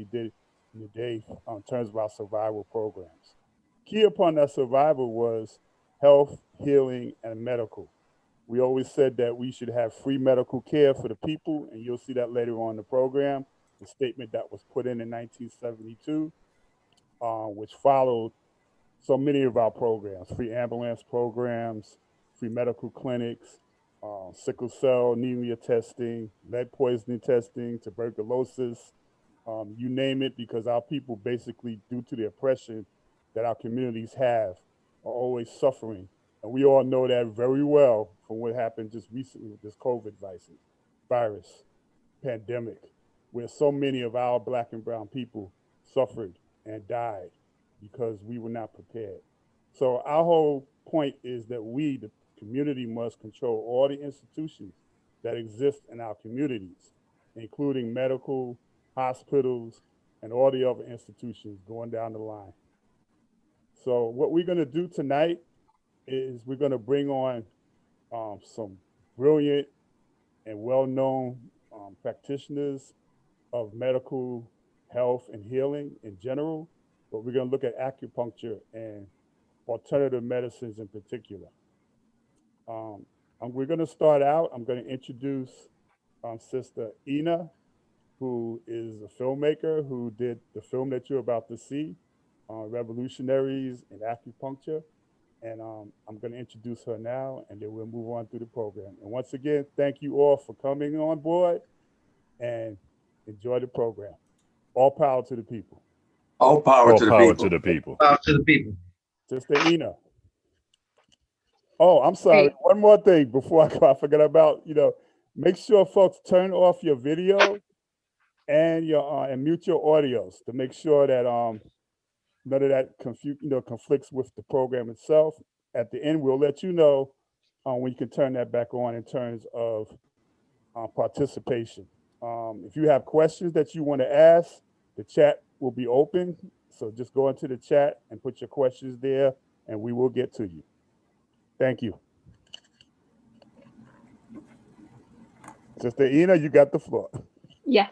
did in the day in terms of our survival programs. Key upon that survival was health, healing, and medical. We always said that we should have free medical care for the people, and you'll see that later on in the program, the statement that was put in 1972, which followed so many of our programs, free ambulance programs, free medical clinics, sickle cell anemia testing, lead poisoning testing, tuberculosis, you name it, because our people basically, due to the oppression that our communities have, are always suffering. And we all know that very well from what happened just recently with this COVID virus pandemic, where so many of our black and brown people suffered and died because we were not prepared. So our whole point is that we, the community, must control all the institutions that exist in our communities, including medical, hospitals, and all the other institutions going down the line. So what we're going to do tonight is we're going to bring on some brilliant and well-known practitioners of medical health and healing in general, but we're going to look at acupuncture and alternative medicines in particular. Um, we're going to start out. I'm going to introduce Sister Ina, who is a filmmaker who did the film that you're about to see, Revolutionaries in Acupuncture. And I'm going to introduce her now, and then we'll move on through the program. And once again, thank you all for coming on board and enjoy the program. All power to the people. All power All to the power people. to the people. Power to the people. Sister Ina. Oh, I'm sorry. Great. One more thing before I forget about, make sure folks turn off your video and your and mute your audios to make sure that none of that conflicts with the program itself. At the end, we'll let you know when you can turn that back on in terms of participation. If you have questions that you want to ask, the chat will be open. So just go into the chat and put your questions there, and we will get to you. Thank you. Sister Ina, you got the floor. Yes.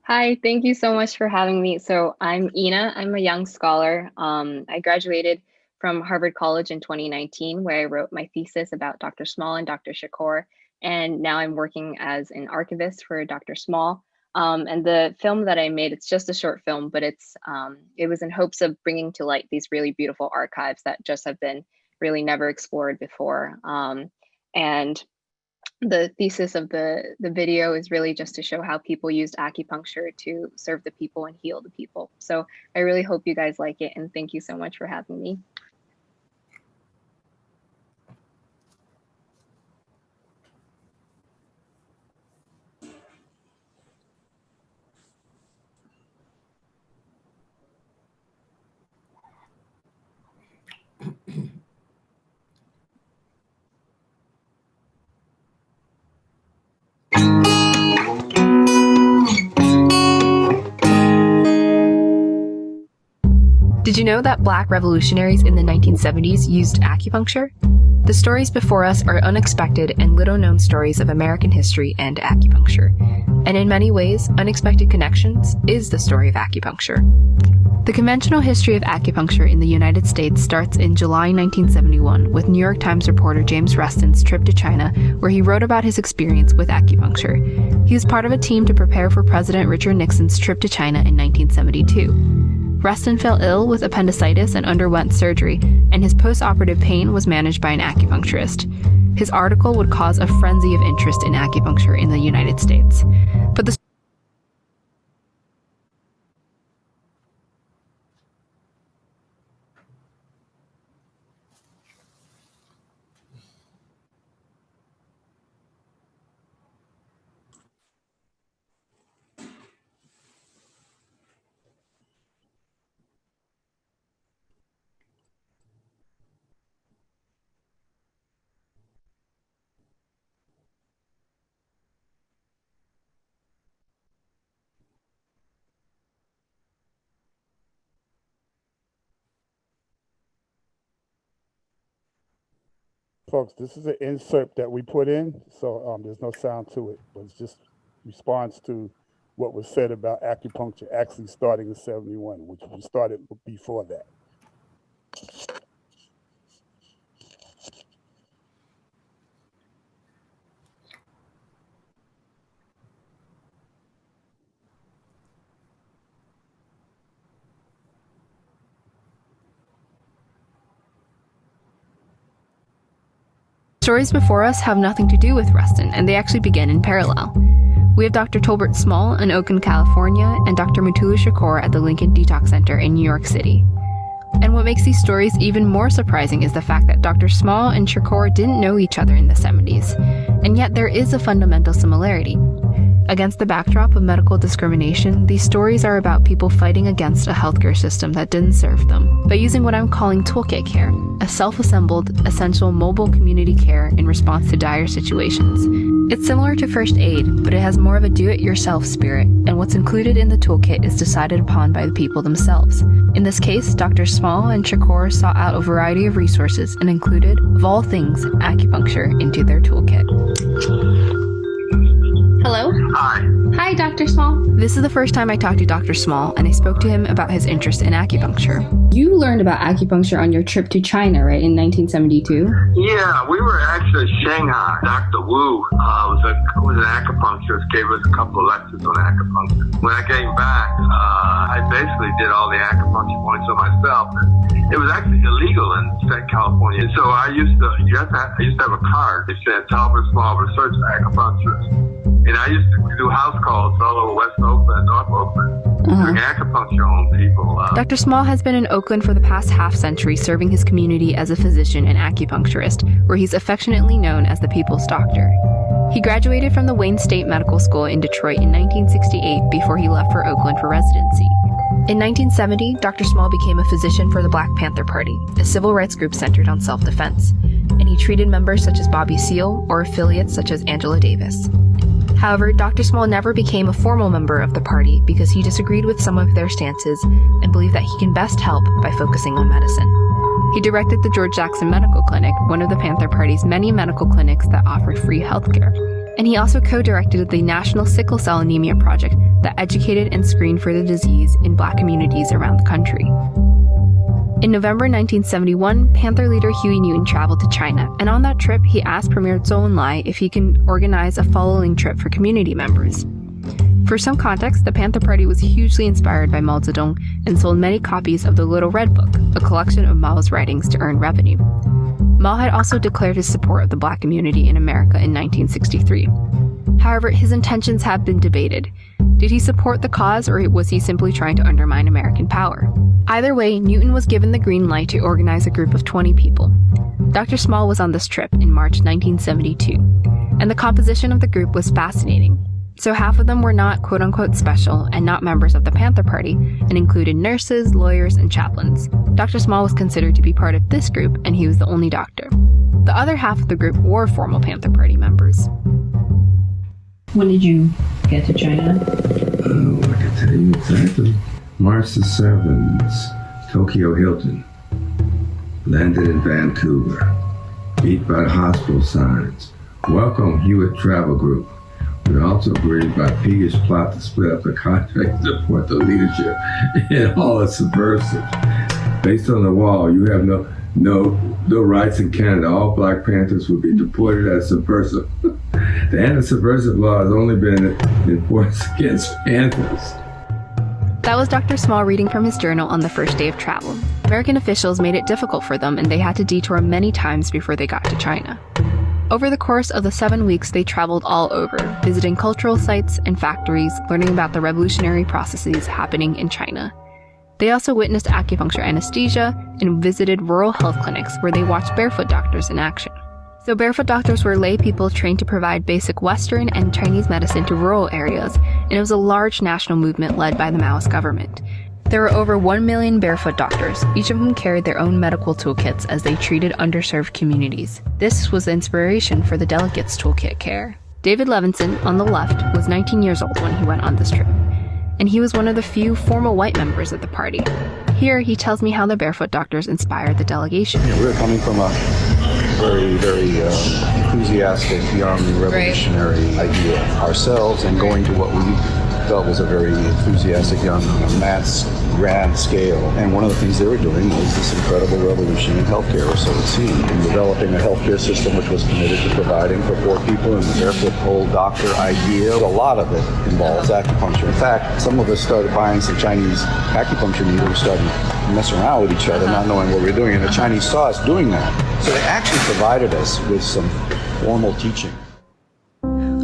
Hi, thank you so much for having me. So I'm Ina. I'm a young scholar. I graduated from Harvard College in 2019, where I wrote my thesis about Dr. Small and Dr. Shakur. And now I'm working as an archivist for Dr. Small. And the film that I made, it's just a short film, but it was in hopes of bringing to light these really beautiful archives that just have been really never explored before. And the thesis of the video is really just to show how people used acupuncture to serve the people and heal the people. So I really hope you guys like it, and thank you so much for having me. Did you know that Black revolutionaries in the 1970s used acupuncture? The stories before us are unexpected and little-known stories of American history and acupuncture. And in many ways, Unexpected Connections is the story of acupuncture. The conventional history of acupuncture in the United States starts in July 1971 with New York Times reporter James Reston's trip to China, where he wrote about his experience with acupuncture. He was part of a team to prepare for President Richard Nixon's trip to China in 1972. Reston fell ill with appendicitis and underwent surgery, and his post-operative pain was managed by an acupuncturist. His article would cause a frenzy of interest in acupuncture in the United States. But the Folks, this is an insert that we put in, so there's no sound to it, but it's just response to what was said about acupuncture actually starting in 71, which we started before that. Stories before us have nothing to do with Ruston, and they actually begin in parallel. We have Dr. Tolbert Small in Oakland, California, and Dr. Mutulu Shakur at the Lincoln Detox Center in New York City. And what makes these stories even more surprising is the fact that Dr. Small and Shakur didn't know each other in the 70s, and yet there is a fundamental similarity. Against the backdrop of medical discrimination, these stories are about people fighting against a healthcare system that didn't serve them, by using what I'm calling toolkit care, a self-assembled, essential mobile community care in response to dire situations. It's similar to first aid, but it has more of a do-it-yourself spirit, and what's included in the toolkit is decided upon by the people themselves. In this case, Dr. Small and Shakur sought out a variety of resources and included, of all things, acupuncture into their toolkit. Hello? Hi. Hi, Dr. Small. This is the first time I talked to Dr. Small, and I spoke to him about his interest in acupuncture. You learned about acupuncture on your trip to China, right, in 1972? Yeah, we were actually in Shanghai. Dr. Wu was an acupuncturist, gave us a couple of lectures on acupuncture. When I came back, I basically did all the acupuncture points on myself. It was actually illegal in state California. And so I used to have a card that said Talbert Small Research Acupuncturist. And I used to do house calls all over West Oakland and North Oakland, doing acupuncture on people. Dr. Small has been in Oakland for the past half-century, serving his community as a physician and acupuncturist, where he's affectionately known as the People's Doctor. He graduated from the Wayne State Medical School in Detroit in 1968 before he left for Oakland for residency. In 1970, Dr. Small became a physician for the Black Panther Party, a civil rights group centered on self-defense, and he treated members such as Bobby Seale or affiliates such as Angela Davis. However, Dr. Small never became a formal member of the party because he disagreed with some of their stances and believed that he can best help by focusing on medicine. He directed the George Jackson Medical Clinic, one of the Panther Party's many medical clinics that offer free healthcare. And he also co-directed the National Sickle Cell Anemia Project that educated and screened for the disease in Black communities around the country. In November 1971, Panther leader Huey Newton traveled to China, and on that trip, he asked Premier Zhou Enlai if he can organize a following trip for community members. For some context, the Panther Party was hugely inspired by Mao Zedong and sold many copies of the Little Red Book, a collection of Mao's writings to earn revenue. Mao had also declared his support of the Black community in America in 1963. However, his intentions have been debated. Did he support the cause, or was he simply trying to undermine American power? Either way, Newton was given the green light to organize a group of 20 people. Dr. Small was on this trip in March 1972, and the composition of the group was fascinating. So half of them were not quote-unquote special and not members of the Panther Party, and included nurses, lawyers, and chaplains. Dr. Small was considered to be part of this group, and he was the only doctor. The other half of the group were formal Panther Party members. When did you get to China? Oh, I can tell you exactly. March the 7th, Tokyo Hilton. Landed in Vancouver. Beat by the hospital signs. Welcome, Hewitt Travel Group. We also agreed by Pega's plot to split up the contract to support the leadership and all its subversives. Based on the wall, you have no rights in Canada. All Black Panthers will be deported as subversive. The anti-subversive law has only been enforced against Panthers. That was Dr. Small reading from his journal on the first day of travel. American officials made it difficult for them, and they had to detour many times before they got to China. Over the course of the 7 weeks, they traveled all over, visiting cultural sites and factories, learning about the revolutionary processes happening in China. They also witnessed acupuncture anesthesia and visited rural health clinics where they watched barefoot doctors in action. So barefoot doctors were lay people trained to provide basic Western and Chinese medicine to rural areas, and it was a large national movement led by the Maoist government. There were over 1 million barefoot doctors, each of whom carried their own medical toolkits as they treated underserved communities. This was the inspiration for the delegates' toolkit care. David Levinson, on the left, was 19 years old when he went on this trip, and he was one of the few formal white members of the party. Here, he tells me how the barefoot doctors inspired the delegation. Yeah, we're coming from a very enthusiastic young revolutionary idea ourselves, and going to what we felt was a very enthusiastic young on a mass grand scale. And one of the things they were doing was this incredible revolution in healthcare, or so it seemed, in developing a healthcare system which was committed to providing for poor people, and therefore the whole doctor idea, a lot of it involves acupuncture. In fact, some of us started buying some Chinese acupuncture needles, started messing around with each other, not knowing what we were doing, and the Chinese saw us doing that. So they actually provided us with some formal teaching.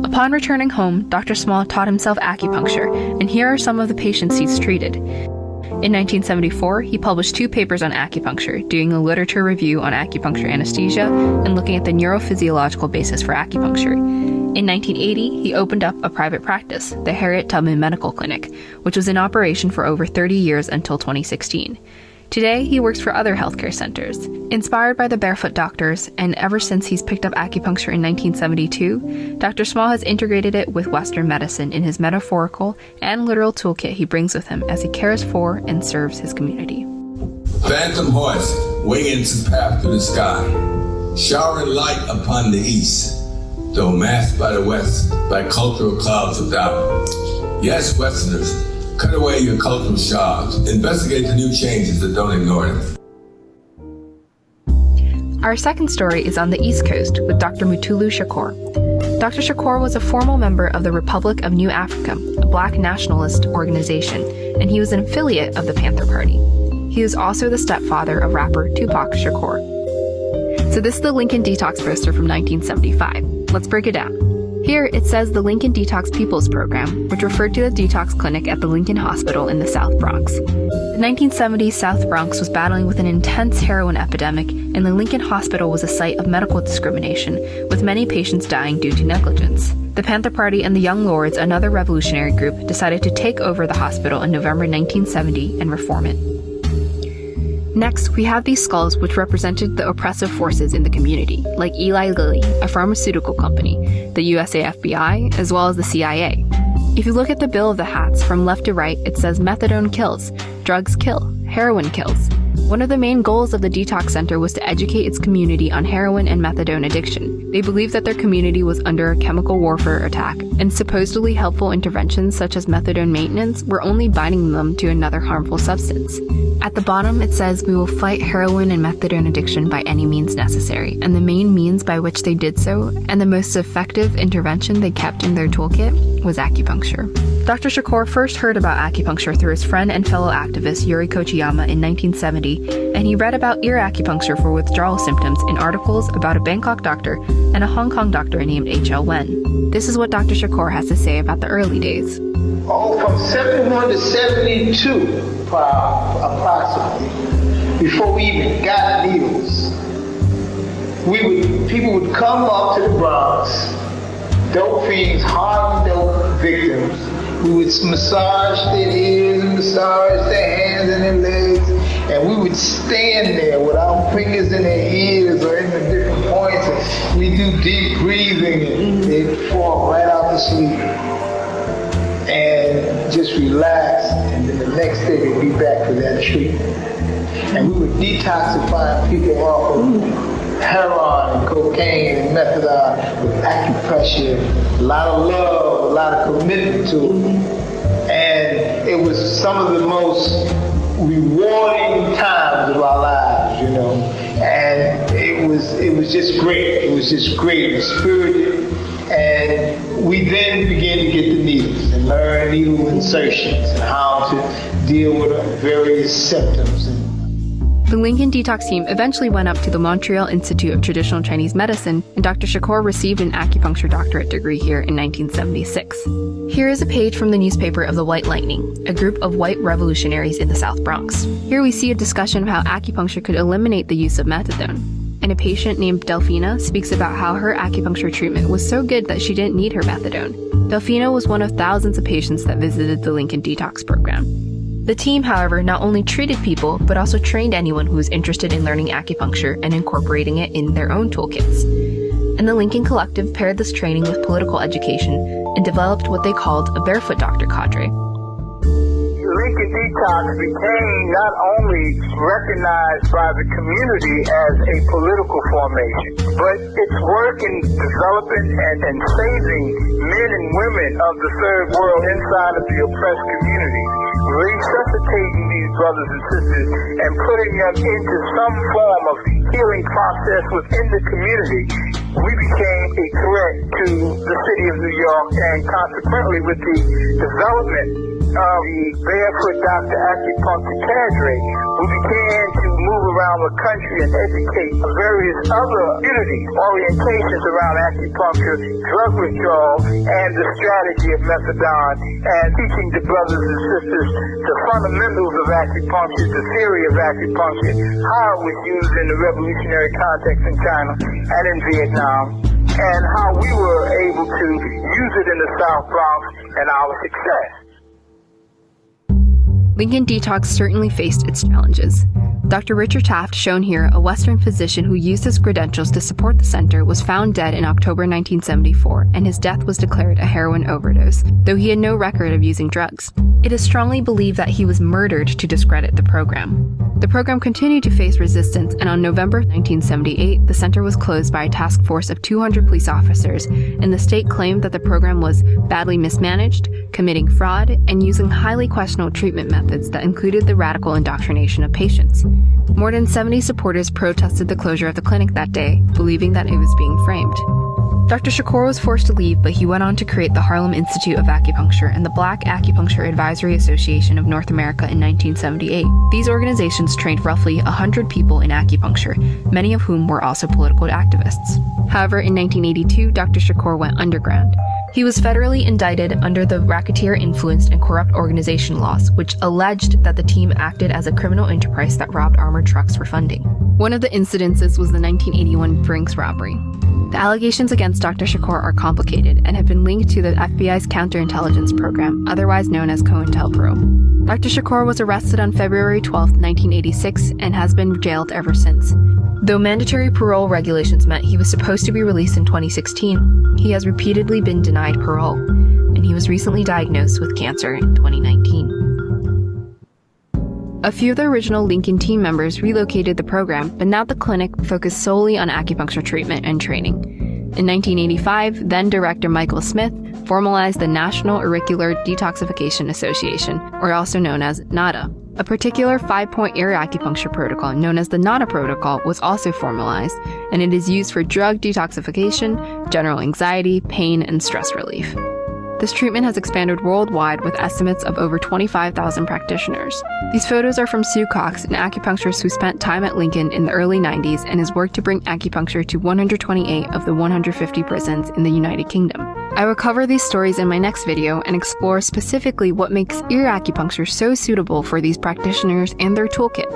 Upon returning home, Dr. Small taught himself acupuncture, and here are some of the patients he's treated. In 1974, he published 2 papers on acupuncture, doing a literature review on acupuncture anesthesia and looking at the neurophysiological basis for acupuncture. In 1980, he opened up a private practice, the Harriet Tubman Medical Clinic, which was in operation for over 30 years until 2016. Today, he works for other healthcare centers. Inspired by the barefoot doctors, and ever since he's picked up acupuncture in 1972, Dr. Small has integrated it with Western medicine in his metaphorical and literal toolkit he brings with him as he cares for and serves his community. Phantom horse, winging its path through the sky, showering light upon the east, though masked by the west by cultural clouds of doubt. Yes, Westerners, cut away your cultural shards. Investigate the new changes and don't ignore them. Our second story is on the East Coast with Dr. Mutulu Shakur. Dr. Shakur was a formal member of the Republic of New Africa, a black nationalist organization, and he was an affiliate of the Panther Party. He was also the stepfather of rapper Tupac Shakur. So this is the Lincoln Detox poster from 1975. Let's break it down. Here, it says the Lincoln Detox People's Program, which referred to the detox clinic at the Lincoln Hospital in the South Bronx. The 1970s South Bronx was battling with an intense heroin epidemic, and the Lincoln Hospital was a site of medical discrimination, with many patients dying due to negligence. The Panther Party and the Young Lords, another revolutionary group, decided to take over the hospital in November 1970 and reform it. Next, we have these skulls which represented the oppressive forces in the community, like Eli Lilly, a pharmaceutical company, the USA FBI, as well as the CIA. If you look at the bill of the hats from left to right, it says methadone kills, drugs kill, heroin kills. One of the main goals of the Detox Center was to educate its community on heroin and methadone addiction. They believed that their community was under a chemical warfare attack, and supposedly helpful interventions such as methadone maintenance were only binding them to another harmful substance. At the bottom, it says, "We will fight heroin and methadone addiction by any means necessary," and the main means by which they did so, and the most effective intervention they kept in their toolkit, was acupuncture. Dr. Shakur first heard about acupuncture through his friend and fellow activist Yuri Kochiyama in 1970, and he read about ear acupuncture for withdrawal symptoms in articles about a Bangkok doctor and a Hong Kong doctor named H.L. Wen. This is what Dr. Shakur has to say about the early days. From 71 to 72, approximately, before we even got needles, people would come up to the Bronx, dope fiends, hardened dope victims. We would massage their ears and massage their hands and their legs, and we would stand there with our fingers in their ears or in the different points, and we do deep breathing, and they'd fall right out to sleep and just relax, and then the next day they'd be back for that treatment. And we would detoxify people off of heroin and cocaine and methadone with acupressure, a lot of love, a lot of commitment to it. And it was some of the most rewarding times of our lives, you know. And it was just great. It was just great and spirited. And we then began to get the needles and learn needle insertions and how to deal with various symptoms. The Lincoln Detox team eventually went up to the Montreal Institute of Traditional Chinese Medicine, and Dr. Shakur received an acupuncture doctorate degree here in 1976. Here is a page from the newspaper of the White Lightning, a group of white revolutionaries in the South Bronx. Here we see a discussion of how acupuncture could eliminate the use of methadone. And a patient named Delphina speaks about how her acupuncture treatment was so good that she didn't need her methadone. Delphina was one of thousands of patients that visited the Lincoln Detox program. The team, however, not only treated people, but also trained anyone who was interested in learning acupuncture and incorporating it in their own toolkits. And the Lincoln Collective paired this training with political education and developed what they called a barefoot doctor cadre. The Lincoln Detox became not only recognized by the community as a political formation, but its work in developing and saving men and women of the third world inside of the oppressed community, resuscitating these brothers and sisters and putting them into some form of healing process within the community, we became a threat to the city of New York, and consequently with the development of the barefoot doctor acupuncture cadre, we began to move around the country and educate various other communities, orientations around acupuncture, drug withdrawal, and the strategy of methadone, and teaching the brothers and sisters the fundamentals of acupuncture, the theory of acupuncture, how it was used in the revolutionary context in China and in Vietnam, and how we were able to use it in the South Bronx and our success. Lincoln Detox certainly faced its challenges. Dr. Richard Taft, shown here, a Western physician who used his credentials to support the center, was found dead in October 1974, and his death was declared a heroin overdose, though he had no record of using drugs. It is strongly believed that he was murdered to discredit the program. The program continued to face resistance, and on November 1978, the center was closed by a task force of 200 police officers, and the state claimed that the program was badly mismanaged, committing fraud, and using highly questionable treatment methods that included the radical indoctrination of patients. More than 70 supporters protested the closure of the clinic that day, believing that it was being framed. Dr. Shakur was forced to leave, but he went on to create the Harlem Institute of Acupuncture and the Black Acupuncture Advisory Association of North America in 1978. These organizations trained roughly 100 people in acupuncture, many of whom were also political activists. However, in 1982, Dr. Shakur went underground. He was federally indicted under the racketeer-influenced and corrupt organization laws, which alleged that the team acted as a criminal enterprise that robbed armored trucks for funding. One of the incidences was the 1981 Bronx robbery. The allegations against Dr. Shakur are complicated and have been linked to the FBI's counterintelligence program, otherwise known as COINTELPRO. Dr. Shakur was arrested on February 12, 1986, and has been jailed ever since. Though mandatory parole regulations meant he was supposed to be released in 2016, he has repeatedly been denied parole, and he was recently diagnosed with cancer in 2019. A few of the original Lincoln team members relocated the program, but now the clinic focused solely on acupuncture treatment and training. In 1985, then Director Michael Smith formalized the National Auricular Detoxification Association, or also known as NADA. A particular 5-point area acupuncture protocol known as the NADA protocol was also formalized, and it is used for drug detoxification, general anxiety, pain, and stress relief. This treatment has expanded worldwide with estimates of over 25,000 practitioners. These photos are from Sue Cox, an acupuncturist who spent time at Lincoln in the early 90s and has worked to bring acupuncture to 128 of the 150 prisons in the United Kingdom. I will cover these stories in my next video and explore specifically what makes ear acupuncture so suitable for these practitioners and their toolkit.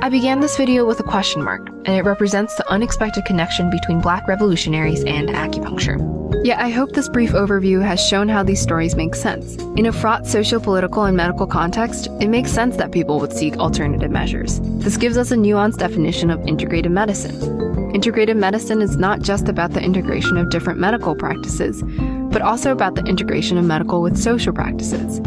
I began this video with a question mark, and it represents the unexpected connection between Black revolutionaries and acupuncture. Yet I hope this brief overview has shown how these stories make sense. In a fraught socio-political and medical context, it makes sense that people would seek alternative measures. This gives us a nuanced definition of integrative medicine. Integrative medicine is not just about the integration of different medical practices, but also about the integration of medical with social practices.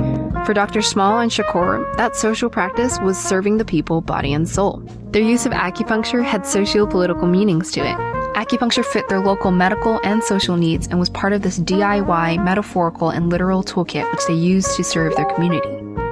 For Dr. Small and Shakur, that social practice was serving the people body and soul. Their use of acupuncture had socio-political meanings to it. Acupuncture fit their local medical and social needs and was part of this DIY, metaphorical, and literal toolkit which they used to serve their community.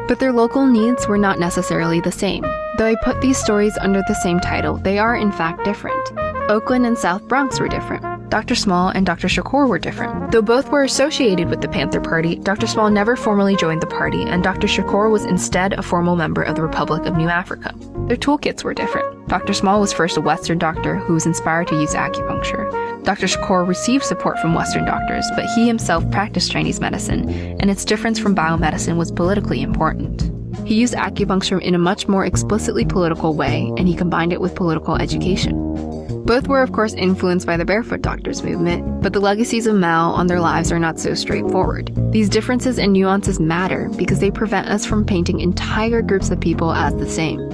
But their local needs were not necessarily the same. Though I put these stories under the same title, they are in fact different. Oakland and South Bronx were different. Dr. Small and Dr. Shakur were different. Though both were associated with the Panther Party, Dr. Small never formally joined the party, and Dr. Shakur was instead a formal member of the Republic of New Africa. Their toolkits were different. Dr. Small was first a Western doctor who was inspired to use acupuncture. Dr. Shakur received support from Western doctors, but he himself practiced Chinese medicine, and its difference from biomedicine was politically important. He used acupuncture in a much more explicitly political way, and he combined it with political education. Both were, of course, influenced by the Barefoot Doctors movement, but the legacies of Mao on their lives are not so straightforward. These differences and nuances matter because they prevent us from painting entire groups of people as the same.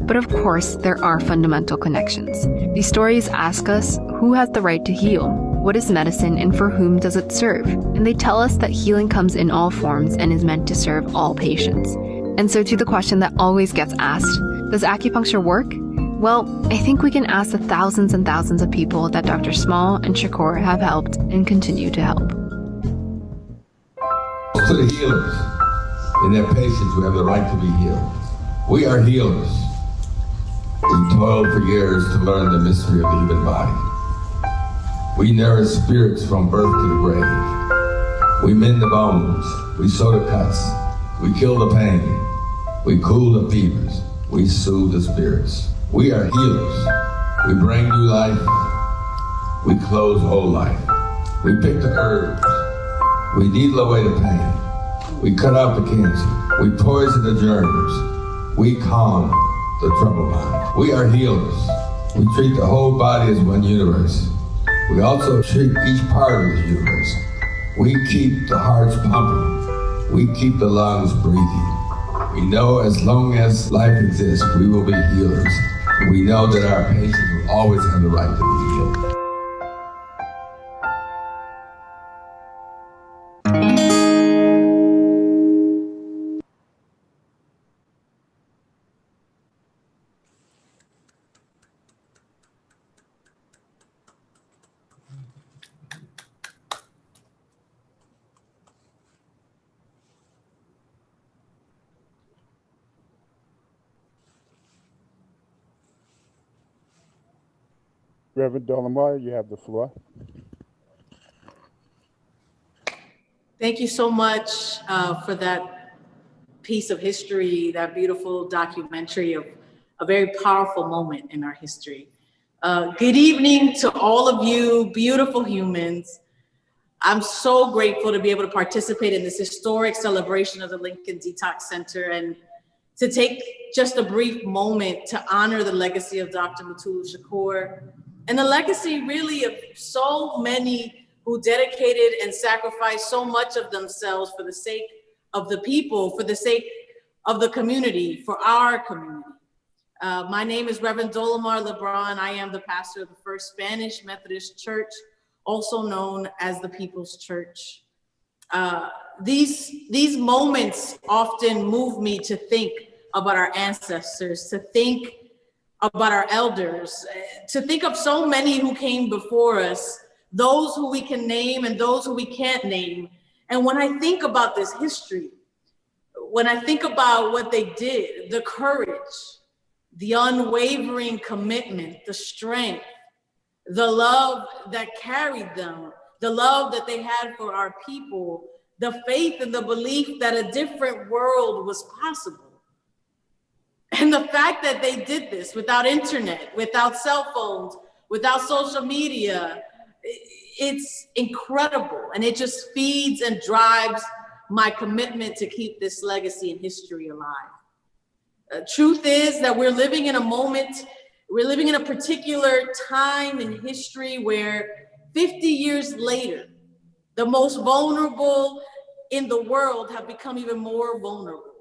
But of course, there are fundamental connections. These stories ask us, who has the right to heal? What is medicine and for whom does it serve? And they tell us that healing comes in all forms and is meant to serve all patients. And so to the question that always gets asked, does acupuncture work? Well, I think we can ask the thousands and thousands of people that Dr. Small and Shakur have helped and continue to help. To the healers and their patients who have the right to be healed. We are healers. We toiled for years to learn the mystery of the human body. We nourish spirits from birth to the grave. We mend the bones. We sew the cuts. We kill the pain. We cool the fevers. We soothe the spirits. We are healers. We bring new life. We close whole life. We pick the herbs. We needle away the pain. We cut out the cancer. We poison the germs. We calm the troubled mind. We are healers. We treat the whole body as one universe. We also treat each part of the universe. We keep the hearts pumping. We keep the lungs breathing. We know as long as life exists, we will be healers. We know that our patients will always have the right to be healed. Reverend Dolomar, you have the floor. Thank you so much for that piece of history, that beautiful documentary of a very powerful moment in our history. Good evening to all of you beautiful humans. I'm so grateful to be able to participate in this historic celebration of the Lincoln Detox Center and to take just a brief moment to honor the legacy of Dr. Mutulu Shakur and the legacy really of so many who dedicated and sacrificed so much of themselves for the sake of the people, for the sake of the community, for our community. My name is Reverend Dolomar LeBron. I am the pastor of the First Spanish Methodist Church, also known as the People's Church. These moments often move me to think about our ancestors, to think about our elders, to think of so many who came before us, those who we can name and those who we can't name. And when I think about this history, when I think about what they did, the courage, the unwavering commitment, the strength, the love that carried them, the love that they had for our people, the faith and the belief that a different world was possible. And the fact that they did this without internet, without cell phones, without social media, it's incredible. And it just feeds and drives my commitment to keep this legacy and history alive. Truth is that we're living in a moment, we're living in a particular time in history where 50 years later, the most vulnerable in the world have become even more vulnerable.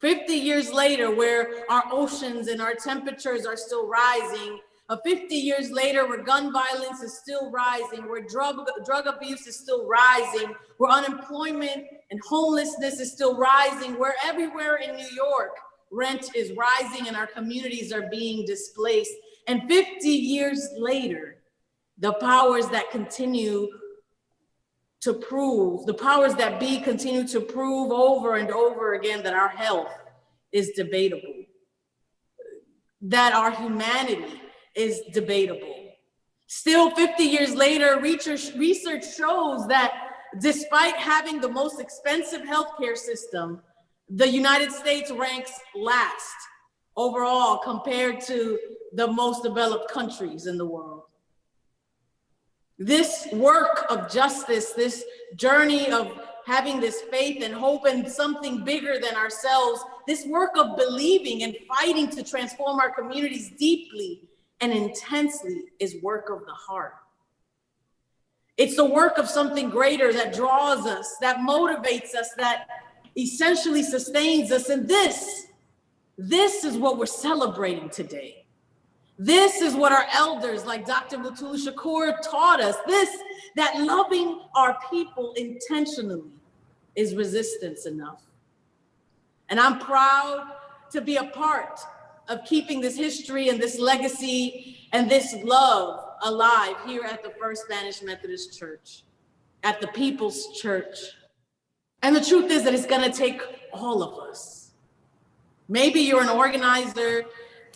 50 years later, where our oceans and our temperatures are still rising, 50 years later, where gun violence is still rising, where drug abuse is still rising, where unemployment and homelessness is still rising, where everywhere in New York, rent is rising and our communities are being displaced. And 50 years later, the powers that continue to prove, the powers that be continue to prove over and over again that our health is debatable, that our humanity is debatable. Still 50 years later, research shows that despite having the most expensive healthcare system, the United States ranks last overall compared to the most developed countries in the world. This work of justice, this journey of having this faith and hope in something bigger than ourselves, this work of believing and fighting to transform our communities deeply and intensely is work of the heart. It's the work of something greater that draws us, that motivates us, that essentially sustains us. And this is what we're celebrating today. This is what our elders like Dr. Mutulu Shakur taught us. That loving our people intentionally is resistance enough. And I'm proud to be a part of keeping this history and this legacy and this love alive here at the First Spanish Methodist Church, at the People's Church. And the truth is that it's gonna take all of us. Maybe you're an organizer,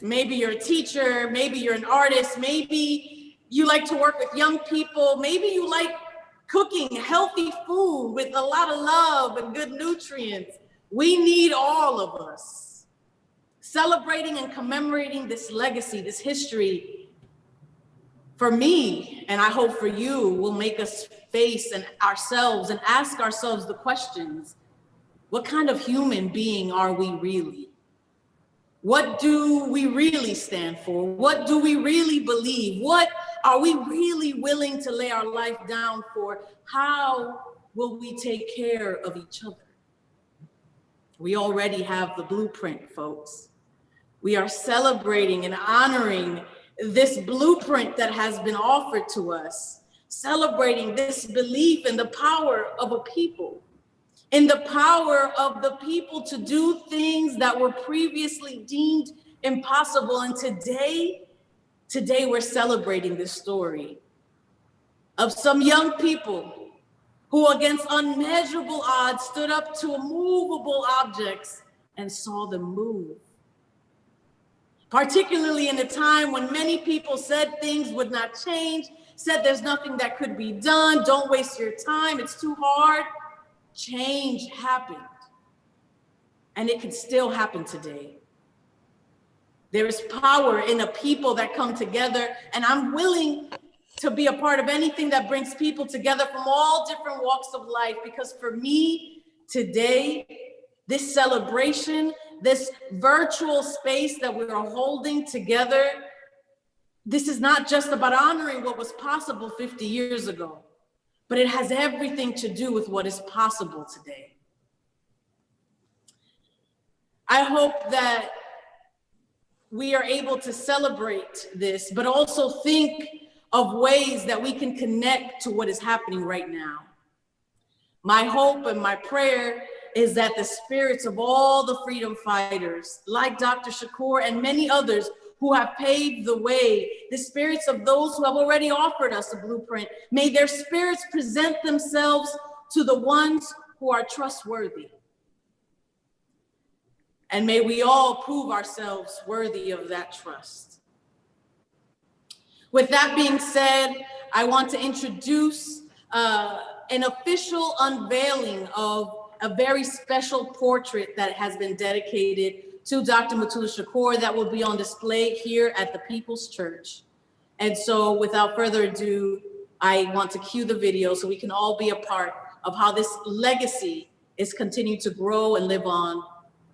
maybe you're a teacher, maybe you're an artist, maybe you like to work with young people, maybe you like cooking healthy food with a lot of love and good nutrients. We need all of us celebrating and commemorating this legacy, this history. For me, and I hope for you, will make us face ourselves and ask ourselves the questions: what kind of human being are we really? What do we really stand for? What do we really believe? What are we really willing to lay our life down for? How will we take care of each other? We already have the blueprint, folks. We are celebrating and honoring this blueprint that has been offered to us, celebrating this belief in the power of a people, in the power of the people to do things that were previously deemed impossible. And today we're celebrating this story of some young people who, against unmeasurable odds, stood up to immovable objects and saw them move. Particularly in a time when many people said things would not change, said there's nothing that could be done, don't waste your time, it's too hard. Change happened, and it can still happen today. There is power in a people that come together, and I'm willing to be a part of anything that brings people together from all different walks of life, because for me today, this celebration, this virtual space that we are holding together, this is not just about honoring what was possible 50 years ago, but it has everything to do with what is possible today. I hope that we are able to celebrate this, but also think of ways that we can connect to what is happening right now. My hope and my prayer is that the spirits of all the freedom fighters, like Dr. Shakur and many others who have paved the way, the spirits of those who have already offered us a blueprint, may their spirits present themselves to the ones who are trustworthy. And may we all prove ourselves worthy of that trust. With that being said, I want to introduce an official unveiling of a very special portrait that has been dedicated to Dr. Mutulu Shakur that will be on display here at the People's Church. And so without further ado, I want to cue the video so we can all be a part of how this legacy is continuing to grow and live on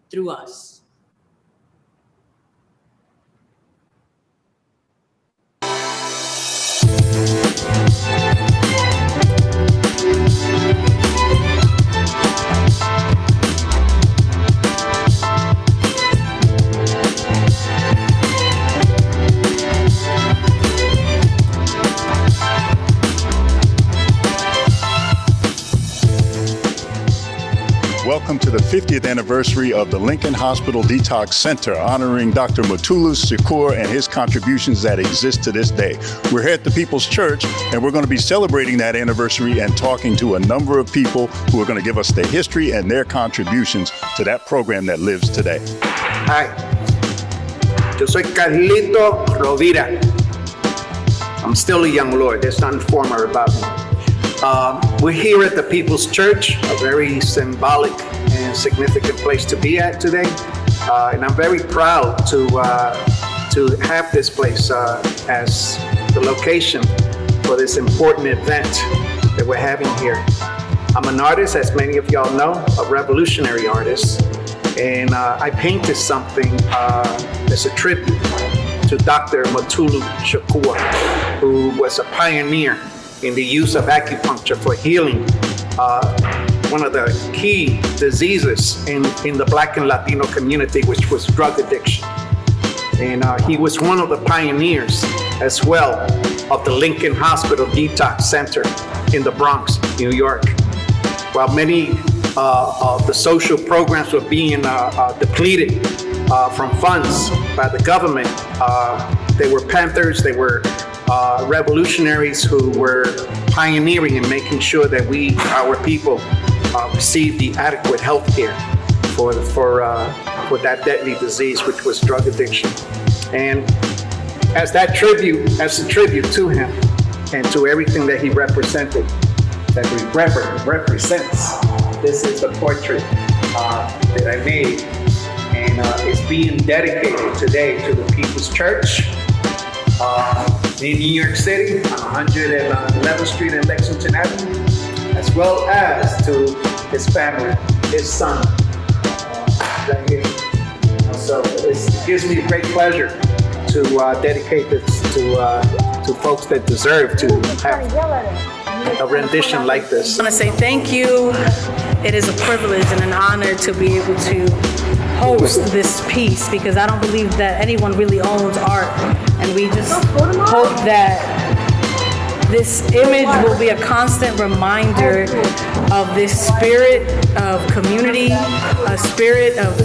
through us. Welcome to the 50th anniversary of the Lincoln Hospital Detox Center, honoring Dr. Mutulu Shakur and his contributions that exist to this day. We're here at the People's Church, and we're going to be celebrating that anniversary and talking to a number of people who are going to give us their history and their contributions to that program that lives today. Hi, yo soy Carlito Rovira. I'm still a young lord, there's nothing former about me. We're here at the People's Church, a very symbolic and significant place to be at today. And I'm very proud to have this place as the location for this important event that we're having here. I'm an artist, as many of y'all know, a revolutionary artist. And I painted something as a tribute to Dr. Mutulu Shakur, who was a pioneer in the use of acupuncture for healing one of the key diseases in the Black and Latino community, which was drug addiction. And he was one of the pioneers as well of the Lincoln Hospital Detox Center in the Bronx, New York. While many The social programs were being depleted from funds by the government. They were Panthers, they were revolutionaries who were pioneering and making sure that our people received the adequate health care for that deadly disease, which was drug addiction. And as a tribute to him and to everything that he represented, that he represents, this is the portrait that I made, and it's being dedicated today to the People's Church in New York City on 111th Street and Lexington Avenue, as well as to his family, his son, right here. So it gives me great pleasure to dedicate this to folks that deserve to have a rendition like this. I want to say thank you. It is a privilege and an honor to be able to host this piece, because I don't believe that anyone really owns art, and we just hope that this image will be a constant reminder of this spirit of community, a spirit of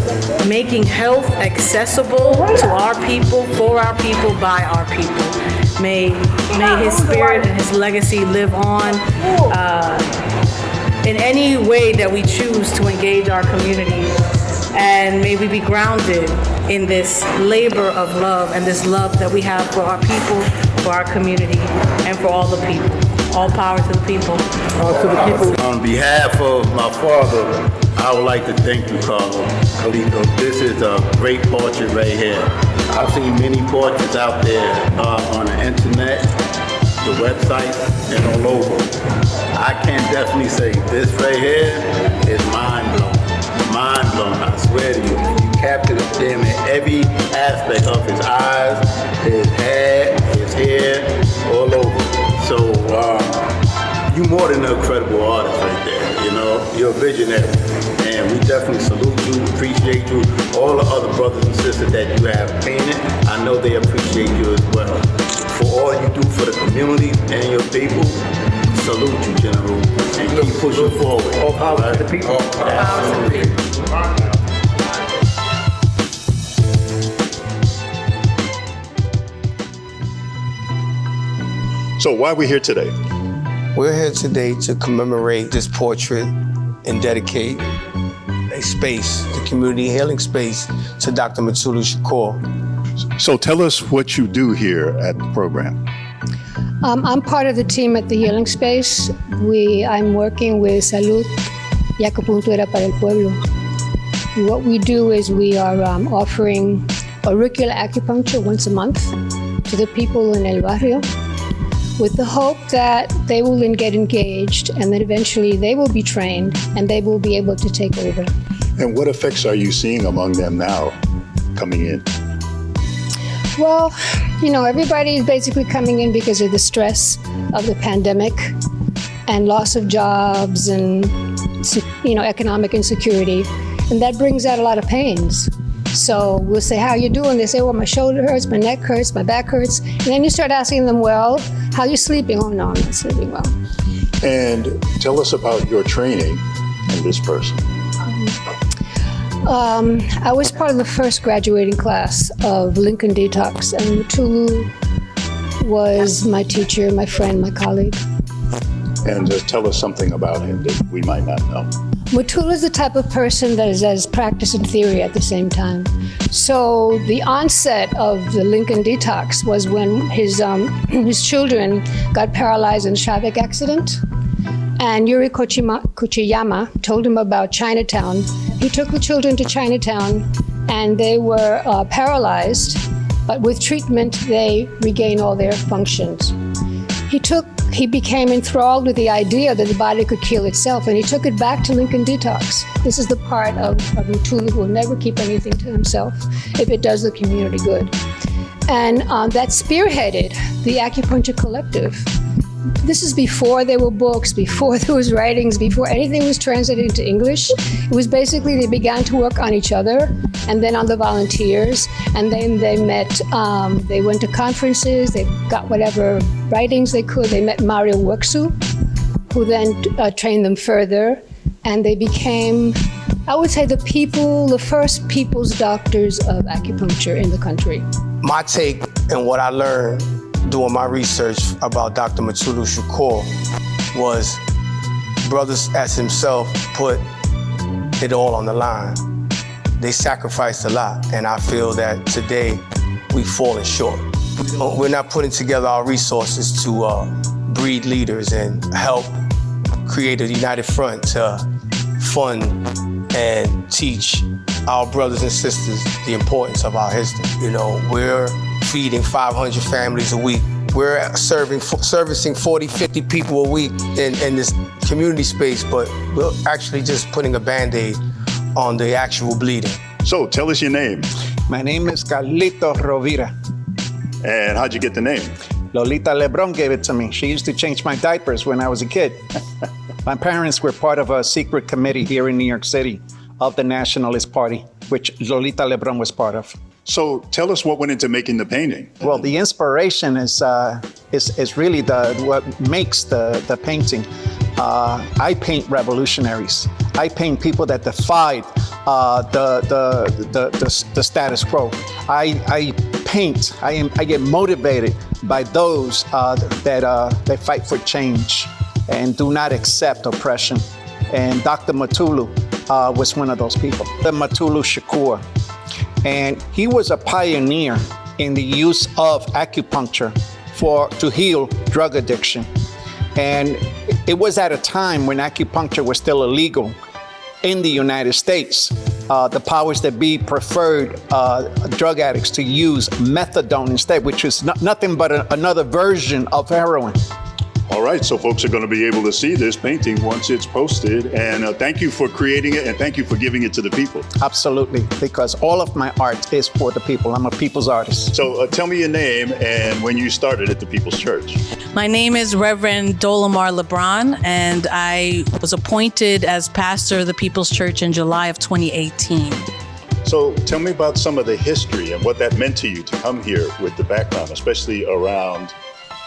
making health accessible to our people, for our people, by our people. May his spirit and his legacy live on in any way that we choose to engage our community. And may we be grounded in this labor of love and this love that we have for our people, for our community, and for all the people. All power to the people. On behalf of my father, I would like to thank you, Carlito. This is a great portrait right here. I've seen many portraits out there on the internet, the website, and all over. I can definitely say this right here is mind-blowing. Mind-blowing, I swear to you. You captured him in every aspect of his eyes, his head, his hair, all over. So you're more than an incredible artist right there, you know? You're a visionary. And we definitely salute you, appreciate you. All the other brothers and sisters that you have painted, I know they appreciate you as well. For all you do for the community and your people, salute you, General, and keep pushing forward. All power to the people. All power to the people. So why are we here today? We're here today to commemorate this portrait and dedicate a space, the community healing space, to Dr. Mutulu Shakur. So tell us what you do here at the program. I'm part of the team at the Healing Space. I'm working with Salud y Acupuncture para el Pueblo. What we do is we are offering auricular acupuncture once a month to the people in El Barrio, with the hope that they will then get engaged, and then eventually they will be trained and they will be able to take over. And what effects are you seeing among them now coming in? Well, you know, everybody is basically coming in because of the stress of the pandemic and loss of jobs and, you know, economic insecurity. And that brings out a lot of pains. So we'll say, how are you doing? They say, well, my shoulder hurts, my neck hurts, my back hurts. And then you start asking them, well, how are you sleeping? Oh, no, I'm not sleeping well. And tell us about your training in this person. I was part of the first graduating class of Lincoln Detox, and Mutulu was my teacher, my friend, my colleague. And tell us something about him that we might not know. Mutulu is the type of person that has practice and theory at the same time. So the onset of the Lincoln Detox was when his children got paralyzed in a traffic accident. And Yuri Kochiyama told him about Chinatown. He took the children to Chinatown, and they were paralyzed, but with treatment, they regained all their functions. He became enthralled with the idea that the body could heal itself, and he took it back to Lincoln Detox. This is the part of Mutulu who will never keep anything to himself if it does the community good. And that spearheaded the Acupuncture Collective. This is before there were books, before there was writings, before anything was translated into English. It was basically they began to work on each other and then on the volunteers. And then they met, they went to conferences, they got whatever writings they could. They met Mario Wuxu, who then trained them further. and they became, I would say, the first people's doctors of acupuncture in the country. My take and what I learned doing my research about Dr. Mutulu Shakur was brothers as himself put it all on the line. They sacrificed a lot, and I feel that today we've fallen short. We're not putting together our resources to breed leaders and help create a united front to fund and teach our brothers and sisters the importance of our history. You know, we're feeding 500 families a week. We're servicing 40, 50 people a week in this community space, but we're actually just putting a Band-Aid on the actual bleeding. So tell us your name. My name is Carlito Rovira. And how'd you get the name? Lolita Lebron gave it to me. She used to change my diapers when I was a kid. My parents were part of a secret committee here in New York City of the Nationalist Party, which Lolita Lebron was part of. So tell us what went into making the painting. Well, the inspiration is really what makes the painting. I paint revolutionaries. I paint people that defied the status quo. I paint. I get motivated by those that fight for change and do not accept oppression. And Dr. Mutulu was one of those people. The Mutulu Shakur. And he was a pioneer in the use of acupuncture to heal drug addiction. And it was at a time when acupuncture was still illegal in the United States. The powers that be preferred drug addicts to use methadone instead, which is nothing but another version of heroin. All right, so folks are going to be able to see this painting once it's posted. And thank you for creating it, and thank you for giving it to the people. Absolutely, because all of my art is for the people. I'm a people's artist. So tell me your name and when you started at the People's Church. My name is Reverend Dolamar LeBron, and I was appointed as pastor of the People's Church in July of 2018. So tell me about some of the history and what that meant to you to come here with the background, especially around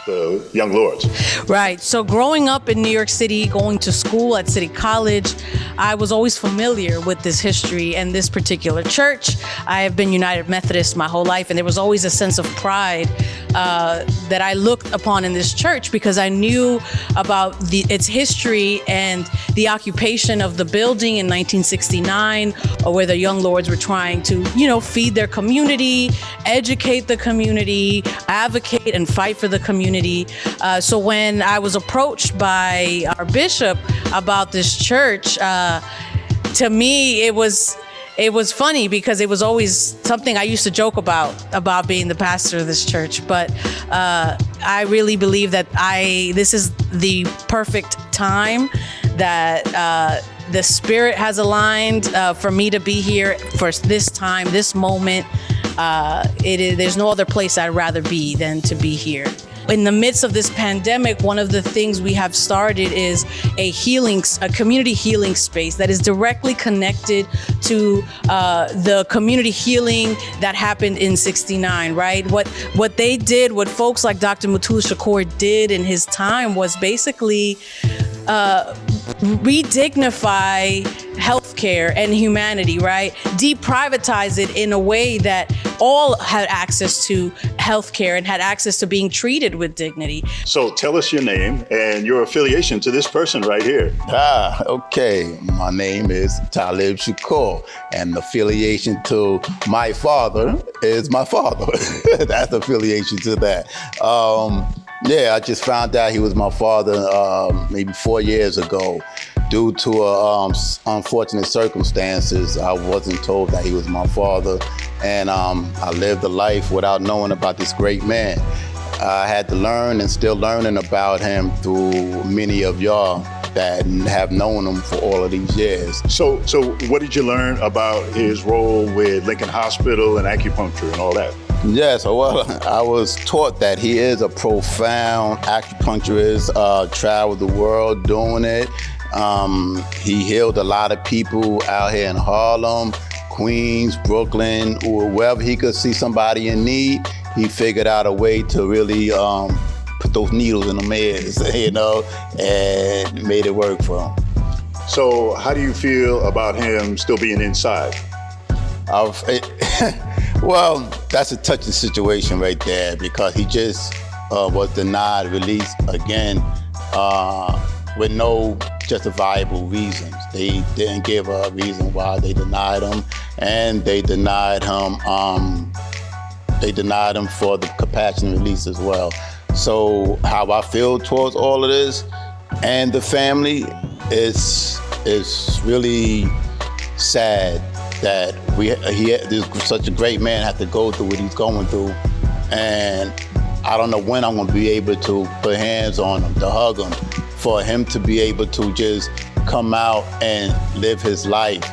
the young lords. Right. So growing up in New York City, going to school at City College, I was always familiar with this history and this particular church. I have been United Methodist my whole life, and there was always a sense of pride that I looked upon in this church because I knew about its history and the occupation of the building in 1969, where the young lords were trying to, feed their community, educate the community, advocate and fight for the community. So when I was approached by our bishop about this church, to me, it was funny because it was always something I used to joke about being the pastor of this church. But I really believe that this is the perfect time that the Spirit has aligned for me to be here for this time, this moment. There's no other place I'd rather be than to be here. In the midst of this pandemic, one of the things we have started is a community healing space that is directly connected to the community healing that happened in '69, right? What they did, what folks like Dr. Mutulu Shakur did in his time was basically re-dignify healthcare and humanity, right? Deprivatize it in a way that all had access to healthcare and had access to being treated with dignity. So tell us your name and your affiliation to this person right here. Okay. My name is Talib Shakur, and the affiliation to my father is my father. That's the affiliation to that. I just found out he was my father maybe 4 years ago. Due to unfortunate circumstances, I wasn't told that he was my father, and I lived a life without knowing about this great man. I had to learn and still learning about him through many of y'all that have known him for all of these years. So what did you learn about his role with Lincoln Hospital and acupuncture and all that? Yes, well, I was taught that he is a profound acupuncturist, traveled the world doing it. He healed a lot of people out here in Harlem, Queens, Brooklyn, or wherever he could see somebody in need. He figured out a way to really put those needles in the meds, and made it work for him. So how do you feel about him still being inside? Well, that's a touchy situation right there, because he just was denied release again with no justifiable reasons. They didn't give a reason why they denied him, and they denied him for the compassionate release as well. So how I feel towards all of this and the family is really sad that this such a great man had to go through what he's going through, and I don't know when I'm gonna be able to put hands on him, to hug him, for him to be able to just come out and live his life,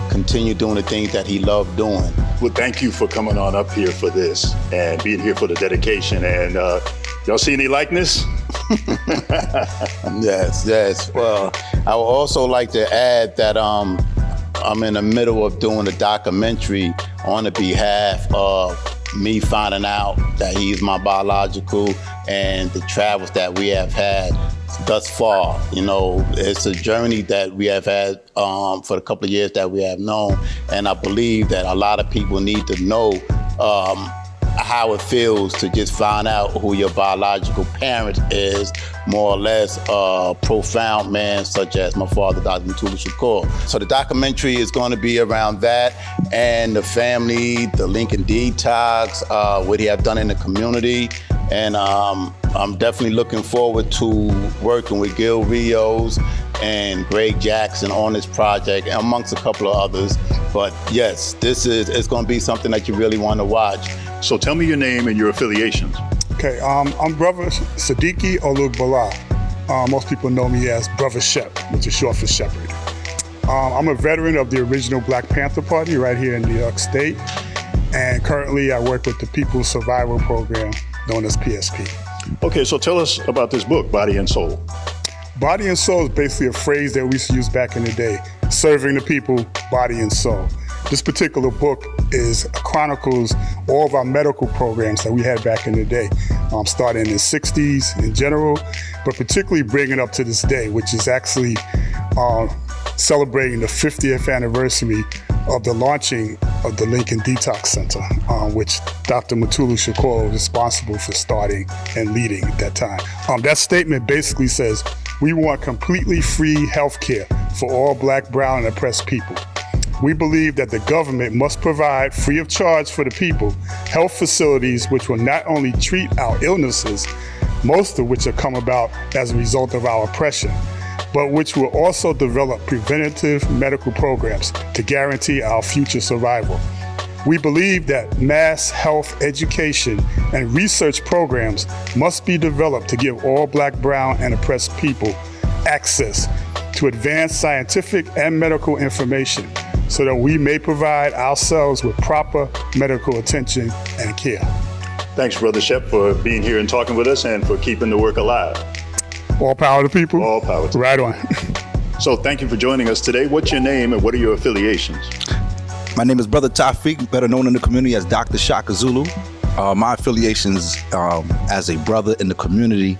continue doing the things that he loved doing. Well, thank you for coming on up here for this and being here for the dedication. And y'all see any likeness? Yes. Well, I would also like to add that I'm in the middle of doing a documentary on the behalf of me finding out that he's my biological and the travels that we have had thus far. You know, it's a journey that we have had for the couple of years that we have known, and I believe that a lot of people need to know how it feels to just find out who your biological parent is, more or less a profound man such as my father, Dr. Mutulu Shakur. So the documentary is going to be around that and the family, the Lincoln Detox, what he have done in the community. And I'm definitely looking forward to working with Gil Rios and Greg Jackson on this project, amongst a couple of others. But yes, it's going to be something that you really want to watch. So tell me your name and your affiliations. Okay, I'm Brother Siddiqui Olugbala. Most people know me as Brother Shep, which is short for Shepherd. I'm a veteran of the original Black Panther Party right here in New York State. And currently I work with the People's Survival Program, known as PSP. Okay, so tell us about this book, Body and Soul. Body and soul is basically a phrase that we used to use back in the day, serving the people, body and soul. This particular book chronicles all of our medical programs that we had back in the day, starting in the 60s in general, but particularly bringing up to this day, which is actually celebrating the 50th anniversary of the launching of the Lincoln Detox Center, which Dr. Mutulu Shakur was responsible for starting and leading at that time. That statement basically says, we want completely free healthcare for all Black, brown, and oppressed people. We believe that the government must provide free of charge for the people health facilities which will not only treat our illnesses, most of which have come about as a result of our oppression, but which will also develop preventative medical programs to guarantee our future survival. We believe that mass health education and research programs must be developed to give all Black, brown, and oppressed people access to advanced scientific and medical information so that we may provide ourselves with proper medical attention and care. Thanks, Brother Shep, for being here and talking with us and for keeping the work alive. All power to people. All power to right on. So thank you for joining us today. What's your name and what are your affiliations? My name is Brother Tafiq, better known in the community as Dr. Shaka Zulu. My affiliations as a brother in the community,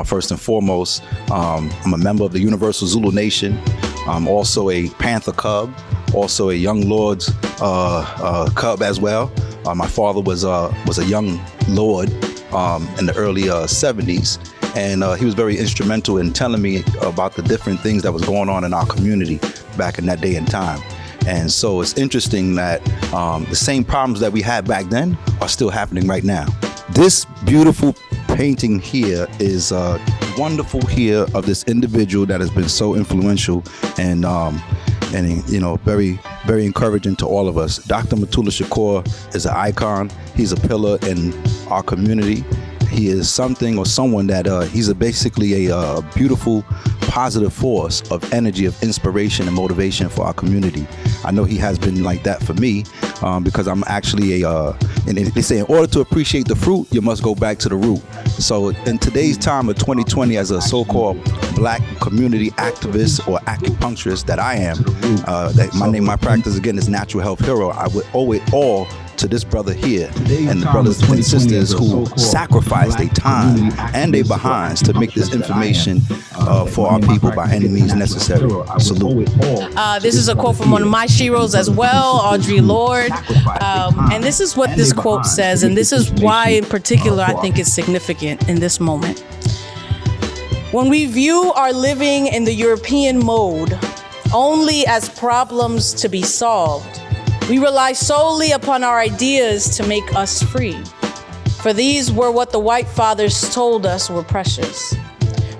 first and foremost, I'm a member of the Universal Zulu Nation. I'm also a Panther Cub, also a Young Lords Cub as well. My father was a young Lord in the early 70s. And he was very instrumental in telling me about the different things that was going on in our community back in that day and time. And so it's interesting that the same problems that we had back then are still happening right now. This beautiful painting here is wonderful here of this individual that has been so influential and you know, very, very encouraging to all of us. Dr. Mutulu Shakur is an icon. He's a pillar in our community. He is something or someone that he's basically a beautiful, positive force of energy, of inspiration and motivation for our community. I know he has been like that for me because I'm actually and they say in order to appreciate the fruit, you must go back to the root. So in today's time of 2020, as a so-called Black community activist or acupuncturist that I am, my practice again is Natural Health Hero. I would owe it all to to this brother here and the brothers and sisters who sacrifice their time and their behinds to make this information for our people by any means necessary. Salute. This is a quote from one of my sheroes as well, Audre Lorde. And this is what this quote says, and this is why in particular I think it's significant in this moment. When we view our living in the European mode only as problems to be solved, we rely solely upon our ideas to make us free. For these were what the white fathers told us were precious.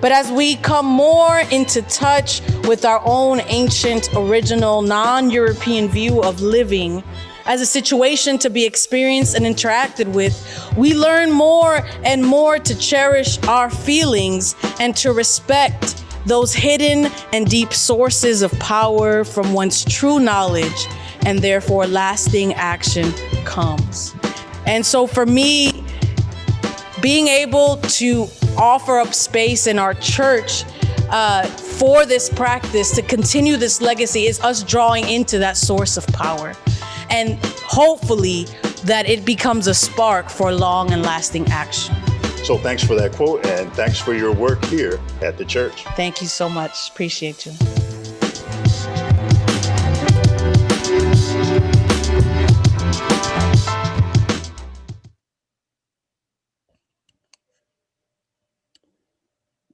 But as we come more into touch with our own ancient, original, non-European view of living as a situation to be experienced and interacted with, we learn more and more to cherish our feelings and to respect those hidden and deep sources of power from whence true knowledge and therefore lasting action comes. And so for me, being able to offer up space in our church for this practice to continue this legacy is us drawing into that source of power. And hopefully that it becomes a spark for long and lasting action. So thanks for that quote, and thanks for your work here at the church. Thank you so much. Appreciate you.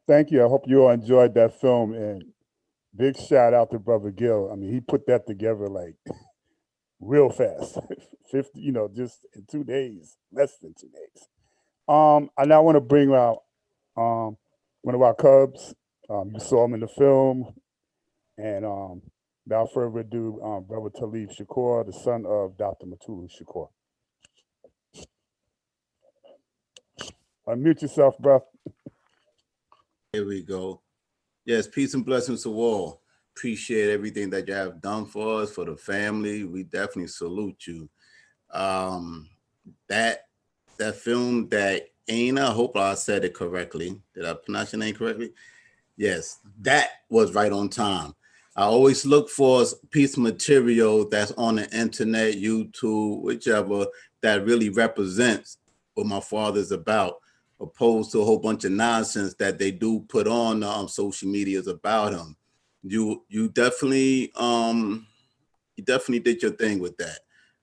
Thank you. I hope you all enjoyed that film, and big shout out to Brother Gil. I mean, he put that together like real fast. 50, just in 2 days, less than 2 days. I now want to bring out one of our Cubs. You saw him in the film, and without further ado, Brother Talib Shakur, the son of Dr. Mutulu Shakur. Unmute yourself, bro. Here we go. Yes, peace and blessings to all. Appreciate everything that you have done for us, for the family. We definitely salute you. That film that Aina, I hope I said it correctly. Did I pronounce your name correctly? Yes, that was right on time. I always look for a piece of material that's on the internet, YouTube, whichever, that really represents what my father's about, opposed to a whole bunch of nonsense that they do put on social medias about him. You definitely did your thing with that.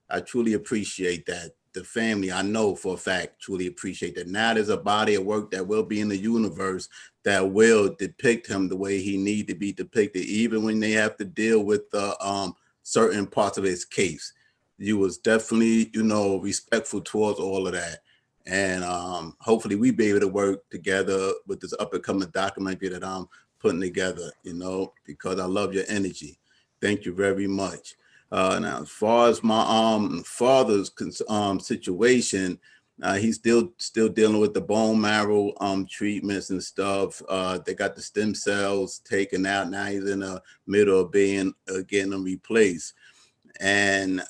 I truly appreciate that. The family, I know for a fact, truly appreciate that. Now there's a body of work that will be in the universe that will depict him the way he need to be depicted, even when they have to deal with certain parts of his case. You was definitely, respectful towards all of that. And hopefully we be able to work together with this up and coming documentary that I'm putting together, because I love your energy. Thank you very much. Now, as far as my father's situation, he's still dealing with the bone marrow treatments and stuff. They got the stem cells taken out. Now he's in the middle of getting them replaced. And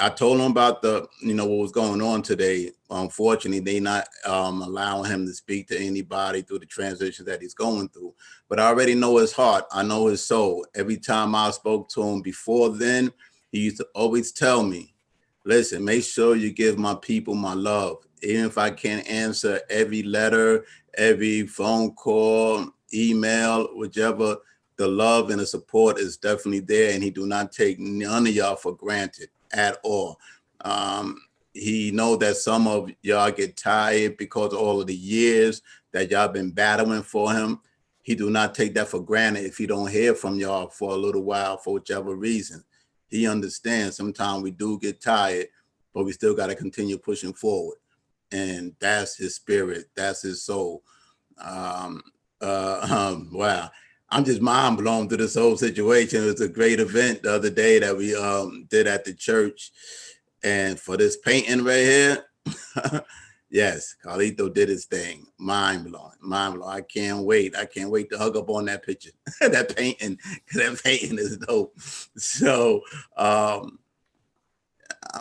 I told him about what was going on today. Unfortunately, they not allowing him to speak to anybody through the transition that he's going through. But I already know his heart. I know his soul. Every time I spoke to him before then, he used to always tell me, listen, make sure you give my people my love. Even if I can't answer every letter, every phone call, email, whichever, the love and the support is definitely there. And he do not take none of y'all for granted at all. He know that some of y'all get tired because of all of the years that y'all been battling for him. He do not take that for granted if he don't hear from y'all for a little while for whichever reason. He understands sometimes we do get tired, but we still got to continue pushing forward. And that's his spirit. That's his soul. Wow. I'm just mind blown to this whole situation. It was a great event the other day that we did at the church. And for this painting right here, yes, Carlito did his thing. Mind blowing, mind blowing. I can't wait. I can't wait to hug up on that picture. That painting is dope. So, I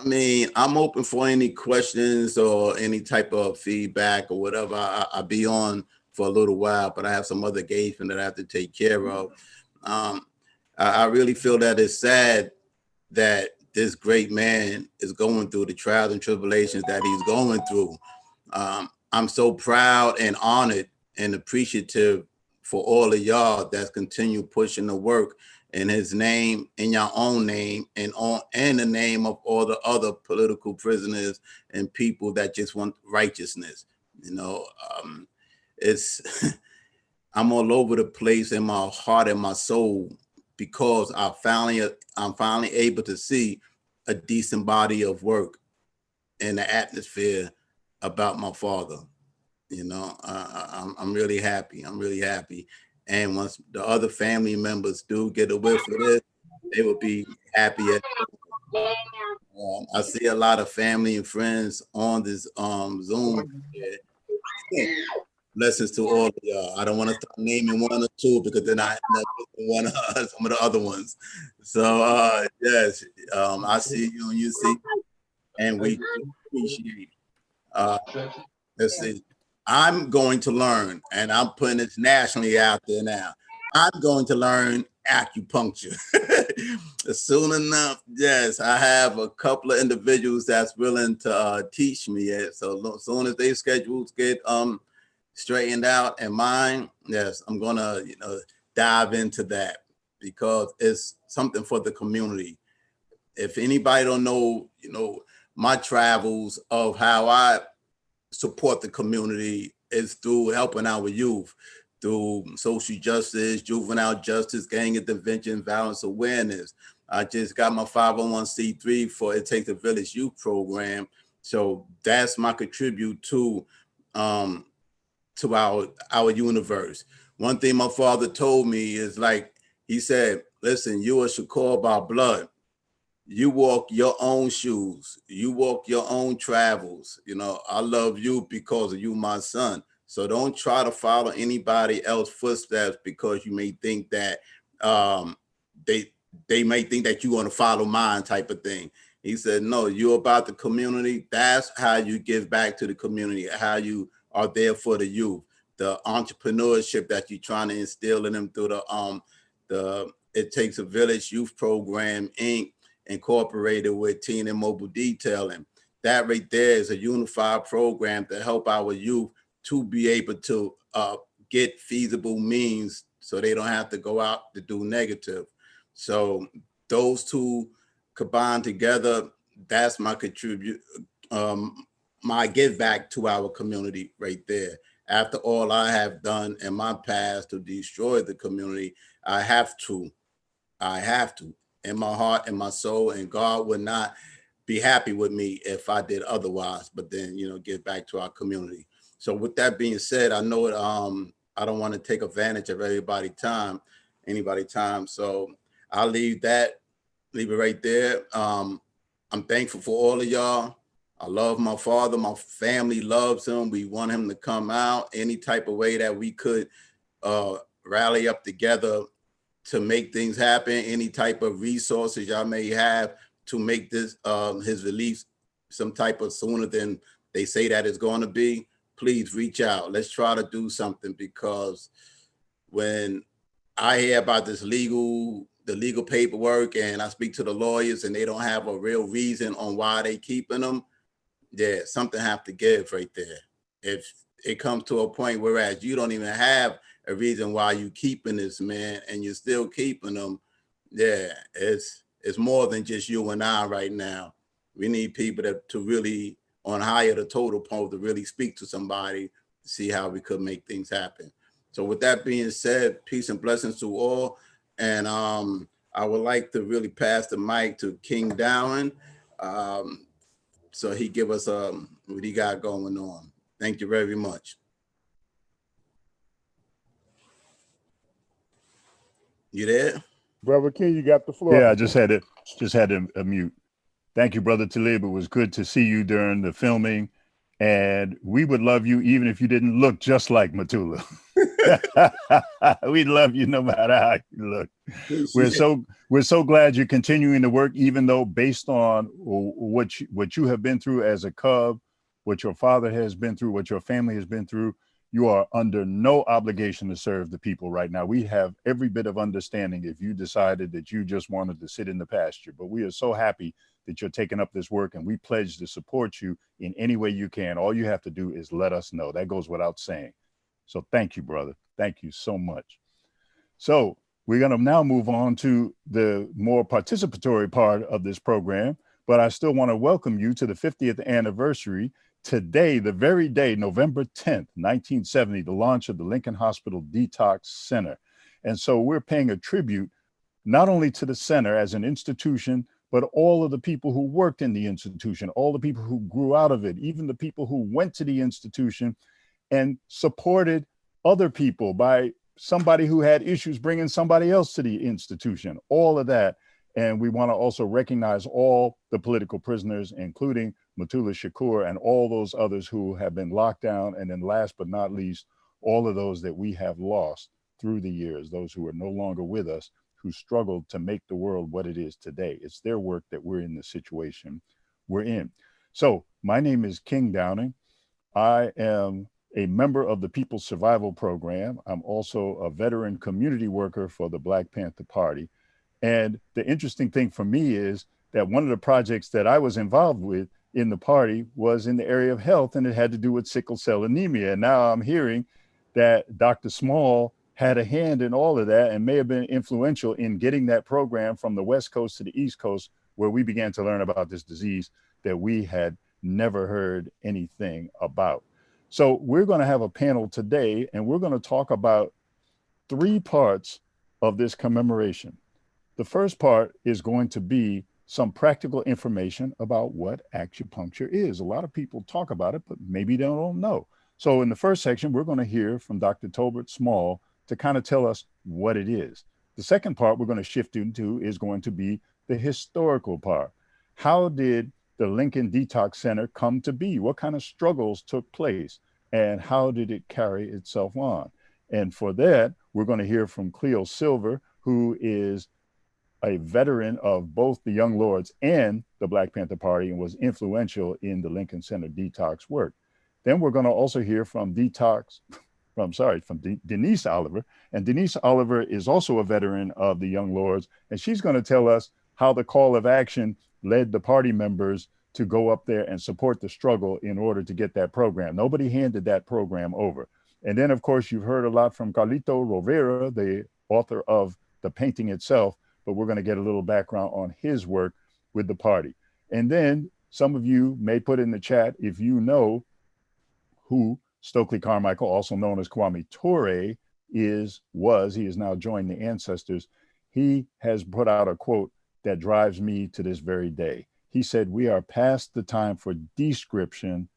mean, I'm open for any questions or any type of feedback or whatever. I'll be on for a little while, but I have some other engagement that I have to take care of. I really feel that it's sad that this great man is going through, the trials and tribulations that he's going through. I'm so proud and honored and appreciative for all of y'all that's continue pushing the work in his name, in your own name, and the name of all the other political prisoners and people that just want righteousness. You know, it's I'm all over the place in my heart and my soul because I'm finally able to see a decent body of work in the atmosphere about my father. You know, I'm really happy. I'm really happy. And once the other family members do get a whiff of this, they will be happy. I see a lot of family and friends on this Zoom. Blessings to all of y'all. I don't want to start naming one or two because then I end up with one of some of the other ones. So yes, I see you and you see, and we appreciate. Let's see. I'm going to learn, and I'm putting it nationally out there now. I'm going to learn acupuncture. Soon enough, yes, I have a couple of individuals that's willing to teach me it. So as soon as their schedules get straightened out and mine, yes, I'm gonna dive into that because it's something for the community. If anybody don't know, my travels of how I support the community is through helping our youth, through social justice, juvenile justice, gang intervention, violence awareness. I just got my 501c3 for It Takes a Village Youth Program. So that's my contribute to our universe. One thing my father told me is he said, listen, you are Shakur by blood. You walk your own shoes. You walk your own travels. I love you because of you, my son. So don't try to follow anybody else's footsteps because you may think that they may think that you want to follow mine type of thing. He said, no, you're about the community. That's how you give back to the community, how you are there for the youth, the entrepreneurship that you're trying to instill in them through the It Takes a Village Youth Program, Inc., incorporated with teen and mobile detailing. That right there is a unified program to help our youth to be able to get feasible means so they don't have to go out to do negative. So those two combined together, that's my my give back to our community right there. After all I have done in my past to destroy the community, I have to in my heart and my soul, and God would not be happy with me if I did otherwise, but then, give back to our community. So with that being said, I know I don't want to take advantage of anybody's time. So I'll leave it right there. I'm thankful for all of y'all. I love my father. My family loves him. We want him to come out any type of way that we could rally up together to make things happen, any type of resources y'all may have to make this his release some type of sooner than they say that it's going to be, please reach out. Let's try to do something, because when I hear about the legal paperwork and I speak to the lawyers and they don't have a real reason on why they keeping them, yeah, something have to give right there. If it comes to a point whereas you don't even have a reason why you keeping this man and you're still keeping them, yeah, it's more than just you and I right now. We need people to really on higher the total pole to really speak to somebody to see how we could make things happen. So with that being said, peace and blessings to all. And I would like to really pass the mic to King Dowan, so he give us what he got going on. Thank you very much. You there? Brother King, you got the floor. Yeah, I just had to mute. Thank you, Brother Talib. It was good to see you during the filming, and we would love you even if you didn't look just like Mutulu. We'd love you no matter how you look. We're so glad you're continuing to work, even though based on what you have been through as a cub, what your father has been through, what your family has been through, you are under no obligation to serve the people right now. We have every bit of understanding if you decided that you just wanted to sit in the pasture, but we are so happy that you're taking up this work, and we pledge to support you in any way you can. All you have to do is let us know. That goes without saying. So thank you, brother. Thank you so much. So we're going to now move on to the more participatory part of this program, but I still want to welcome you to the 50th anniversary. Today, the very day, November 10th, 1970, the launch of the Lincoln Hospital Detox Center. And so we're paying a tribute not only to the center as an institution, but all of the people who worked in the institution, all the people who grew out of it, even the people who went to the institution and supported other people by somebody who had issues bringing somebody else to the institution, all of that. And we want to also recognize all the political prisoners, including Mutulu Shakur and all those others who have been locked down. And then last but not least, all of those that we have lost through the years, those who are no longer with us, who struggled to make the world what it is today. It's their work that we're in the situation we're in. So my name is King Downing. I am a member of the People's Survival Program. I'm also a veteran community worker for the Black Panther Party. And the interesting thing for me is that one of the projects that I was involved with in the party was in the area of health, and it had to do with sickle cell anemia. And now I'm hearing that Dr. Small had a hand in all of that and may have been influential in getting that program from the West Coast to the East Coast, where we began to learn about this disease that we had never heard anything about. So we're going to have a panel today, and we're going to talk about 3 parts of this commemoration. The first part is going to be some practical information about what acupuncture is. A lot of people talk about it, but maybe they don't know. So in the first section, we're going to hear from Dr. Tolbert Small to kind of tell us what it is. The second part we're going to shift into is going to be the historical part. How did the Lincoln Detox Center come to be? What kind of struggles took place? And how did it carry itself on? And for that, we're going to hear from Cleo Silver, who is a veteran of both the Young Lords and the Black Panther Party and was influential in the Lincoln Center detox work. Then we're going to also hear from Denise Oliver. And Denise Oliver is also a veteran of the Young Lords, and she's going to tell us how the call of action led the party members to go up there and support the struggle in order to get that program. Nobody handed that program over. And then, of course, you've heard a lot from Carlito Rovera, the author of the painting itself, but we're going to get a little background on his work with the party. And then some of you may put in the chat if you know who Stokely Carmichael, also known as Kwame Ture, he is now joined the ancestors. He has put out a quote that drives me to this very day. He said, "We are past the time for description.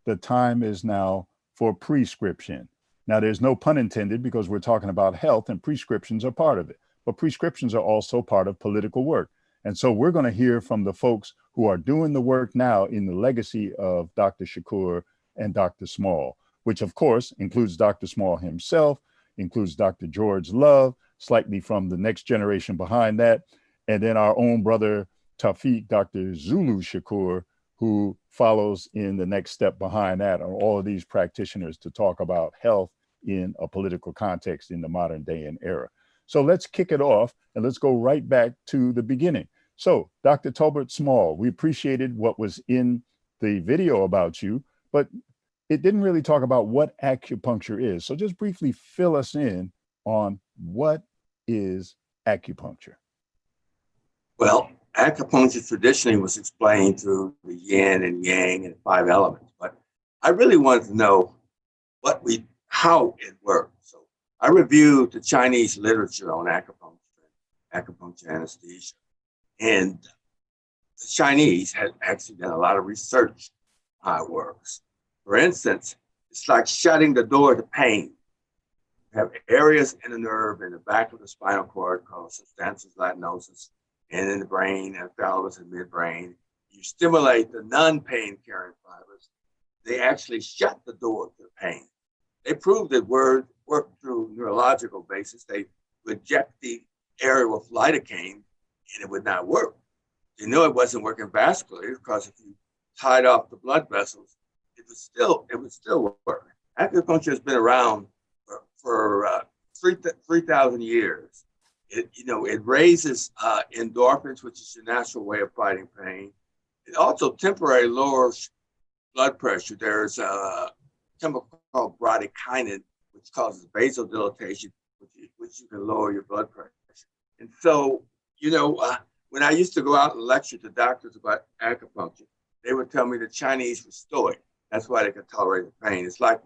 The time is now for prescription." Now, there's no pun intended because we're talking about health and prescriptions are part of it, but prescriptions are also part of political work. And so we're going to hear from the folks who are doing the work now in the legacy of Dr. Shakur and Dr. Small, which of course includes Dr. Small himself, includes Dr. George Love, slightly from the next generation behind that, and then our own brother Tafiq, Dr. Zulu Shakur, who follows in the next step behind that, are all of these practitioners to talk about health in a political context in the modern day and era. So let's kick it off and let's go right back to the beginning. So Dr. Tolbert Small, we appreciated what was in the video about you, but it didn't really talk about what acupuncture is. So just briefly fill us in on what is acupuncture. Well, acupuncture traditionally was explained through the yin and yang and 5 elements, but I really wanted to know how it worked. So I reviewed the Chinese literature on acupuncture anesthesia, and the Chinese had actually done a lot of research on how it works. For instance, it's like shutting the door to pain. You have areas in the nerve in the back of the spinal cord called substantia latinosus, and in the brain and thalamus and midbrain. You stimulate the non-pain carrying fibers. They actually shut the door to the pain. They proved that work through neurological basis. They reject the area with lidocaine and it would not work. They knew it wasn't working vascularly because if you tied off the blood vessels, it would still work. Acupuncture has been around for 3,000 years. It raises endorphins, which is your natural way of fighting pain. It also temporarily lowers blood pressure. There's a chemical called bradykinin, which causes vasodilatation, which you can lower your blood pressure. And so, when I used to go out and lecture to doctors about acupuncture, they would tell me the Chinese were stoic. That's why they could tolerate the pain. It's like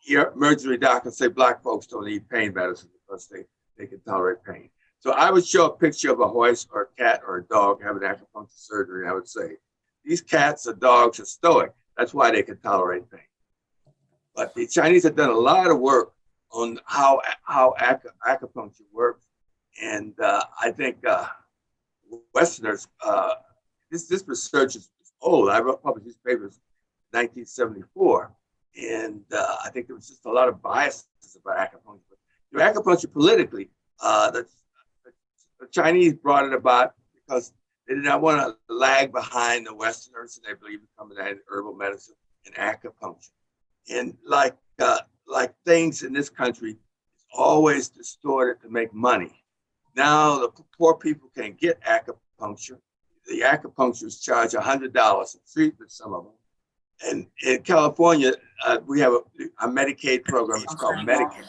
your emergency doctor say black folks don't need pain medicine because they can tolerate pain. So I would show a picture of a horse or a cat or a dog having acupuncture surgery, and I would say, these cats or dogs are stoic. That's why they can tolerate pain. But the Chinese have done a lot of work on how acupuncture works. And I think Westerners, this research is old. I published these papers in 1974. And I think there was just a lot of biases about acupuncture. But acupuncture politically, the Chinese brought it about because they did not want to lag behind the Westerners, and they believe in combined herbal medicine and acupuncture. And like things in this country, it's always distorted to make money. Now the poor people can get acupuncture. The acupuncturists charge $100 a treatment, some of them. And in California, we have a Medicaid program. It's called Medicaid.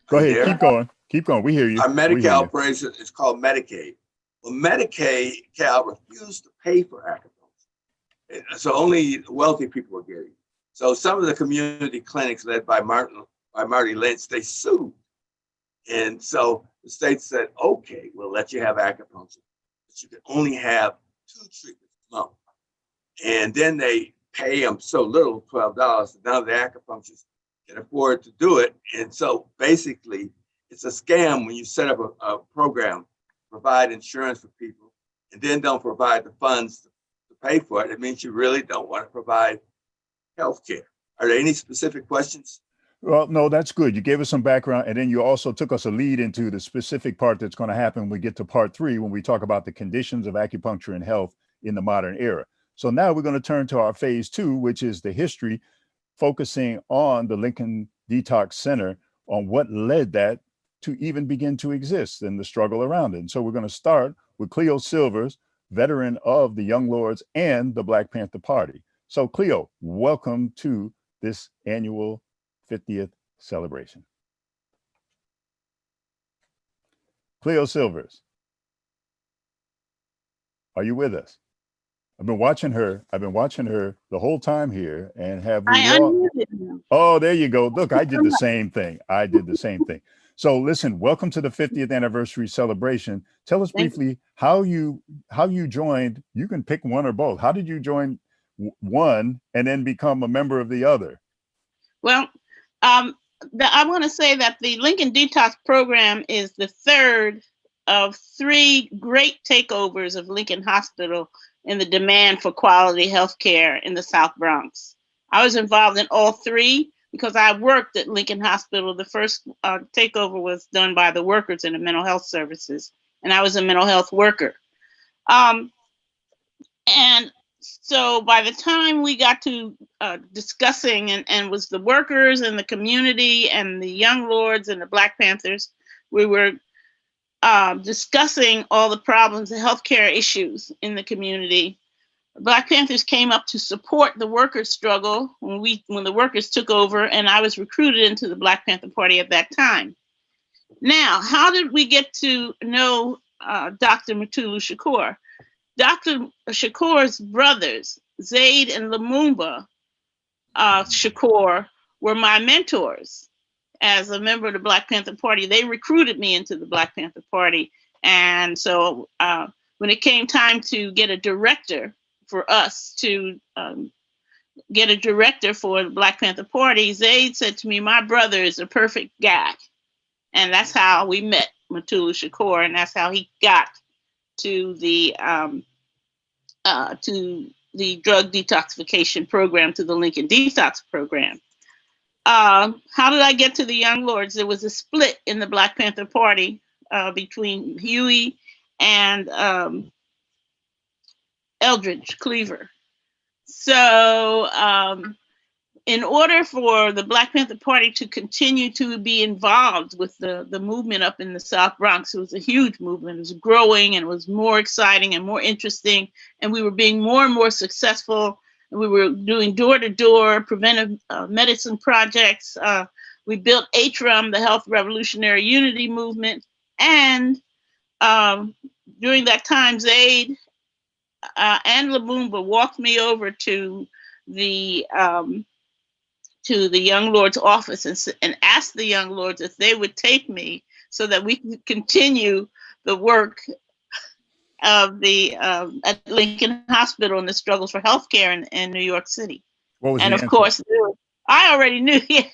Go ahead, keep going. Keep going. We hear you. Our Medi-Cal operation is called Medicaid. Well, Medicaid-Cal refused to pay for acupuncture. So only wealthy people are getting it. So some of the community clinics led by Marty Lynch, they sued. And so the state said, okay, we'll let you have acupuncture, but you can only have 2 treatments a month. And then they pay them so little, $12, that none of the acupuncturists can afford to do it. And so basically, it's a scam when you set up a program, provide insurance for people, and then don't provide the funds to pay for it. It means you really don't want to provide health care. Are there any specific questions? Well, no, that's good. You gave us some background, and then you also took us a lead into the specific part that's going to happen when we get to part 3, when we talk about the conditions of acupuncture and health in the modern era. So now we're going to turn to our phase 2, which is the history, focusing on the Lincoln Detox Center, on what led that to even begin to exist and the struggle around it. And so we're going to start with Cleo Silvers, veteran of the Young Lords and the Black Panther Party. So Cleo, welcome to this annual 50th celebration. Cleo Silvers, are you with us? I've been watching her the whole time here, and have we all... Oh, there you go. Look, I did the same thing. So listen, welcome to the 50th anniversary celebration. Tell us briefly how you joined. You can pick one or both. How did you join one and then become a member of the other? Well, I want to say that the Lincoln Detox program is the third of 3 great takeovers of Lincoln Hospital in the demand for quality health care in the South Bronx. I was involved in all 3 because I worked at Lincoln Hospital. The first takeover was done by the workers in the mental health services, and I was a mental health worker. And so by the time we got to discussing and was the workers and the community and the Young Lords and the Black Panthers, we were discussing all the problems, the healthcare issues in the community. Black Panthers came up to support the workers' struggle when the workers took over, and I was recruited into the Black Panther Party at that time. Now, how did we get to know Dr. Mutulu Shakur? Dr. Shakur's brothers, Zaid and Lumumba Shakur, were my mentors as a member of the Black Panther Party. They recruited me into the Black Panther Party. And so when it came time to get a director for us to get a director for the Black Panther Party, Zaid said to me, my brother is a perfect guy. And that's how we met Mutulu Shakur, and that's how he got to the drug detoxification program, to the Lincoln Detox program. How did I get to the Young Lords? There was a split in the Black Panther Party between Huey and Eldridge Cleaver. So in order for the Black Panther Party to continue to be involved with the movement up in the South Bronx, it was a huge movement. It was growing and it was more exciting and more interesting. And we were being more and more successful. And we were doing door-to-door preventive medicine projects. We built ATRUM, the Health Revolutionary Unity Movement. And during that time, Zaid and Lumumba walked me over to the Young Lord's office and asked the Young Lords if they would take me so that we could continue the work of the at Lincoln Hospital and the struggles for healthcare in New York City. What was and the of answer? course, I already knew. Yeah,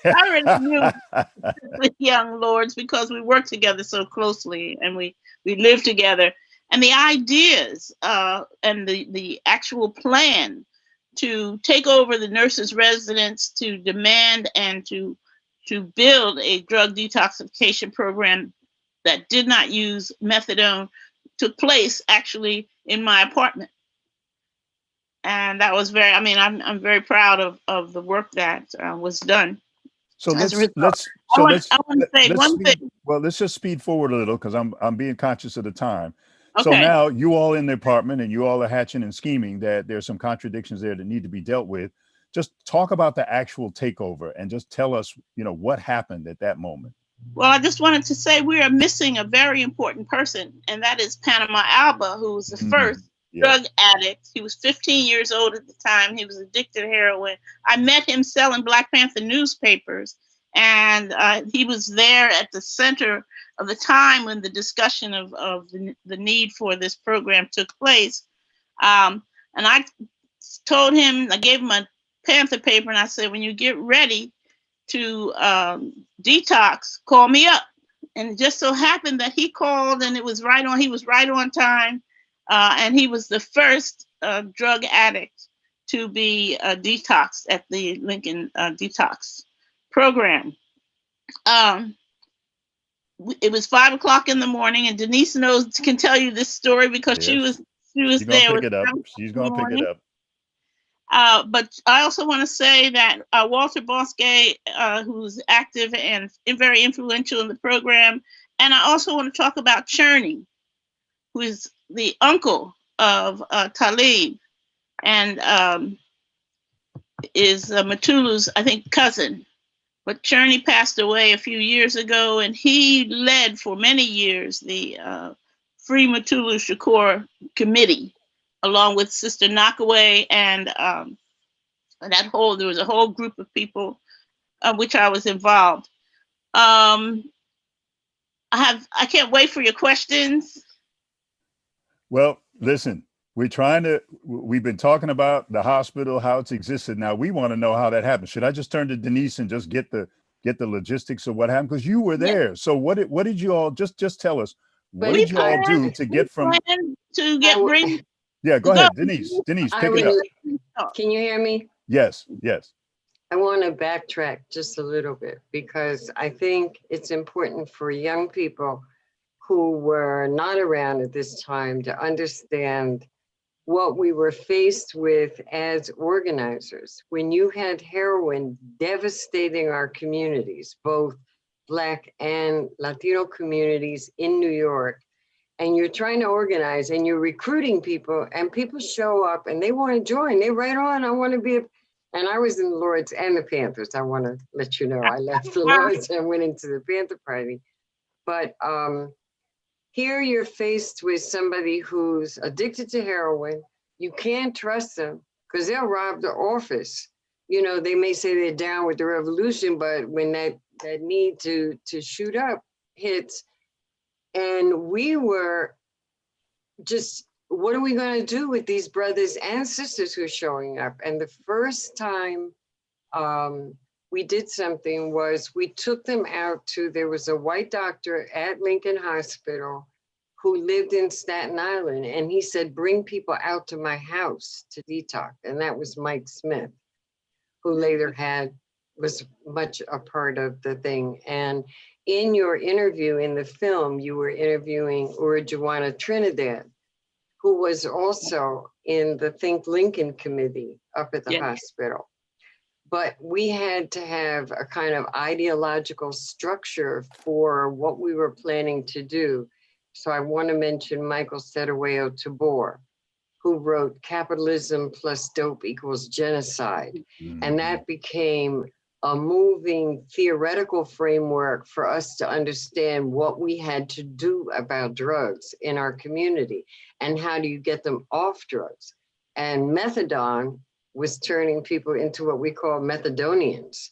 I already knew the Young Lords because we worked together so closely and we lived together. And the ideas and the actual plan to take over the nurses' residence, to demand and to build a drug detoxification program that did not use methadone took place actually in my apartment. And that was very, I'm very proud of the work that was done. So let's say one thing. Well, let's just speed forward a little because I'm being conscious of the time. Okay. So now you all in the apartment and you all are hatching and scheming that there's some contradictions there that need to be dealt with. Just talk about the actual takeover and just tell us, what happened at that moment. Well, I just wanted to say we are missing a very important person, and that is Panama Alba, who was the first drug addict. He was 15 years old at the time. He was addicted to heroin. I met him selling Black Panther newspapers, and he was there at the center of the time when the discussion of the need for this program took place. And I told him, I gave him a Panther paper, and I said, when you get ready to detox, call me up. And it just so happened that he called, and he was right on time. And he was the first drug addict to be detoxed at the Lincoln Detox program. It was 5 o'clock in the morning, and Denise can tell you this story because she was She's there. Pick it up. She's going to pick it up. But I also want to say that Walter Bosque, who's active and very influential in the program, and I also want to talk about Cherney, who is the uncle of Talib, and is Mutulu's, I think, cousin. But Cherney passed away a few years ago, and he led for many years the Free Mutulu Shakur committee, along with Sister Knockaway and there was a whole group of people of which I was involved. I can't wait for your questions. Well, listen, we've been talking about the hospital, how it's existed. Now we want to know how that happened. Should I just turn to Denise and just get the logistics of what happened? Because you were there. Yeah. So what did you all just tell us? What did you all do to get from Yeah, go ahead, Denise. Denise, pick it up. Can you hear me? Yes. I want to backtrack just a little bit because I think it's important for young people who were not around at this time to understand what we were faced with as organizers. When you had heroin devastating our communities, both Black and Latino communities in New York, and you're trying to organize and you're recruiting people and people show up and they want to join. They write on, I want to be, and I was in the Lords and the Panthers. I want to let you know, I left the Lords and went into the Panther Party. But here you're faced with somebody who's addicted to heroin. You can't trust them because they'll rob the office. They may say they're down with the revolution, but when that need to shoot up hits, and we were just, what are we going to do with these brothers and sisters who are showing up? And the first time we did something was we took them out there was a white doctor at Lincoln Hospital who lived in Staten Island. And he said, bring people out to my house to detox. And that was Mike Smith, who later was much a part of the thing. And in your interview in the film, you were interviewing Urijuana Trinidad, who was also in the Think Lincoln committee up at the hospital. But we had to have a kind of ideological structure for what we were planning to do. So I want to mention Michael Cetewayo Tabor, who wrote Capitalism Plus Dope Equals Genocide. And that became a moving theoretical framework for us to understand what we had to do about drugs in our community and how do you get them off drugs. And methadone was turning people into what we call methadonians.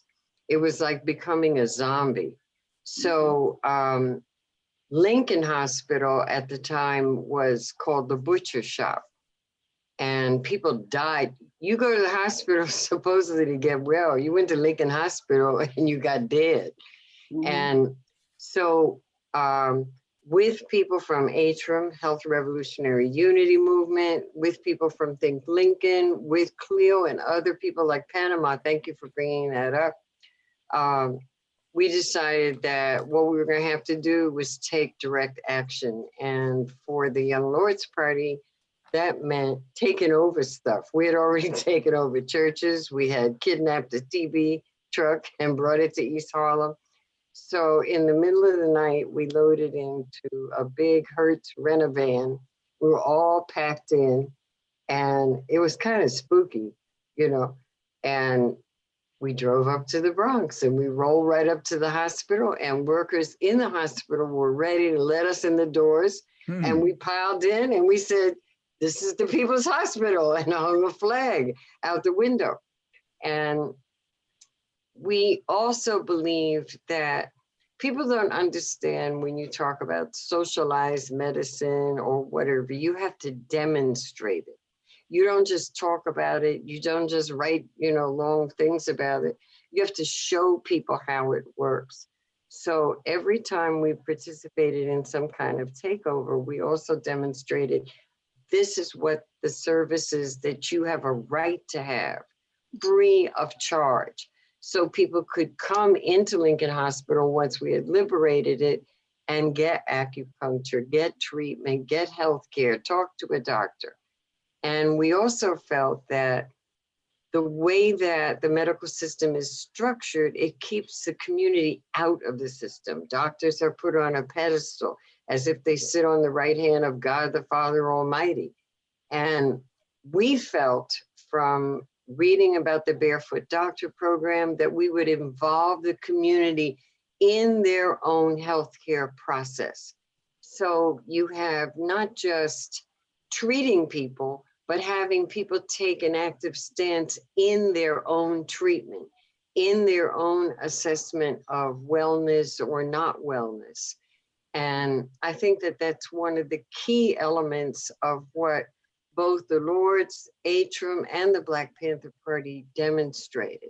It was like becoming a zombie. So Lincoln Hospital at the time was called the butcher shop, and people died. You go to the hospital supposedly to get well. You went to Lincoln Hospital and you got dead. And so with people from ATRM, Health Revolutionary Unity Movement, with people from Think Lincoln, with Cleo and other people like Panama, thank you for bringing that up. We decided that what we were going to have to do was take direct action. And for the Young Lords Party, that meant taking over stuff. We had already taken over churches. We had kidnapped a TB truck and brought it to East Harlem. So in the middle of the night, we loaded into a big Hertz Rent-A-Van. We were all packed in, and it was kind of spooky, you know, and we drove up to the Bronx and we rolled right up to the hospital, and workers in the hospital were ready to let us in the doors. And we piled in and we said, this is the People's Hospital, and hung a flag out the window. And we also believe that people don't understand when you talk about socialized medicine or whatever, you have to demonstrate it. You don't just talk about it. You don't just write, you know, long things about it. You have to show people how it works. So every time we participated in some kind of takeover, we also demonstrated this is what the services that you have a right to have, free of charge. So people could come into Lincoln Hospital once we had liberated it and get acupuncture, get treatment, get healthcare, talk to a doctor. And we also felt that the way that the medical system is structured, it keeps the community out of the system. Doctors are put on a pedestal as if they sit on the right hand of God the Father Almighty. And we felt from reading about the Barefoot Doctor program that we would involve the community in their own healthcare process. So you have not just treating people, but having people take an active stance in their own treatment, in their own assessment of wellness or not wellness. And I think that that's one of the key elements of what both the Lords, ATRM, and the Black Panther Party demonstrated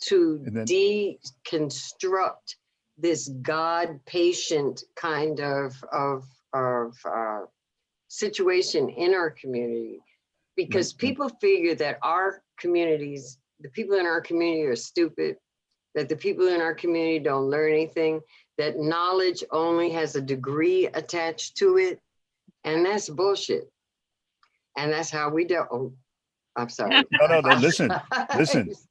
to deconstruct this God-patient kind of situation in our community. Because people figure that our communities, the people in our community are stupid, that the people in our community don't learn anything, that knowledge only has a degree attached to it. And that's bullshit. And that's how we dealt. Oh, I'm sorry. No, listen.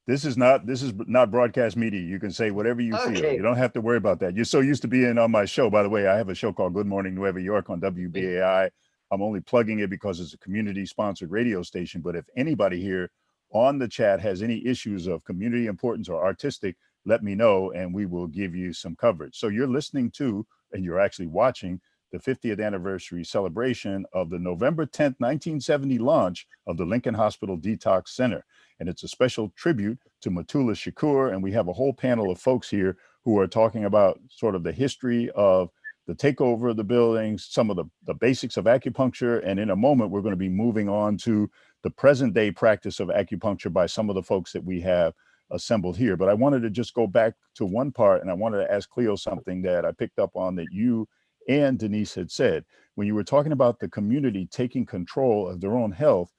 This is not broadcast media. You can say whatever you feel. You don't have to worry about that. You're so used to being on my show. By the way, I have a show called Good Morning Nueva York on WBAI. I'm only plugging it because it's a community-sponsored radio station. But if anybody here on the chat has any issues of community importance or artistic, let me know and we will give you some coverage. So you're listening to, and you're actually watching, the 50th anniversary celebration of the November 10th, 1970 launch of the Lincoln Hospital Detox Center. And it's a special tribute to Mutulu Shakur. And we have a whole panel of folks here who are talking about sort of the history of the takeover of the buildings, some of the basics of acupuncture. And in a moment, we're going to be moving on to the present day practice of acupuncture by some of the folks that we have assembled here. But I wanted to just go back to one part, and I wanted to ask Cleo something that I picked up on that you and Denise had said. When you were talking about the community taking control of their own health,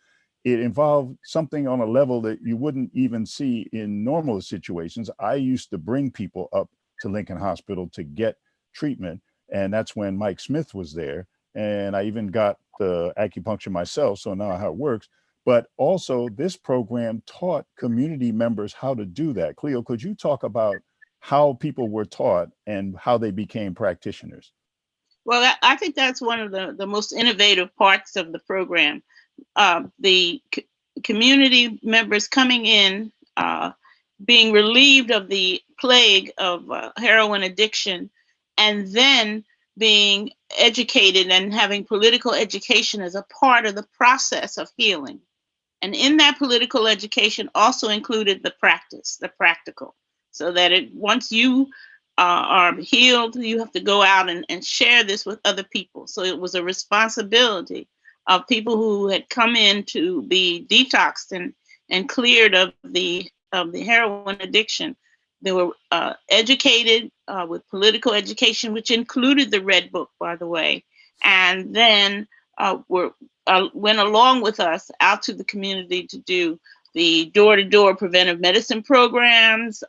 it involved something on a level that you wouldn't even see in normal situations. I used to bring people up to Lincoln Hospital to get treatment, and that's when Mike Smith was there. and I even got the acupuncture myself, so I know how it works. But also this program taught community members how to do that. Cleo, could you talk about how people were taught and how they became practitioners? Well, I think that's one of the most innovative parts of the program. The community members coming in, being relieved of the plague of heroin addiction, and then being educated and having political education as a part of the process of healing. And in that political education also included the practice, the practical, so that once you are healed, you have to go out and share this with other people. So it was a responsibility of people who had come in to be detoxed and cleared of the heroin addiction. They were educated with political education, which included the Red Book, by the way, and then went along with us out to the community to do the door-to-door preventive medicine programs.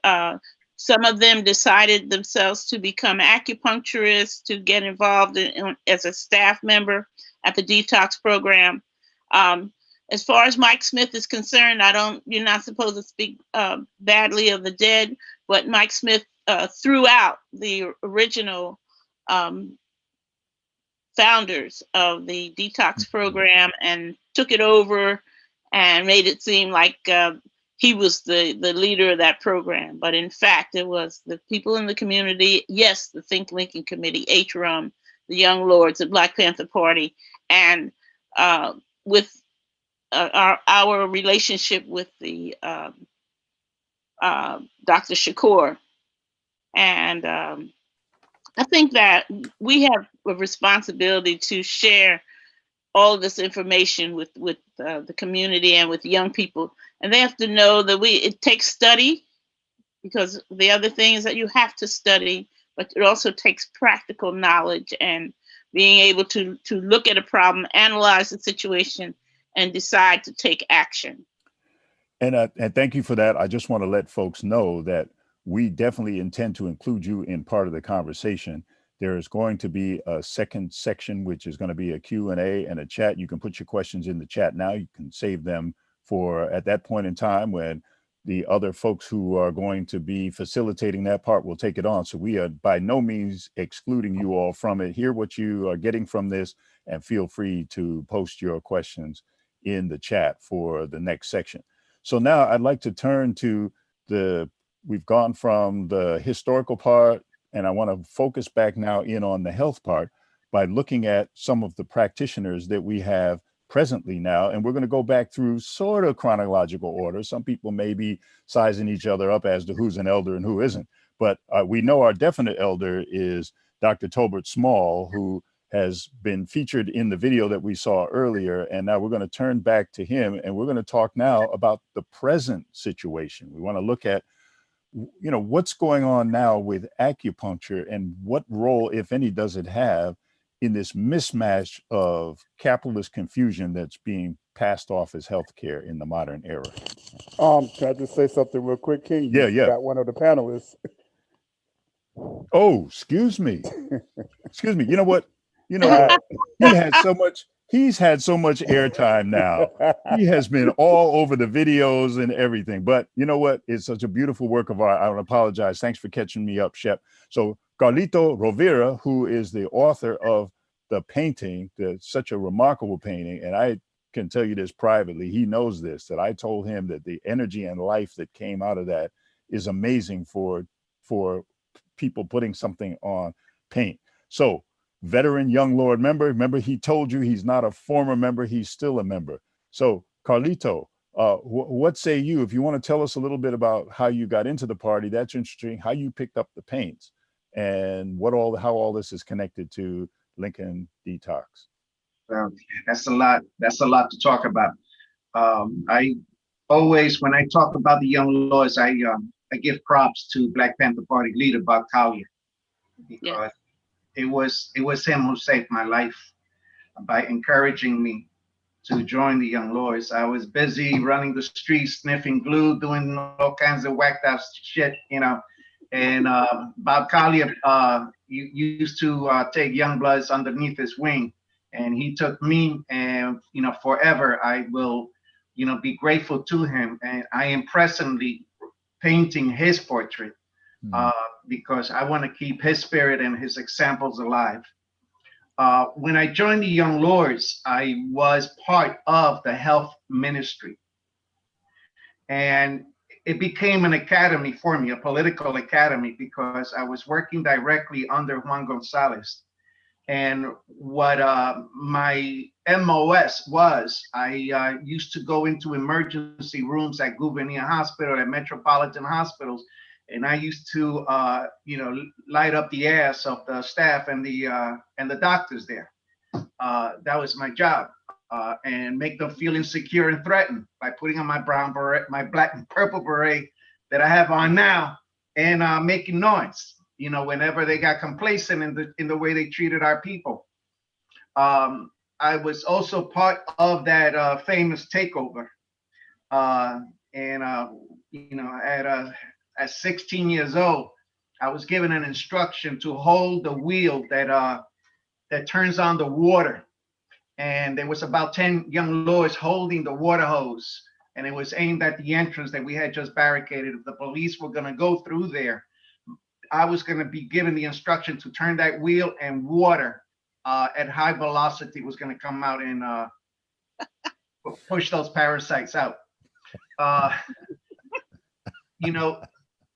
Some of them decided themselves to become acupuncturists, to get involved as a staff member at the detox program. As far as Mike Smith is concerned, you're not supposed to speak badly of the dead, but Mike Smith threw out the original founders of the detox program and took it over and made it seem like he was the leader of that program. But in fact, it was the people in the community, yes, the Think Lincoln Committee, HRUM, the Young Lords, the Black Panther Party, and with our relationship with the Dr. Shakur. And I think that we have a responsibility to share all of this information with the community and with young people. And they have to know that it takes study, because the other thing is that you have to study, but it also takes practical knowledge and being able to look at a problem, analyze the situation, and decide to take action. And thank you for that. I just want to let folks know that we definitely intend to include you in part of the conversation. There is going to be a second section, which is going to be a Q&A and a chat. You can put your questions in the chat now. You can save them for at that point in time when the other folks who are going to be facilitating that part will take it on. So we are by no means excluding you all from it. Hear what you are getting from this and feel free to post your questions in the chat for the next section. So now I'd like to turn to we've gone from the historical part, and I want to focus back now in on the health part by looking at some of the practitioners that we have presently now. And we're going to go back through sort of chronological order. Some people may be sizing each other up as to who's an elder and who isn't. But we know our definite elder is Dr. Tolbert Small, who has been featured in the video that we saw earlier. And now we're going to turn back to him, and we're going to talk now about the present situation. We want to look at what's going on now with acupuncture and what role, if any, does it have in this mismatch of capitalist confusion that's being passed off as healthcare in the modern era. Can I just say something real quick, King? Yeah. Got one of the panelists. Oh, excuse me. Excuse me. You know what? He's had so much airtime now. He has been all over the videos and everything. But you know what? It's such a beautiful work of art. I want to apologize. Thanks for catching me up, Shep. So Carlito Rovira, who is the author of the painting, such a remarkable painting, and I can tell you this privately, he knows this, that I told him that the energy and life that came out of that is amazing for people putting something on paint. So veteran Young Lord member, remember he told you he's not a former member, he's still a member. So Carlito, what say you? If you want to tell us a little bit about how you got into the party, that's interesting, how you picked up the paints and how all this is connected to Lincoln Detox. Well, that's a lot to talk about. I always, when I talk about the Young Lords, I give props to Black Panther Party leader Bob Collier, because it was him who saved my life by encouraging me to join the Young Lords. I was busy running the streets, sniffing glue, doing all kinds of whacked out shit, and Bob Collier used to take young bloods underneath his wing and he took me, and forever I will be grateful to him. And I am presently painting his portrait because I want to keep his spirit and his examples alive. When I joined the Young Lords, I was part of the health ministry, and it became an academy for me, a political academy, because I was working directly under Juan Gonzalez. And what my MOS was, I used to go into emergency rooms at Gouverneur Hospital, at metropolitan hospitals, and I used to, light up the ass of the staff and the doctors there. That was my job, and make them feel insecure and threatened by putting on my brown beret, my black and purple beret that I have on now, and making noise. Whenever they got complacent in the way they treated our people. I was also part of that famous takeover. At 16 years old, I was given an instruction to hold the wheel that turns on the water. And there was about 10 young lords holding the water hose. And it was aimed at the entrance that we had just barricaded. If the police were gonna go through there, I was going to be given the instruction to turn that wheel, and water at high velocity was going to come out and push those parasites out. What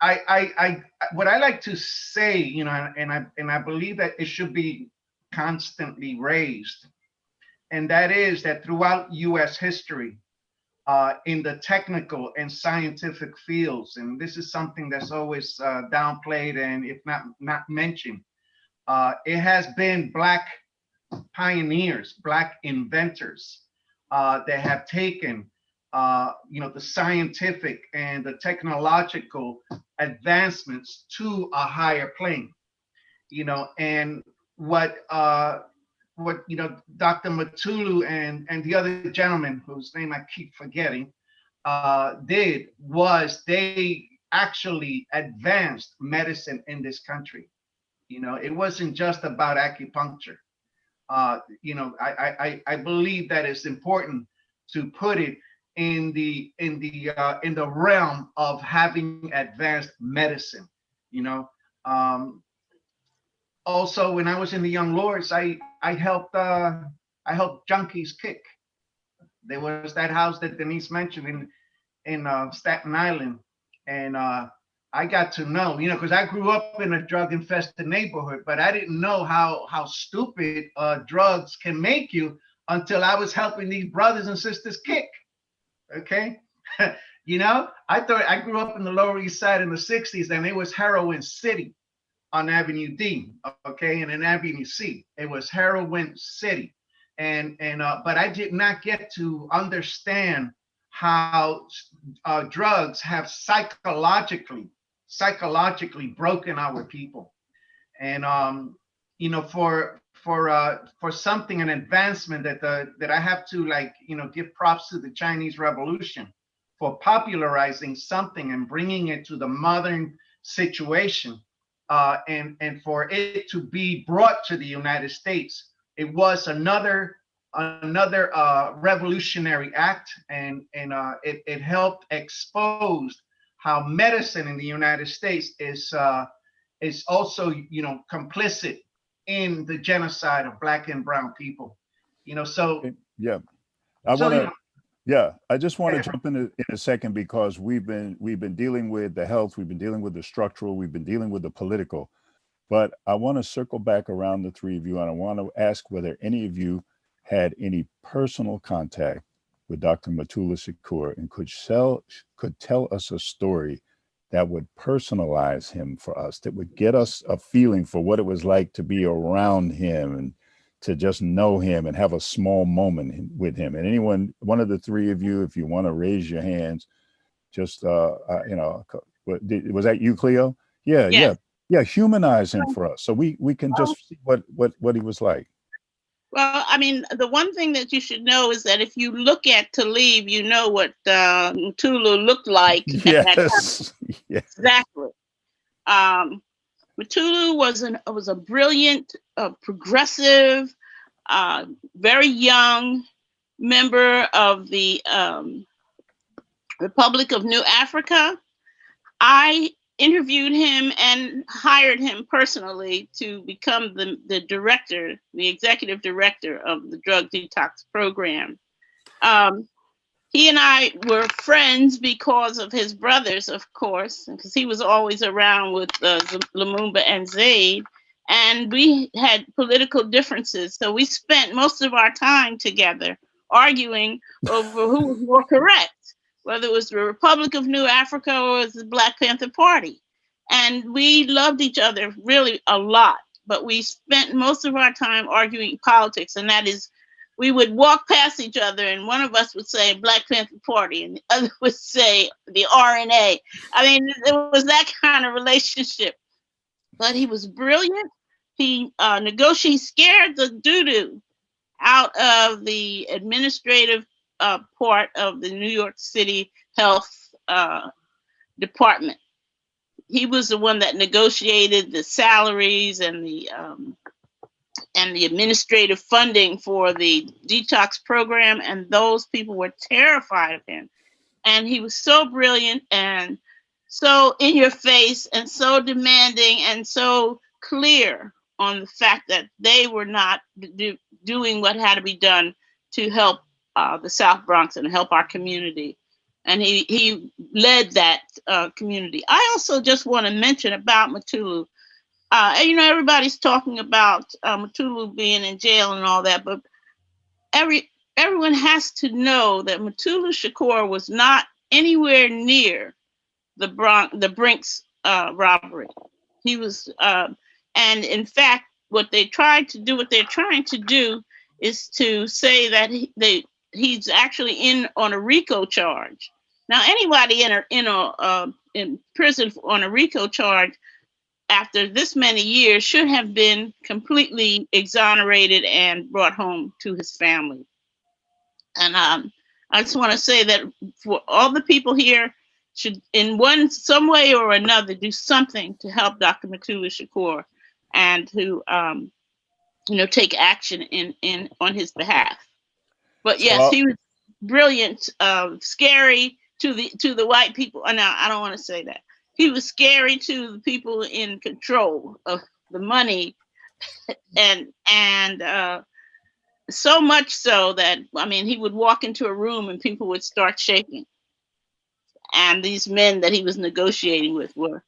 I like to say, and I believe that it should be constantly raised, and that is that throughout U.S. history, in the technical and scientific fields, and this is something that's always downplayed and if not mentioned, it has been Black pioneers, Black inventors that have taken the scientific and the technological advancements to a higher plane. And what Dr. Mutulu and the other gentleman whose name I keep forgetting did was they actually advanced medicine in this country. It wasn't just about acupuncture. I believe that it's important to put it in the realm of having advanced medicine. Also, when I was in the Young Lords, I helped junkies kick. There was that house that Denise mentioned in Staten Island, and I got to know, because I grew up in a drug-infested neighborhood, but I didn't know how stupid drugs can make you until I was helping these brothers and sisters kick. Okay, I thought I grew up in the Lower East Side in the '60s, and it was heroin city on Avenue D, okay, and in Avenue C. It was heroin city. But I did not get to understand how drugs have psychologically broken our people. And for something, an advancement that I have to give props to the Chinese Revolution for popularizing something and bringing it to the modern situation. And for it to be brought to the United States, it was another revolutionary act, and it helped expose how medicine in the United States is also complicit in the genocide of Black and brown people. So yeah, I just want to jump in a second, because we've been dealing with the health, we've been dealing with the structural, we've been dealing with the political, but I want to circle back around the three of you, and I want to ask whether any of you had any personal contact with Dr. Mutulu Shakur and could tell us a story that would personalize him for us, that would get us a feeling for what it was like to be around him and to just know him and have a small moment with him. And anyone, one of the three of you, if you want to raise your hands, just, was that you, Cleo? Yeah. Humanize him for us, so we can just see what he was like. Well, I mean, the one thing that you should know is that if you look at Talib, you know what Mutulu looked like. Yes. Exactly. Mutulu was a brilliant, progressive, very young member of the Republic of New Africa. I interviewed him and hired him personally to become the director, the executive director of the drug detox program. He and I were friends because of his brothers, of course, because he was always around with Lumumba and Zaid, and we had political differences. So we spent most of our time together arguing over who was more correct, whether it was the Republic of New Africa or it was the Black Panther Party. And we loved each other really a lot, but we spent most of our time arguing politics, and that is, we would walk past each other and one of us would say Black Panther Party and the other would say the RNA. I mean, it was that kind of relationship. But he was brilliant. He scared the doo-doo out of the administrative part of the New York City Health Department. He was the one that negotiated the salaries and the administrative funding for the detox program, and those people were terrified of him. And he was so brilliant and so in your face and so demanding and so clear on the fact that they were not doing what had to be done to help the South Bronx and help our community. And he led that community. I also just want to mention about Mutulu. Everybody's talking about Mutulu being in jail and all that, but everyone has to know that Mutulu Shakur was not anywhere near the Bronx robbery. He was, and in fact, what they're trying to do is to say that he's actually in on a RICO charge. Now, anybody in prison on a RICO charge after this many years should have been completely exonerated and brought home to his family. And I just want to say that for all the people here should, in some way or another, do something to help Dr. Mutulu Shakur and to take action on his behalf. But yes, he was brilliant, scary to the white people. Now, I don't want to say that. He was scary to the people in control of the money, and so much so that, he would walk into a room and people would start shaking. And these men that he was negotiating with were,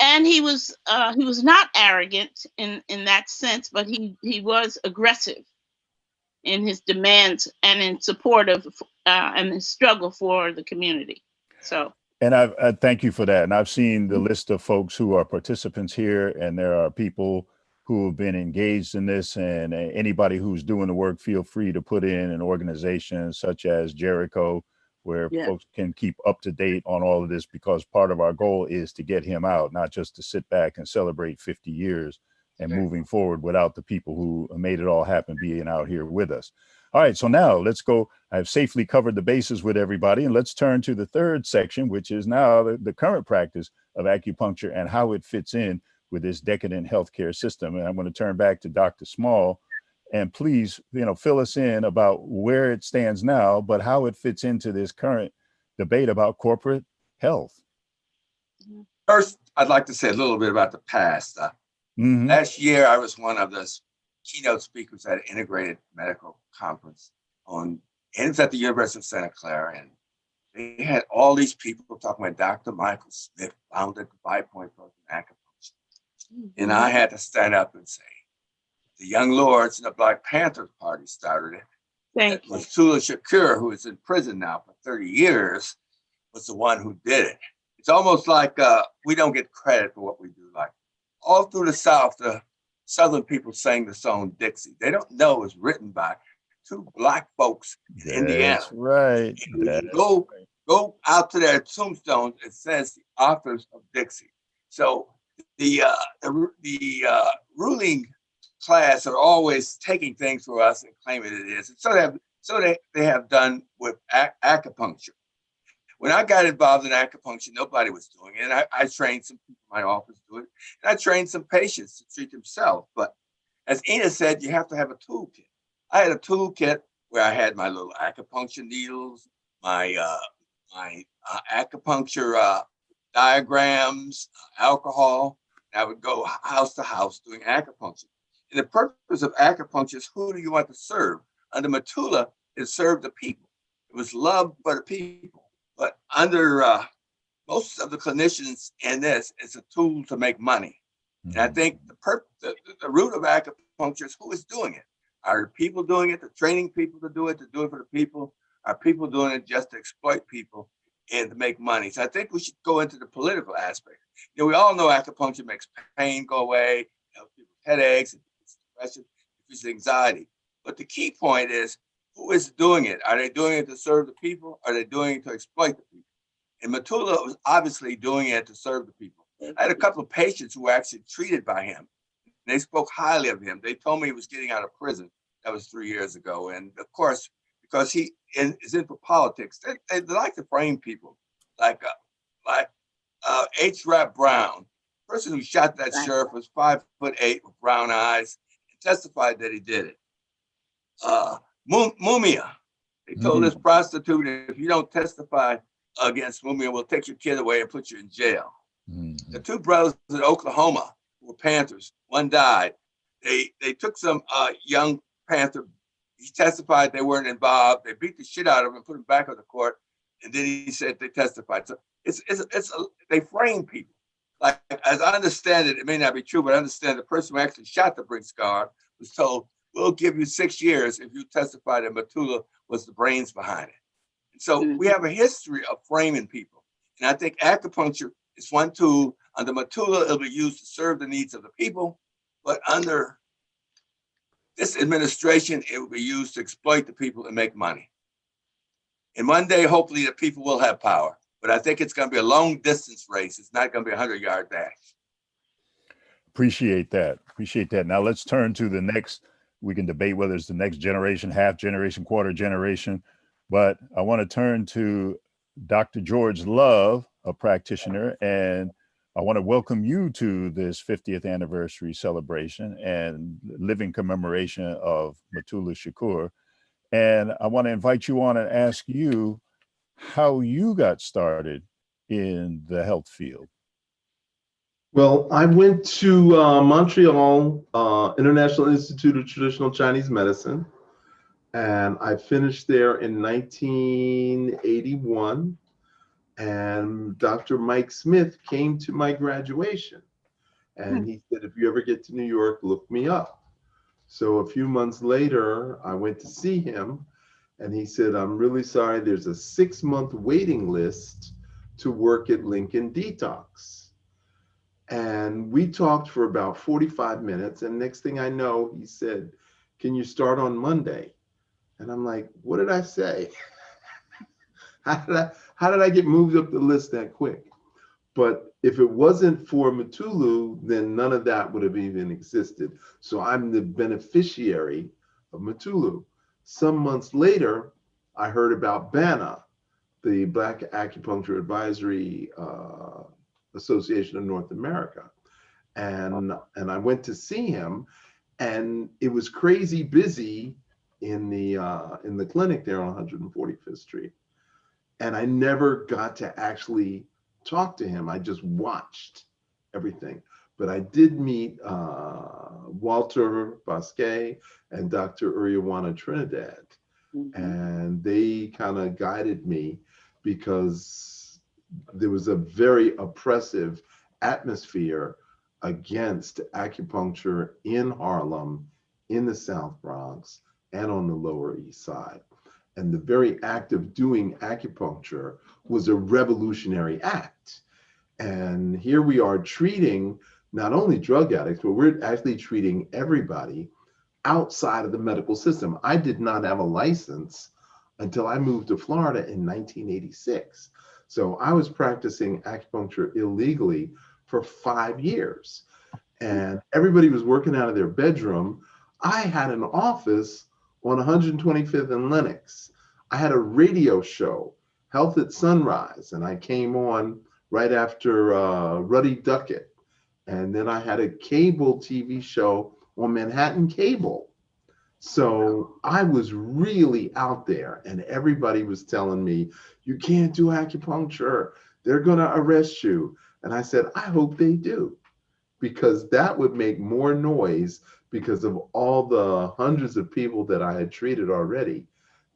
and he was not arrogant in that sense, but he was aggressive in his demands and in support of and his struggle for the community. So. And I thank you for that. And I've seen the list of folks who are participants here, and there are people who have been engaged in this, and anybody who's doing the work, feel free to put in an organization such as Jericho, where folks can keep up to date on all of this, because part of our goal is to get him out, not just to sit back and celebrate 50 years and moving forward without the people who made it all happen being out here with us. All right, so now let's go. I've safely covered the bases with everybody, and let's turn to the third section, which is now the current practice of acupuncture and how it fits in with this decadent healthcare system. And I'm going to turn back to Dr. Small, and please, fill us in about where it stands now, but how it fits into this current debate about corporate health. First, I'd like to say a little bit about the past. Last year, I was one of the keynote speakers at an integrated medical conference and it was at the University of Santa Clara, and they had all these people talking about Dr. Michael Smith founded the 5-point program acupuncture. And I had to stand up and say, the young lords in the Black Panther Party started it. Thank you. Mutulu Shakur, who is in prison now for 30 years, was the one who did it. It's almost like we don't get credit for what we do. Like all through the South, the Southern people sang the song Dixie. They don't know it was written by 2 Black folks in Indiana. That's right. Go out to their tombstones. It says the authors of Dixie. So the ruling class are always taking things for us and claiming it is. And so they have done with acupuncture. When I got involved in acupuncture, nobody was doing it. And I trained some people in my office to do it. And I trained some patients to treat themselves. As Ina said, you have to have a toolkit. I had a toolkit where I had my little acupuncture needles, my acupuncture diagrams, alcohol. And I would go house to house doing acupuncture. And the purpose of acupuncture is, who do you want to serve? Under Mutulu, it served the people. It was love for the people. But under most of the clinicians in this, it's a tool to make money. And I think the root of acupuncture is, who is doing it? Are people doing it, to training people to do it for the people? Are people doing it just to exploit people and to make money? So I think we should go into the political aspect. You know, we all know acupuncture makes pain go away, helps people's headaches, depression, reduces anxiety. But the key point is, who is doing it? Are they doing it to serve the people? Are they doing it to exploit the people? And Mutulu was obviously doing it to serve the people. I had a couple of patients who were actually treated by him. They spoke highly of him. They told me he was getting out of prison. That was 3 years ago. And of course, because he is into politics, they like to frame people like H. Rap Brown. The person who shot that sheriff was 5'8" with brown eyes and testified that he did it. Mumia, they told this prostitute, if you don't testify against Mumia, we'll take your kid away and put you in jail. The two brothers in Oklahoma who were Panthers, one died. They took some young Panther. He testified they weren't involved. They beat the shit out of him and put him back on the court. And then he said they testified. So they frame people. Like, as I understand it, it may not be true, but I understand the person who actually shot the Brinks guard was told, we'll give you 6 years if you testify that Mutulu was the brains behind it. And so we have a history of framing people. And I think acupuncture is one tool. Under Mutulu, it'll be used to serve the needs of the people. But under this administration, it will be used to exploit the people and make money. And one day, hopefully, the people will have power. But I think it's going to be a long distance race. It's not going to be a 100-yard dash. Appreciate that. Appreciate that. Now let's turn to the next. We can debate whether it's the next generation, half generation, quarter generation. But I want to turn to Dr. George Love, a practitioner, and I want to welcome you to this 50th anniversary celebration and living commemoration of Mutulu Shakur. And I want to invite you on and ask you how you got started in the health field. Well, I went to Montreal International Institute of Traditional Chinese Medicine, and I finished there in 1981. And Dr. Mike Smith came to my graduation, and he said, if you ever get to New York, look me up. So a few months later, I went to see him, and he said, I'm really sorry, there's a 6-month waiting list to work at Lincoln Detox. And we talked for about 45 minutes, and next thing I know, he said, can you start on Monday? And I'm like, what did I say? How did I get moved up the list that quick? But if it wasn't for Mutulu, then none of that would have even existed. So I'm the beneficiary of Mutulu. Some months later, I heard about BANA, the Black Acupuncture Advisory Association of North America. And I went to see him, and it was crazy busy in the clinic there on 145th Street. And I never got to actually talk to him. I just watched everything. But I did meet Walter Bosquet and Dr. Uriwana Trinidad. And they kind of guided me because there was a very oppressive atmosphere against acupuncture in Harlem, in the South Bronx, and on the Lower East Side. And the very act of doing acupuncture was a revolutionary act. And here we are treating not only drug addicts, but we're actually treating everybody outside of the medical system. I did not have a license until I moved to Florida in 1986. So I was practicing acupuncture illegally for 5 years. And everybody was working out of their bedroom. I had an office on 125th and Lenox. I had a radio show, Health at Sunrise, and I came on right after Ruddy Duckett. And then I had a cable TV show on Manhattan Cable. So I was really out there, and everybody was telling me, you can't do acupuncture. They're going to arrest you. And I said, I hope they do, because that would make more noise because of all the hundreds of people that I had treated already.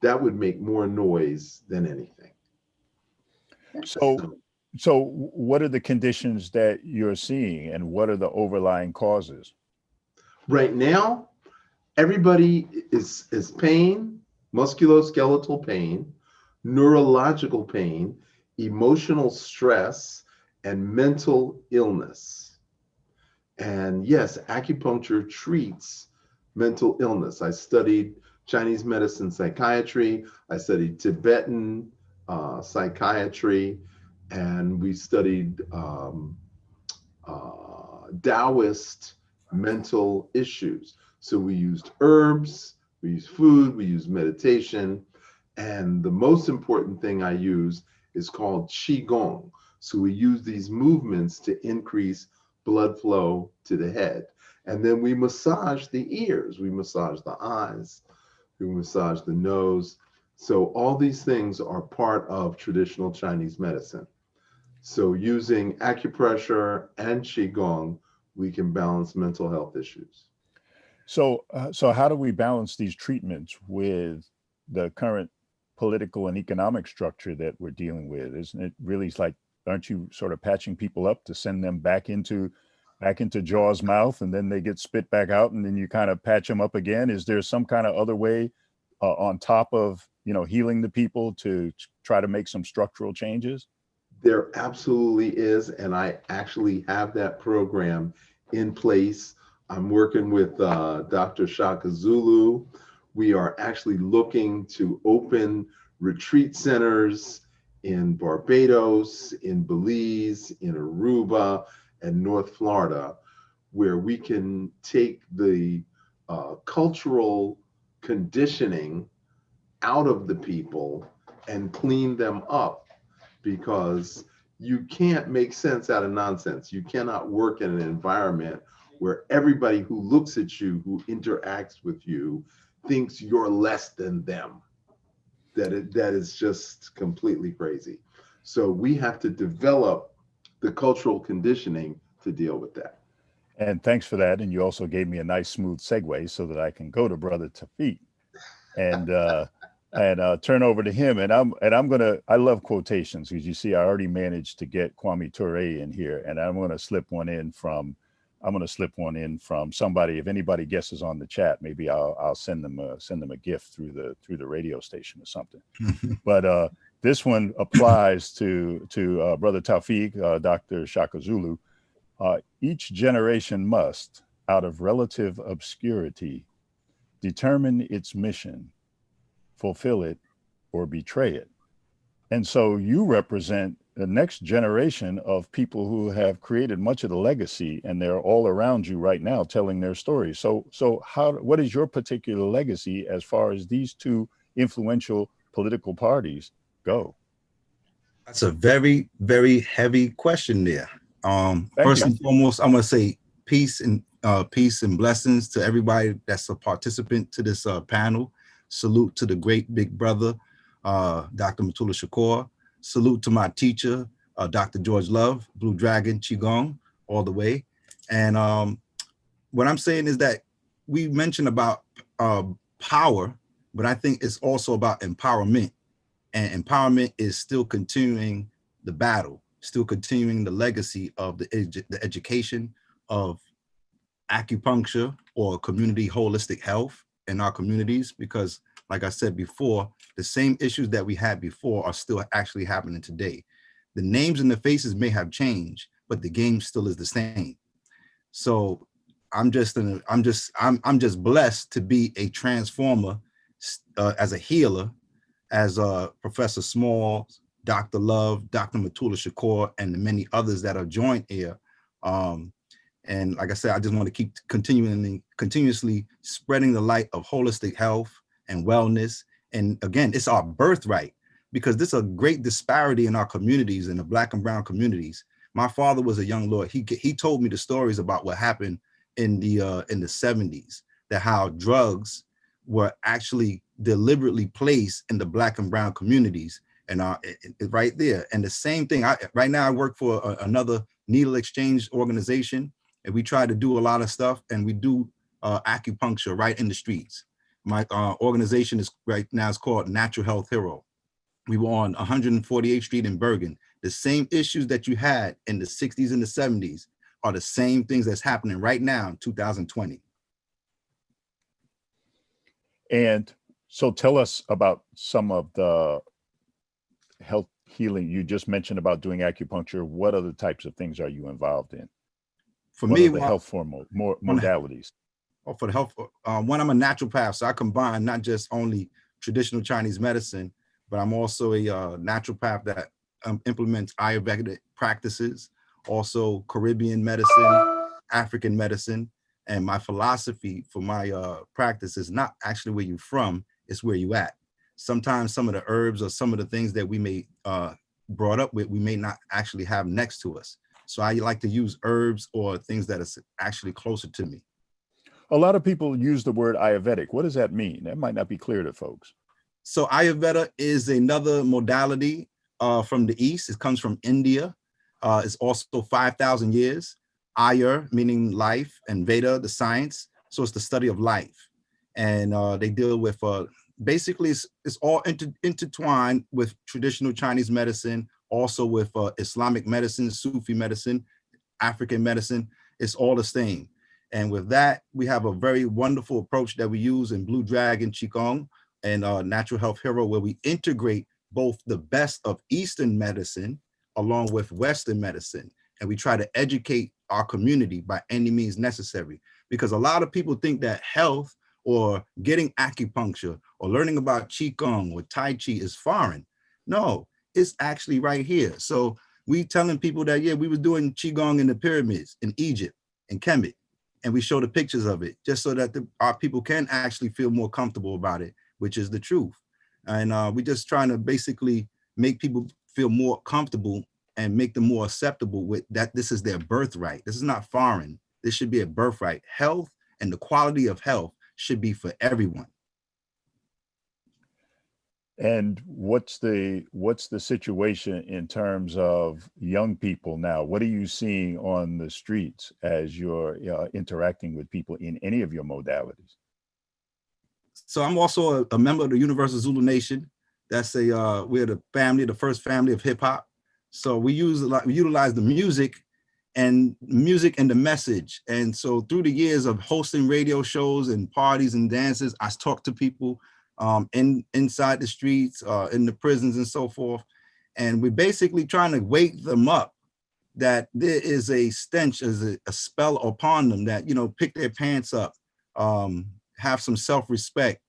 That would make more noise than anything. So what are the conditions that you're seeing, and what are the overlying causes? Right now, everybody is pain, musculoskeletal pain, neurological pain, emotional stress, and mental illness. And yes, acupuncture treats mental illness. I studied Chinese medicine psychiatry. I studied Tibetan psychiatry, and we studied Taoist mental issues. So we used herbs, we used food, we used meditation, and the most important thing I use is called Qigong. So we use these movements to increase blood flow to the head. And then we massage the ears, we massage the eyes, we massage the nose. So all these things are part of traditional Chinese medicine. So using acupressure and Qigong, we can balance mental health issues. So how do we balance these treatments with the current political and economic structure that we're dealing with? Isn't it really like, aren't you sort of patching people up to send them back into Jaw's mouth, and then they get spit back out, and then you kind of patch them up again? Is there some kind of other way on top of, healing the people to try to make some structural changes? There absolutely is, and I actually have that program in place. I'm working with Dr. Shaka Zulu. We are actually looking to open retreat centers in Barbados, in Belize, in Aruba, and North Florida, where we can take the cultural conditioning out of the people and clean them up, because you can't make sense out of nonsense. You cannot work in an environment where everybody who looks at you, who interacts with you, thinks you're less than them. That is just completely crazy. So we have to develop the cultural conditioning to deal with that. And thanks for that. And you also gave me a nice smooth segue so that I can go to Brother Tafik and turn over to him. And I love quotations, because you see, I already managed to get Kwame Ture in here, and I'm gonna slip one in from somebody. If anybody guesses on the chat, maybe I'll send them a gift through the radio station or something. But this one applies to Brother Tafik, Dr. Shaka Zulu. Each generation must, out of relative obscurity, determine its mission, fulfill it, or betray it. And so you represent the next generation of people who have created much of the legacy, and they're all around you right now telling their stories. So what is your particular legacy as far as these two influential political parties go? That's a very, very heavy question there. First and foremost, I'm gonna say peace and blessings to everybody that's a participant to this panel. Salute to the great big brother, Dr. Mutulu Shakur. Salute to my teacher, Dr. George Love, Blue Dragon, Qigong, all the way. And what I'm saying is that we mentioned about power, but I think it's also about empowerment. And empowerment is still continuing the battle, still continuing the legacy of the education of acupuncture or community holistic health in our communities, because like I said before, the same issues that we had before are still actually happening today. The names and the faces may have changed, but the game still is the same. So I'm just blessed to be a transformer as a healer, as Professor Small, Dr. Love, Dr. Mutulu Shakur, and the many others that have joined here. And like I said, I just want to keep continuously spreading the light of holistic health and wellness. And again, it's our birthright, because there's a great disparity in our communities, in the Black and brown communities. My father was a young lord. He told me the stories about what happened in the 70s, that how drugs were actually deliberately placed in the Black and brown communities, and right there. And the same thing, right now I work for another needle exchange organization, and we try to do a lot of stuff, and we do acupuncture right in the streets. My organization is right now is called Natural Health Hero. We were on 148th Street in Bergen. The same issues that you had in the 60s and the 70s are the same things that's happening right now in 2020. And so tell us about some of the health healing. You just mentioned about doing acupuncture. What other types of things are you involved in? For me, the health modalities. For the health, one, I'm a naturopath, so I combine not just only traditional Chinese medicine, but I'm also a naturopath that implements Ayurvedic practices, also Caribbean medicine, African medicine. And my philosophy for my practice is not actually where you're from, it's where you at. Sometimes some of the herbs or some of the things that we may brought up with, we may not actually have next to us. So I like to use herbs or things that are actually closer to me. A lot of people use the word Ayurvedic. What does that mean? That might not be clear to folks. So Ayurveda is another modality from the East. It comes from India. It's also 5,000 years. Ayur, meaning life, and Veda, the science. So it's the study of life. And they deal with, basically it's all intertwined with traditional Chinese medicine, also with Islamic medicine, Sufi medicine, African medicine. It's all the same. And with that, we have a very wonderful approach that we use in Blue Dragon Qigong and Natural Health Hero, where we integrate both the best of Eastern medicine along with Western medicine. And we try to educate our community by any means necessary. Because a lot of people think that health or getting acupuncture or learning about Qigong or Tai Chi is foreign. No, it's actually right here. So we telling people that, yeah, we were doing Qigong in the pyramids in Egypt, in Kemet, and we show the pictures of it just so that our people can actually feel more comfortable about it, which is the truth. And we're just trying to basically make people feel more comfortable and make them more acceptable with that this is their birthright. This is not foreign. This should be a birthright. Health and the quality of health should be for everyone. And what's the situation in terms of young people now? What are you seeing on the streets as you're interacting with people in any of your modalities? So I'm also a member of the Universal Zulu Nation. That's we're the first family of hip hop. So we utilize the music and the message. And so through the years of hosting radio shows and parties and dances, I talk to people inside the streets, in the prisons and so forth. And we're basically trying to wake them up that there is a stench, as a spell upon them that, pick their pants up, have some self-respect,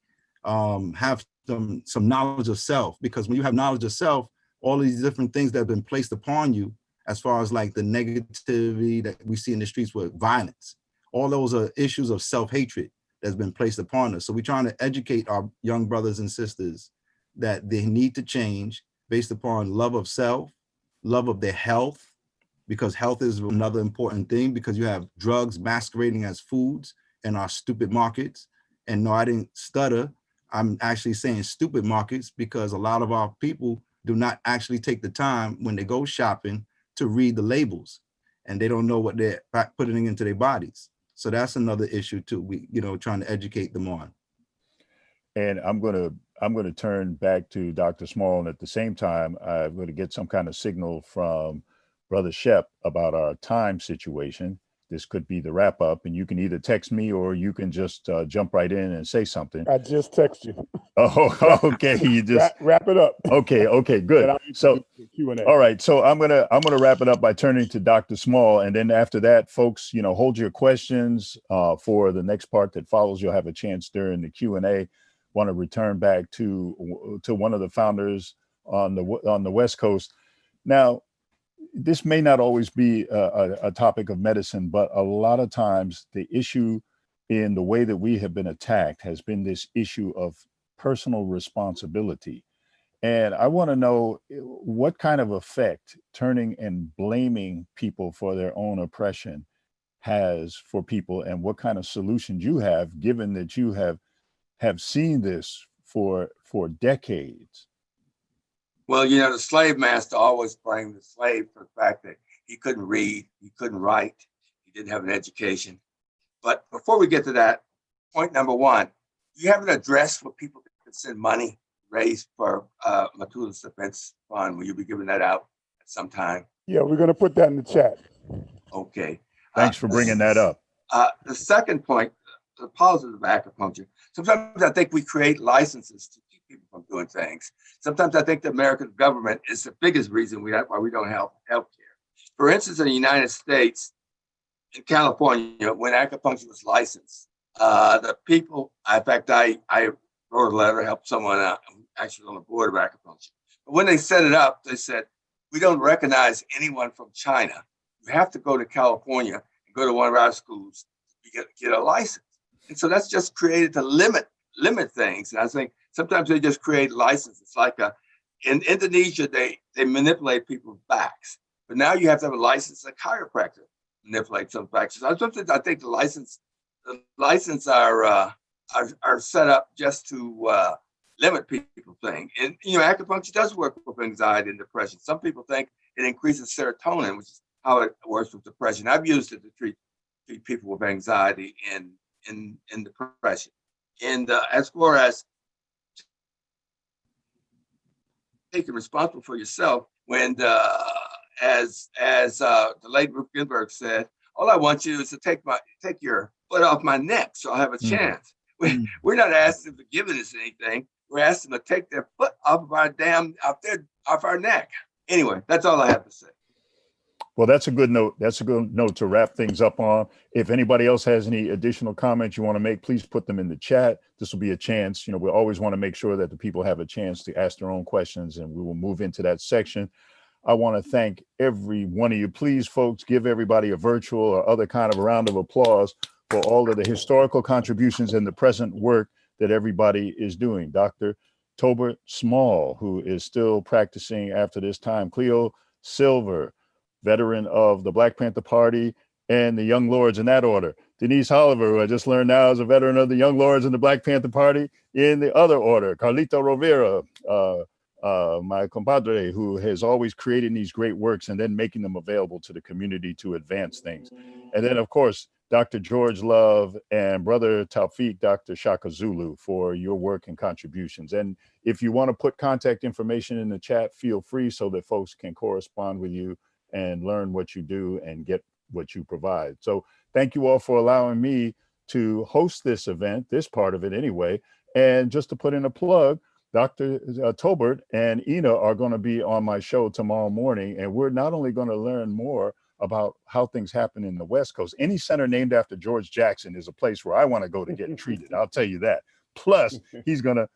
have some knowledge of self. Because when you have knowledge of self, all these different things that have been placed upon you, as far as like the negativity that we see in the streets with violence, all those are issues of self-hatred that's been placed upon us. So we're trying to educate our young brothers and sisters that they need to change based upon love of self, love of their health, because health is another important thing, because you have drugs masquerading as foods in our stupid markets. And no, I didn't stutter. I'm actually saying stupid markets because a lot of our people do not actually take the time when they go shopping to read the labels, and they don't know what they're putting into their bodies. So that's another issue too. We, trying to educate them on. And I'm going to turn back to Dr. Small, and at the same time, I'm going to get some kind of signal from Brother Shep about our time situation. This could be the wrap up, and you can either text me or you can just jump right in and say something. I just text you. Oh, okay. You just wrap it up. Okay, good. So, all right. So I'm gonna wrap it up by turning to Dr. Small, and then after that, folks, hold your questions for the next part that follows. You'll have a chance during the Q&A. Want to return back to one of the founders on the West Coast. Now, this may not always be a topic of medicine, but a lot of times the issue in the way that we have been attacked has been this issue of personal responsibility. And I want to know what kind of effect turning and blaming people for their own oppression has for people and what kind of solutions you have, given that you have seen this for decades. Well, you know, the slave master always blamed the slave for the fact that he couldn't read, he couldn't write, he didn't have an education. But before we get to that, point number one, you have an address where people can send money raised for Mutulu's Defense Fund. Will you be giving that out at some time? Yeah, we're going to put that in the chat. Okay. Thanks for bringing that up. The second point, the positive acupuncture. Sometimes I think we create licenses to keep people from doing things. Sometimes I think the American government is the biggest reason why we don't have health care. For instance, in the United States, in California, when acupuncture was licensed, the people, in fact, I wrote a letter, helped someone out, actually on the board of acupuncture. But when they set it up, they said, we don't recognize anyone from China. You have to go to California and go to one of our schools to get a license. And so that's just created to limit things. And I think sometimes they just create licenses. It's like in Indonesia, they manipulate people's backs. But now you have to have a license, a chiropractor manipulate some backs. So sometimes I think the license are set up just to limit people things. And you know, acupuncture does work with anxiety and depression. Some people think it increases serotonin, which is how it works with depression. I've used it to treat people with anxiety and depression. And as far as taking responsible for yourself, when as the late Ruth Ginsburg said, all I want you is to take your foot off my neck so I'll have a chance. We're not asking for giving us anything. We're asking them to take their foot off of off our neck. Anyway, that's all I have to say. Well, that's a good note. That's a good note to wrap things up on. If anybody else has any additional comments you want to make, please put them in the chat. This will be a chance. You know, we always want to make sure that the people have a chance to ask their own questions, and we will move into that section. I want to thank every one of you. Please, folks, give everybody a virtual or other kind of a round of applause for all of the historical contributions and the present work that everybody is doing. Dr. Tolbert Small, who is still practicing after this time. Cleo Silver, veteran of the Black Panther Party and the Young Lords in that order. Denise Oliver, who I just learned now is a veteran of the Young Lords and the Black Panther Party in the other order. Carlito Rovira, my compadre, who has always created these great works and then making them available to the community to advance things. And then, of course, Dr. George Love and Brother Taufik, Dr. Shaka Zulu, for your work and contributions. And if you want to put contact information in the chat, feel free so that folks can correspond with you and learn what you do and get what you provide. So thank you all for allowing me to host this event, this part of it anyway. And just to put in a plug, Dr. Tolbert and Ina are going to be on my show tomorrow morning, and we're not only going to learn more about how things happen in the West Coast. Any center named after George Jackson is a place where I want to go to get treated. I'll tell you that. Plus, he's gonna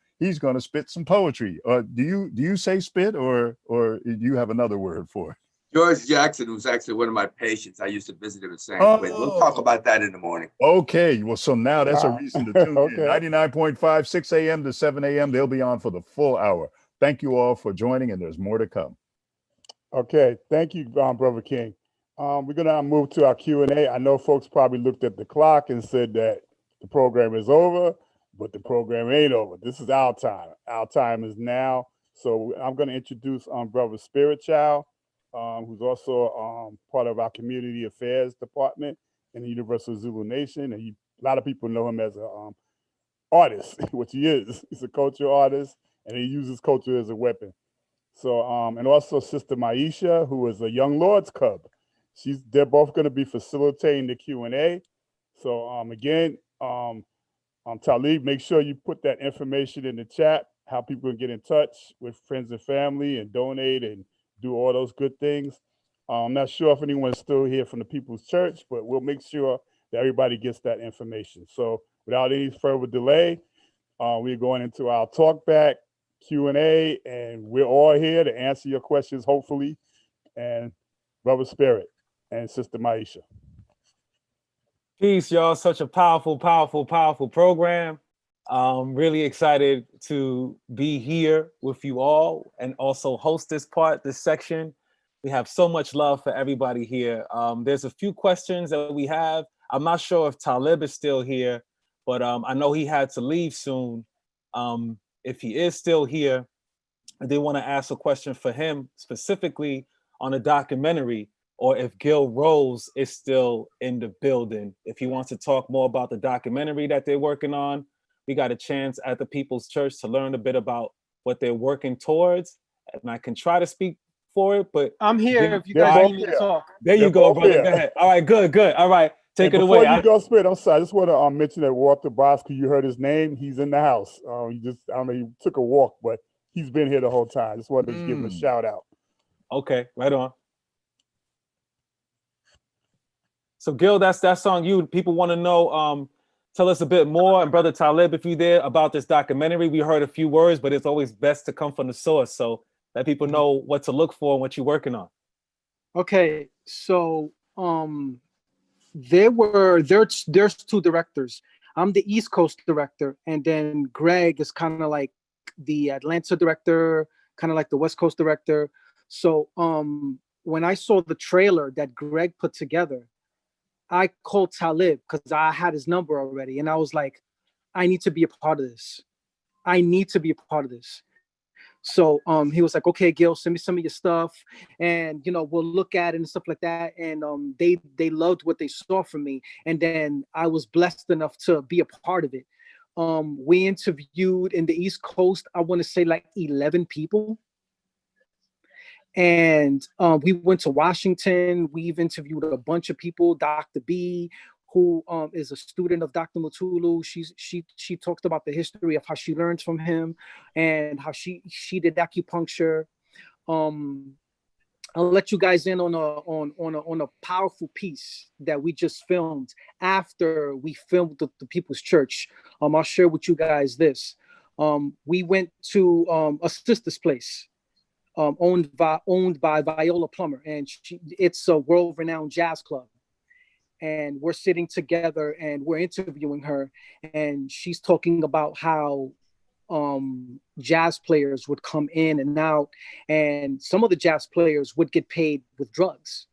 spit some poetry. Do you say spit, or do you have another word for it? George Jackson was actually one of my patients. I used to visit him at San Quentin. We'll talk about that in the morning. Okay. Well, so now that's a reason to tune in. 99.5, 6 a.m. to 7 a.m. They'll be on for the full hour. Thank you all for joining, and there's more to come. Okay. Thank you, Brother King. We're going to move to our Q&A. I know folks probably looked at the clock and said that the program is over, but the program ain't over. This is our time. Our time is now. So I'm going to introduce Brother Spirit Child, who's also part of our community affairs department in the Universal Zulu Nation. And a lot of people know him as an artist, which he is. He's a culture artist, and he uses culture as a weapon. So, and also Sister Maisha, who is a Young Lords Cub. They're both going to be facilitating the Q&A. So again, Talib, make sure you put that information in the chat, how people can get in touch with friends and family and donate and do all those good things. I'm not sure if anyone's still here from the People's Church, but we'll make sure that everybody gets that information. So without any further delay, we're going into our talk back Q&A, and we're all here to answer your questions, hopefully. And Brother Spirit and Sister Maisha. Peace, y'all. Such a powerful, powerful, powerful program. Really excited to be here with you all and also host this section. We have so much love for everybody here. There's a few questions that we have. I'm not sure if Talib is still here, but I know he had to leave soon. If he is still here, I did want to ask a question for him specifically on a documentary, or if Gil Rose is still in the building. If he wants to talk more about the documentary that they're working on, we got a chance at the People's Church to learn a bit about what they're working towards. And I can try to speak for it, but I'm here if you guys need me to talk. There you go, brother. Go ahead. All right, good. All right, take it away. Before you go, Smith, I'm sorry. I just want to mention that Walter Bosco, you heard his name. He's in the house. He took a walk, but he's been here the whole time. Just wanted to give him a shout out. Okay, right on. So Gil, that's on you. People want to know, tell us a bit more, and Brother Talib, if you're there, about this documentary. We heard a few words, but it's always best to come from the source. So let people know what to look for and what you're working on. Okay, so there's two directors. I'm the East Coast director, and then Greg is kind of like the Atlanta director, kind of like the West Coast director. So when I saw the trailer that Greg put together, I called Talib because I had his number already, and I was like, I need to be a part of this. So he was like, okay, Gil, send me some of your stuff, and we'll look at it and stuff like that. And they loved what they saw from me, and then I was blessed enough to be a part of it. We interviewed in the East Coast, I want to say like 11 people. And we went to Washington. We've interviewed a bunch of people. Dr. B, who is a student of Dr. Mutulu, she talked about the history of how she learned from him and how she did acupuncture. I'll let you guys in on a powerful piece that we just filmed after we filmed the People's Church. I'll share with you guys this. We went to a sister's place. Owned by Viola Plummer, and it's a world-renowned jazz club. And we're sitting together and we're interviewing her, and she's talking about how jazz players would come in and out, and some of the jazz players would get paid with drugs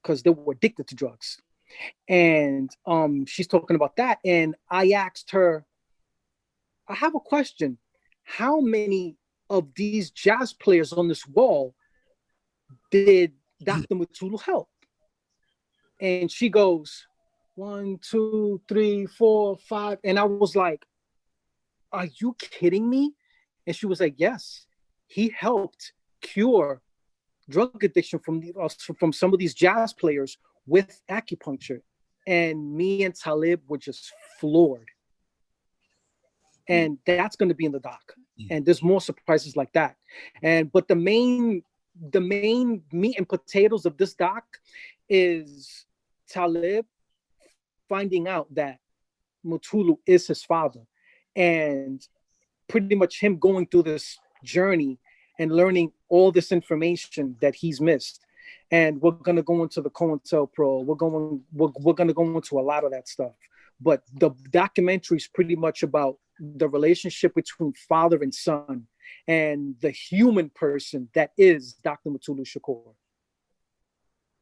because they were addicted to drugs. And she's talking about that, and I asked her, I have a question. How many of these jazz players on this wall did Dr. Mutulu help? And she goes, 1, 2, 3, 4, 5. And I was like, are you kidding me? And she was like, yes, he helped cure drug addiction from some of these jazz players with acupuncture. And me and Talib were just floored. And that's going to be in the doc. And there's more surprises like that. But the main meat and potatoes of this doc is Talib finding out that Mutulu is his father, and pretty much him going through this journey and learning all this information that he's missed. And we're gonna go into the COINTELPRO. We're gonna go into a lot of that stuff. But the documentary is pretty much about the relationship between father and son and the human person that is Dr. Mutulu Shakur.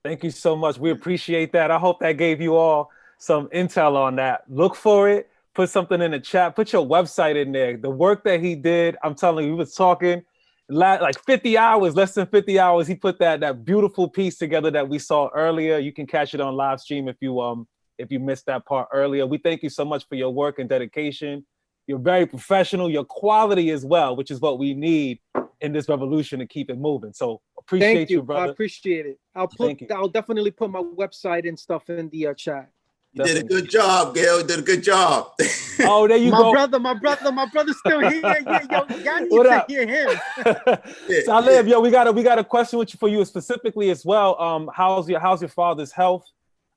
Thank you so much. We appreciate that. I hope that gave you all some intel on that. Look for it. Put something in the chat. Put your website in there. The work that he did, I'm telling you, we was talking like 50 hours, less than 50 hours. He put that beautiful piece together that we saw earlier. You can catch it on live stream if you missed that part earlier. We thank you so much for your work and dedication. You're very professional, your quality as well, which is what we need in this revolution to keep it moving. So appreciate you, brother. I appreciate it. I'll definitely put my website and stuff in the chat. You did a good job, Gail. You did a good job. Oh, there you go. My brother's still here. Yeah, y'all need to hear him. Talib, yo, we got a question for you specifically as well. How's your father's health?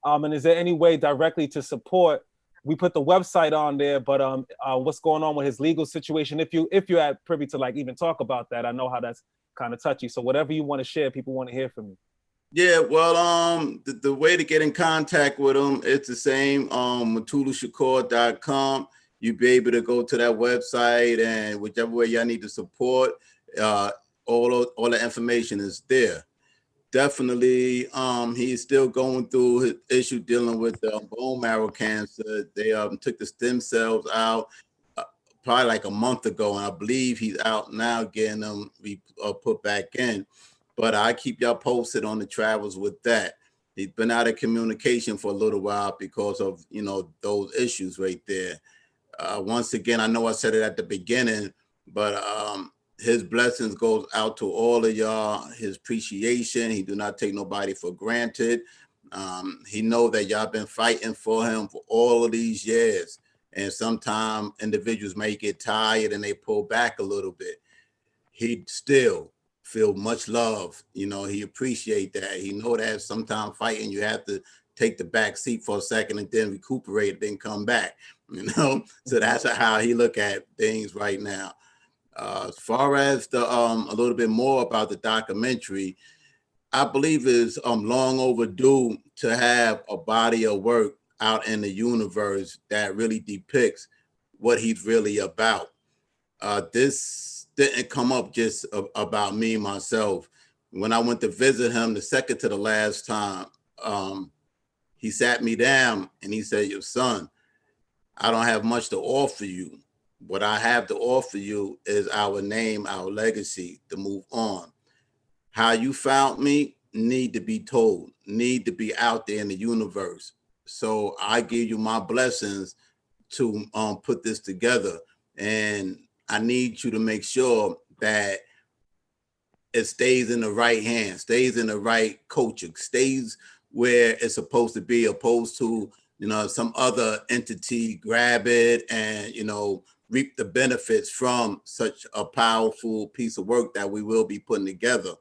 And is there any way directly to support? We put the website on there, but what's going on with his legal situation? If you're at privy to like even talk about that, I know how that's kind of touchy. So whatever you want to share, people want to hear from you. Yeah, well, the way to get in contact with him, it's the same, Mutulushakur.com. You'll be able to go to that website, and whichever way y'all need to support, all the information is there. definitely. He's still going through his issue dealing with bone marrow cancer. They took the stem cells out probably like a month ago, and I believe he's out now getting them put back in. But I keep y'all posted on the travels with that. He's been out of communication for a little while because of, you know, those issues right there. Once again, I know I said it at the beginning, but his blessings goes out to all of y'all, his appreciation. He do not take nobody for granted. He know that y'all been fighting for him for all of these years. And sometimes individuals may get tired and they pull back a little bit. He still feel much love. You know, he appreciate that. He know that sometimes fighting, you have to take the back seat for a second and then recuperate, then come back, you know? So that's how he look at things right now. As far as the a little bit more about the documentary, I believe is long overdue to have a body of work out in the universe that really depicts what he's really about. This didn't come up just about me, myself. When I went to visit him the second to the last time, he sat me down and he said, "Your son, I don't have much to offer you. What I have to offer you is our name, our legacy to move on. How you found me need to be told, need to be out there in the universe. So I give you my blessings to put this together. And I need you to make sure that it stays in the right hand, stays in the right culture, stays where it's supposed to be, opposed to, you know, some other entity grab it and, you know, reap the benefits from such a powerful piece of work that we will be putting together."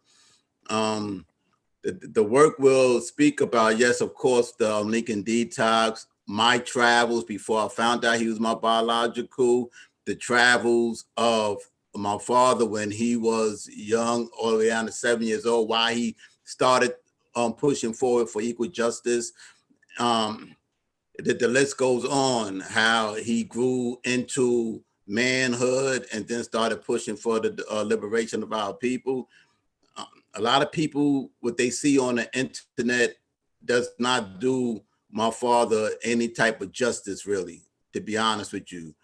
The work will speak about, yes, of course, the Lincoln Detox, my travels before I found out he was my biological, the travels of my father when he was young, all the way down to 7 years old, why he started pushing forward for equal justice. The list goes on, how he grew into manhood and then started pushing for the liberation of our people. A lot of people, what they see on the internet does not do my father any type of justice, really, to be honest with you.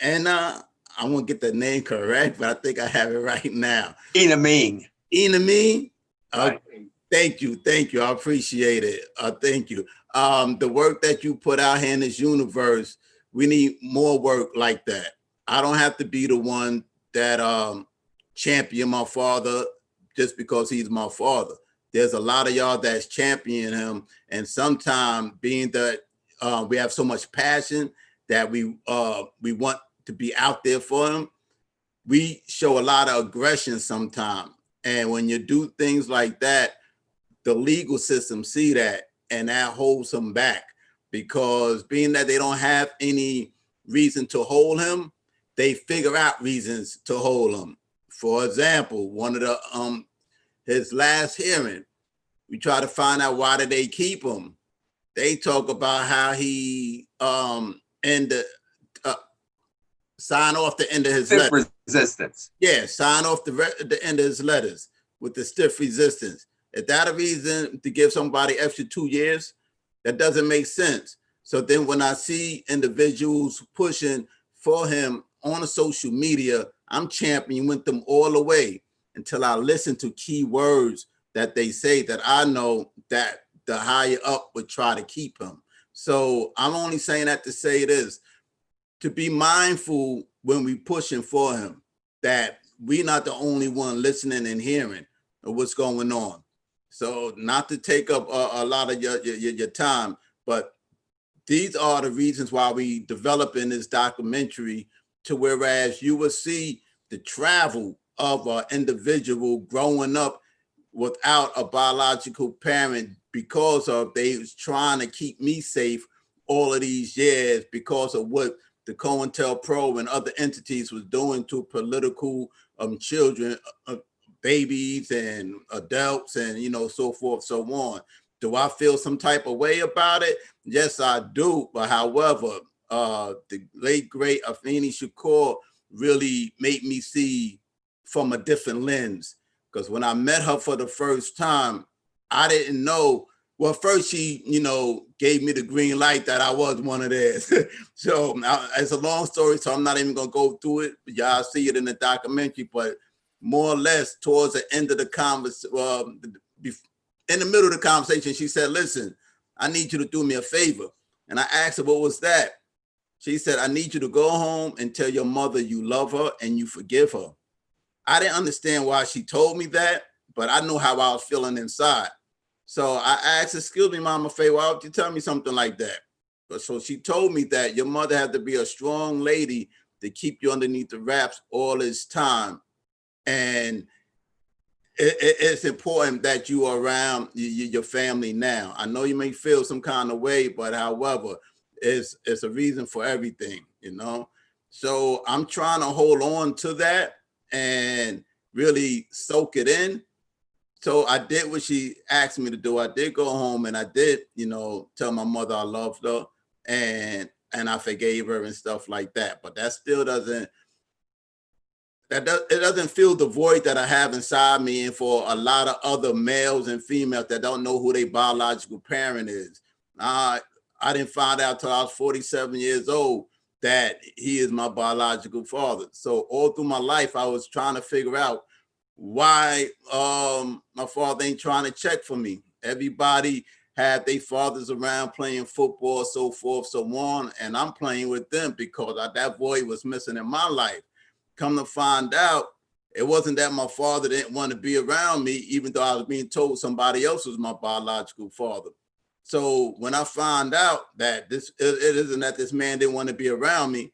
And I won't get the name correct, but I think I have it right now. MENG. MENG? Right. Thank you. I appreciate it. Thank you. The work that you put out here in this universe, we need more work like that. I don't have to be the one that champion my father just because he's my father. There's a lot of y'all that's championing him, and sometimes being that we have so much passion that we want to be out there for him, we show a lot of aggression sometimes. And when you do things like that, the legal system see that, and that holds them back, because being that they don't have any reason to hold him, they figure out reasons to hold him. For example, one of the his last hearing, we try to find out why did they keep him. They talk about how he sign off the end of his letter. Resistance. Yeah, sign off the end of his letters with the stiff resistance. Is that a reason to give somebody extra 2 years? That doesn't make sense. So then when I see individuals pushing for him on the social media, I'm championing with them all the way until I listen to key words that they say that I know that the higher up would try to keep him. So I'm only saying that to say this, to be mindful when we pushing for him, that we're not the only one listening and hearing of what's going on. So not to take up a lot of your time, but these are the reasons why we developing this documentary, to whereas you will see the travel of an individual growing up without a biological parent because of they was trying to keep me safe all of these years because of what the COINTELPRO and other entities was doing to political children, babies and adults and, you know, so forth, so on. Do I feel some type of way about it? Yes, I do. But however, the late, great Afeni Shakur really made me see from a different lens because when I met her for the first time, I didn't know. Well, first she, gave me the green light that I was one of theirs. So it's a long story, so I'm not even gonna go through it. Y'all see it in the documentary, but more or less towards the end of the conversation, in the middle of the conversation, she said, listen, I need you to do me a favor. And I asked her, what was that? She said, I need you to go home and tell your mother you love her and you forgive her. I didn't understand why she told me that, but I knew how I was feeling inside. So I asked, excuse me, Mama Faye, why would you tell me something like that? So she told me that your mother had to be a strong lady to keep you underneath the wraps all this time. And it's important that you are around your family now. I know you may feel some kind of way, but however, it's a reason for everything, So I'm trying to hold on to that and really soak it in. So I did what she asked me to do. I did go home and I did, tell my mother I loved her and I forgave her and stuff like that. But that still doesn't fill the void that I have inside me, and for a lot of other males and females that don't know who their biological parent is. I didn't find out till I was 47 years old that he is my biological father. So all through my life, I was trying to figure out why my father ain't trying to check for me. Everybody had their fathers around playing football, so forth, so on, and I'm playing with them because that void was missing in my life. Come to find out, it wasn't that my father didn't want to be around me, even though I was being told somebody else was my biological father. So when I found out that it isn't that this man didn't want to be around me,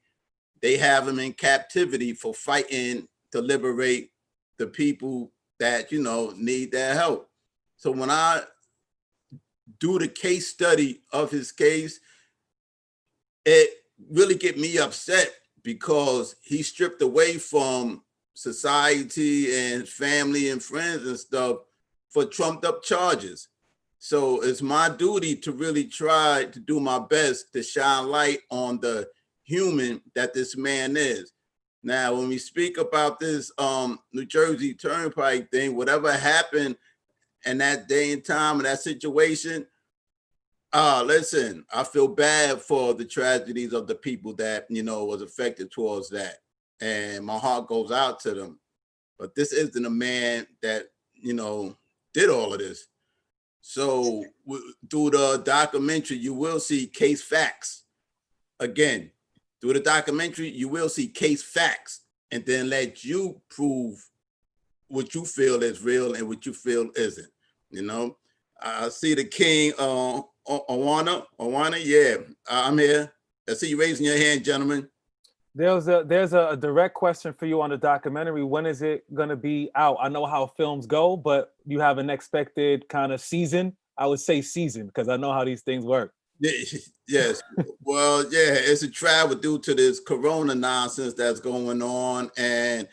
they have him in captivity for fighting to liberate the people that, need their help. So when I do the case study of his case, it really get me upset because he stripped away from society and family and friends and stuff for trumped up charges. So it's my duty to really try to do my best to shine light on the human that this man is. Now, when we speak about this New Jersey Turnpike thing, whatever happened in that day and time and that situation, listen, I feel bad for the tragedies of the people that, was affected towards that. And my heart goes out to them. But this isn't a man that, did all of this. So through the documentary, you will see case facts. Again, through the documentary, you will see case facts and then let you prove what you feel is real and what you feel isn't, I see the king, Awana, yeah, I'm here. I see you raising your hand, gentlemen. There's a direct question for you on the documentary. When is it going to be out? I know how films go, but you have an expected kind of season. I would say season because I know how these things work. Yes. Well, yeah, it's a travel due to this corona nonsense that's going on. And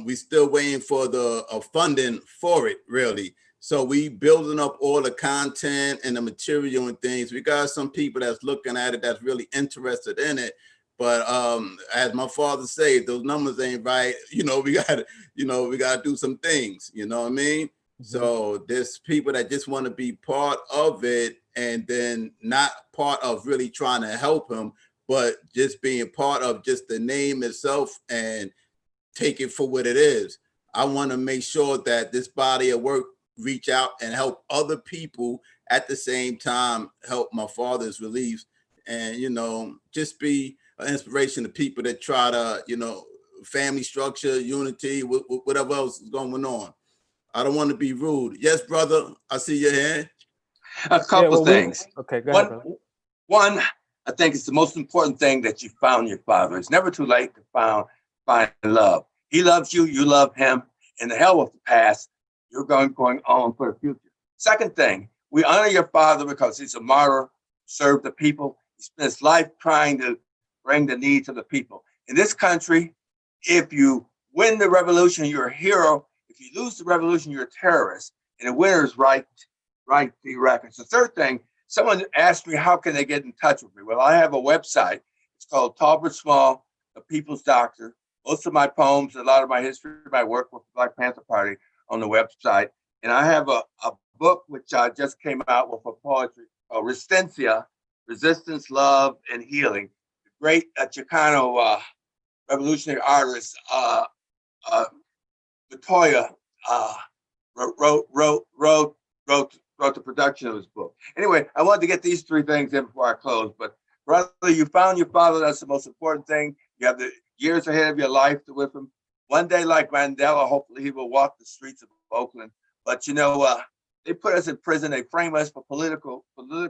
we still waiting for the funding for it, really. So we building up all the content and the material and things. We got some people that's looking at it that's really interested in it. But as my father said, those numbers ain't right. We gotta do some things, you know what I mean? Mm-hmm. So there's people that just want to be part of it and then not part of really trying to help him, but just being part of just the name itself and take it for what it is. I want to make sure that this body of work reach out and help other people at the same time, help my father's relief and, just be an inspiration to people that try to, family structure, unity, whatever else is going on. I don't want to be rude. Yes, brother, I see your hand. A couple things. Okay, go ahead, brother. One, I think it's the most important thing that you found your father. It's never too late to find love. He loves you, you love him. And the hell with the past, you're going on for the future. Second thing, we honor your father because he's a martyr, served the people. He spent his life trying to bring the needs of the people. In this country, if you win the revolution, you're a hero. If you lose the revolution, you're a terrorist. And the winners write the records. The third thing, someone asked me, how can they get in touch with me? Well, I have a website. It's called Tolbert Small, The People's Doctor. Most of my poems, a lot of my history, my work with the Black Panther Party on the website. And I have a book which I just came out with for poetry, Resistencia, Resistance, Love, and Healing. The great Chicano revolutionary artist, Latoya, wrote the production of this book. Anyway, I wanted to get these three things in before I close. But brother, you found your father. That's the most important thing. You have the years ahead of your life to with him. One day, like Mandela, hopefully he will walk the streets of Oakland. But you know, they put us in prison. They frame us for political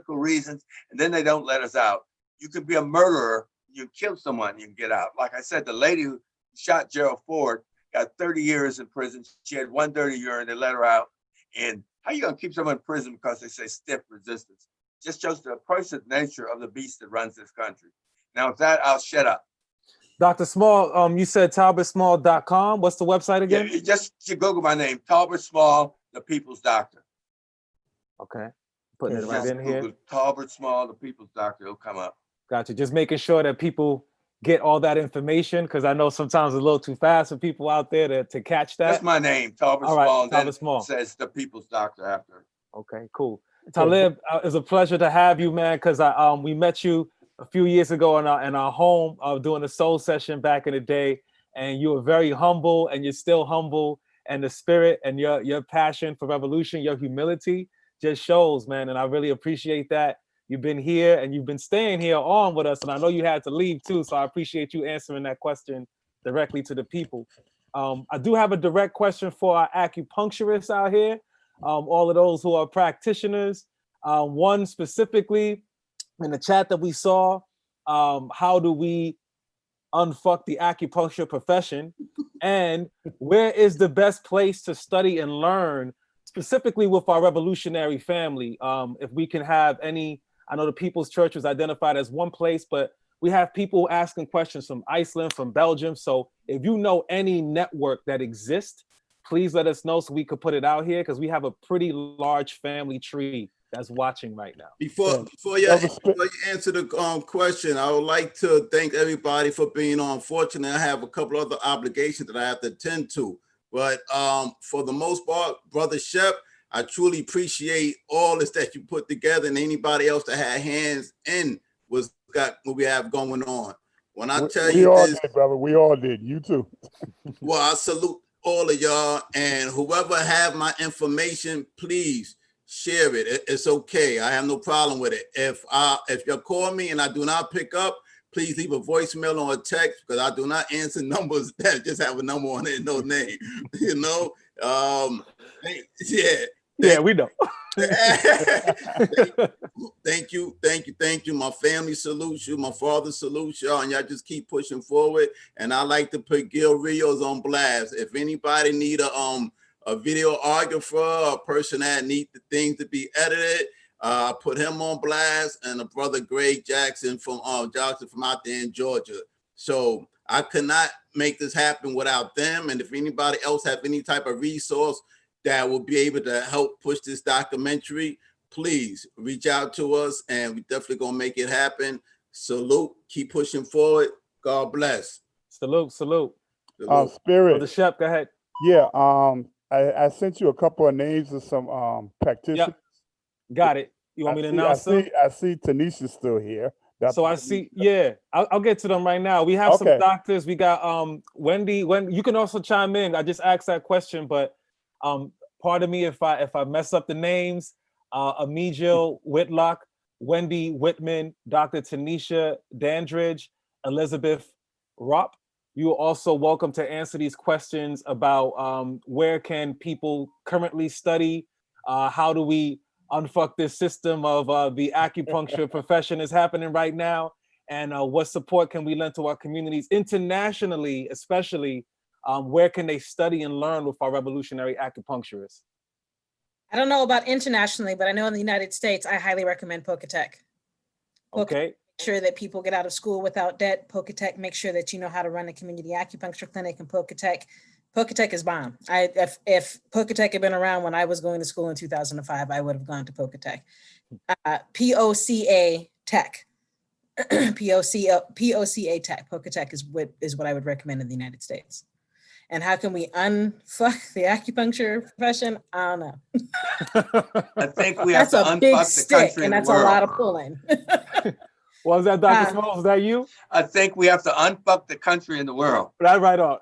reasons, and then they don't let us out. You could be a murderer. You kill someone, you can get out. Like I said, the lady who shot Gerald Ford got 30 years in prison. She had one dirty urine. They let her out. And how you gonna keep someone in prison because they say stiff resistance? Just shows the oppressive nature of the beast that runs this country. Now with that, I'll shut up. Dr. Small, you said TolbertSmall.com. What's the website again? Yeah, you Google my name, Tolbert Small, the People's Doctor. Okay, putting it right in here. Google Tolbert Small, the People's Doctor. It'll come up. Gotcha. Just making sure that people get all that information, because I know sometimes it's a little too fast for people out there to catch that. That's my name, Talbert Small. Right, Talbert Small. Says the People's Doctor after. Okay, cool. Talib, it's a pleasure to have you, man, because we met you a few years ago in our home doing a soul session back in the day, and you were very humble, and you're still humble, and the spirit and your passion for revolution, your humility just shows, man, and I really appreciate that. You've been here and you've been staying here on with us, and I know you had to leave too, so I appreciate you answering that question directly to the people. I do have a direct question for our acupuncturists out here, all of those who are practitioners. One specifically in the chat that we saw, how do we unfuck the acupuncture profession? And where is the best place to study and learn, specifically with our revolutionary family? If we can have any, I know the People's Church was identified as one place, but we have people asking questions from Iceland, from Belgium. So if you know any network that exists, please let us know so we could put it out here, because we have a pretty large family tree that's watching right now. Before you answer the question, I would like to thank everybody for being on. Fortunately, I have a couple other obligations that I have to attend to. But for the most part, Brother Shep, I truly appreciate all this that you put together, and anybody else that had hands in what we have going on. When I tell you all this, did, brother. We all did. You too. Well, I salute all of y'all, and whoever have my information, please share it. It's okay. I have no problem with it. If you call me and I do not pick up, please leave a voicemail or a text, because I do not answer numbers that just have a number on it and no name. You know, yeah, we know. Thank you. My family salutes you. My father salutes y'all, and y'all just keep pushing forward. And I like to put Gil Rios on blast. If anybody need a videographer, a person that need the things to be edited, put him on blast, and a brother Greg Jackson from out there in Georgia. So I could not make this happen without them. And if anybody else have any type of resource that will be able to help push this documentary, please reach out to us, and we definitely gonna make it happen. Salute, keep pushing forward. God bless. Salute. Spirit. Brother Shep, go ahead. Yeah, I sent you a couple of names of some practitioners. Yep. Got it. You want me to announce them? I see Tanisha's still here. So I see, yeah, I'll get to them right now. We have some doctors. We got Wendy. You can also chime in. I just asked that question, but pardon me if I mess up the names. Amijil Whitlock, Wendy Whitman, Dr. Tanisha Dandridge, Elizabeth Ropp. You are also welcome to answer these questions about where can people currently study, how do we unfuck this system of the acupuncture profession is happening right now, and what support can we lend to our communities internationally, especially where can they study and learn with our revolutionary acupuncturists? I don't know about internationally, but I know in the United States, I highly recommend Pocatec. Okay. Make sure that people get out of school without debt. Pocatec, make sure that you know how to run a community acupuncture clinic in Pocatec. Pocatec is bomb. If Pocatec had been around when I was going to school in 2005, I would have gone to Pocatec. POCA Tech. POCA Tech. Pocatec is what I would recommend in the United States. And how can we unfuck the acupuncture profession? I don't know. I think we have That's to a big unfuck the stick, country and and that's the a lot world. of pulling. Was that Dr. Small? Was that you? I think we have to unfuck the country and the world. Right on.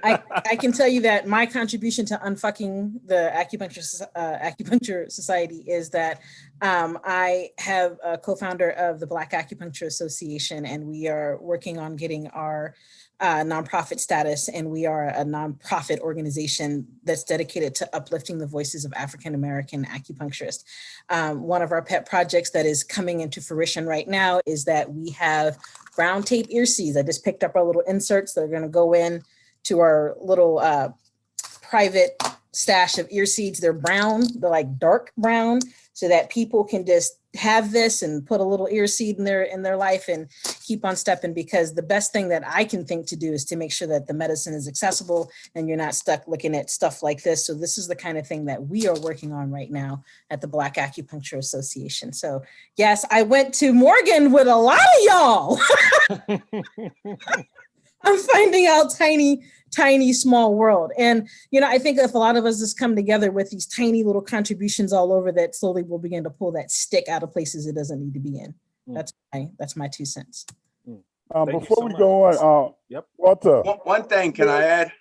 I can tell you that my contribution to unfucking the acupuncture society is that I have a co-founder of the Black Acupuncture Association, and we are working on getting our nonprofit status, and we are a nonprofit organization that's dedicated to uplifting the voices of African-American acupuncturists. One of our pet projects that is coming into fruition right now is that we have brown tape ear seeds. I just picked up our little inserts that are going to go in to our little private stash of ear seeds. They're brown, they're like dark brown, so that people can just have this and put a little ear seed in their life and keep on stepping, because the best thing that I can think to do is to make sure that the medicine is accessible and you're not stuck looking at stuff like this. So this is the kind of thing that we are working on right now at the Black Acupuncture Association. So yes, I went to Morgan with a lot of y'all. I'm finding out tiny, small world. And, I think if a lot of us just come together with these tiny little contributions all over, that slowly we'll begin to pull that stick out of places it doesn't need to be in. That's my 2 cents. Before we go on, Walter. One thing, can I add?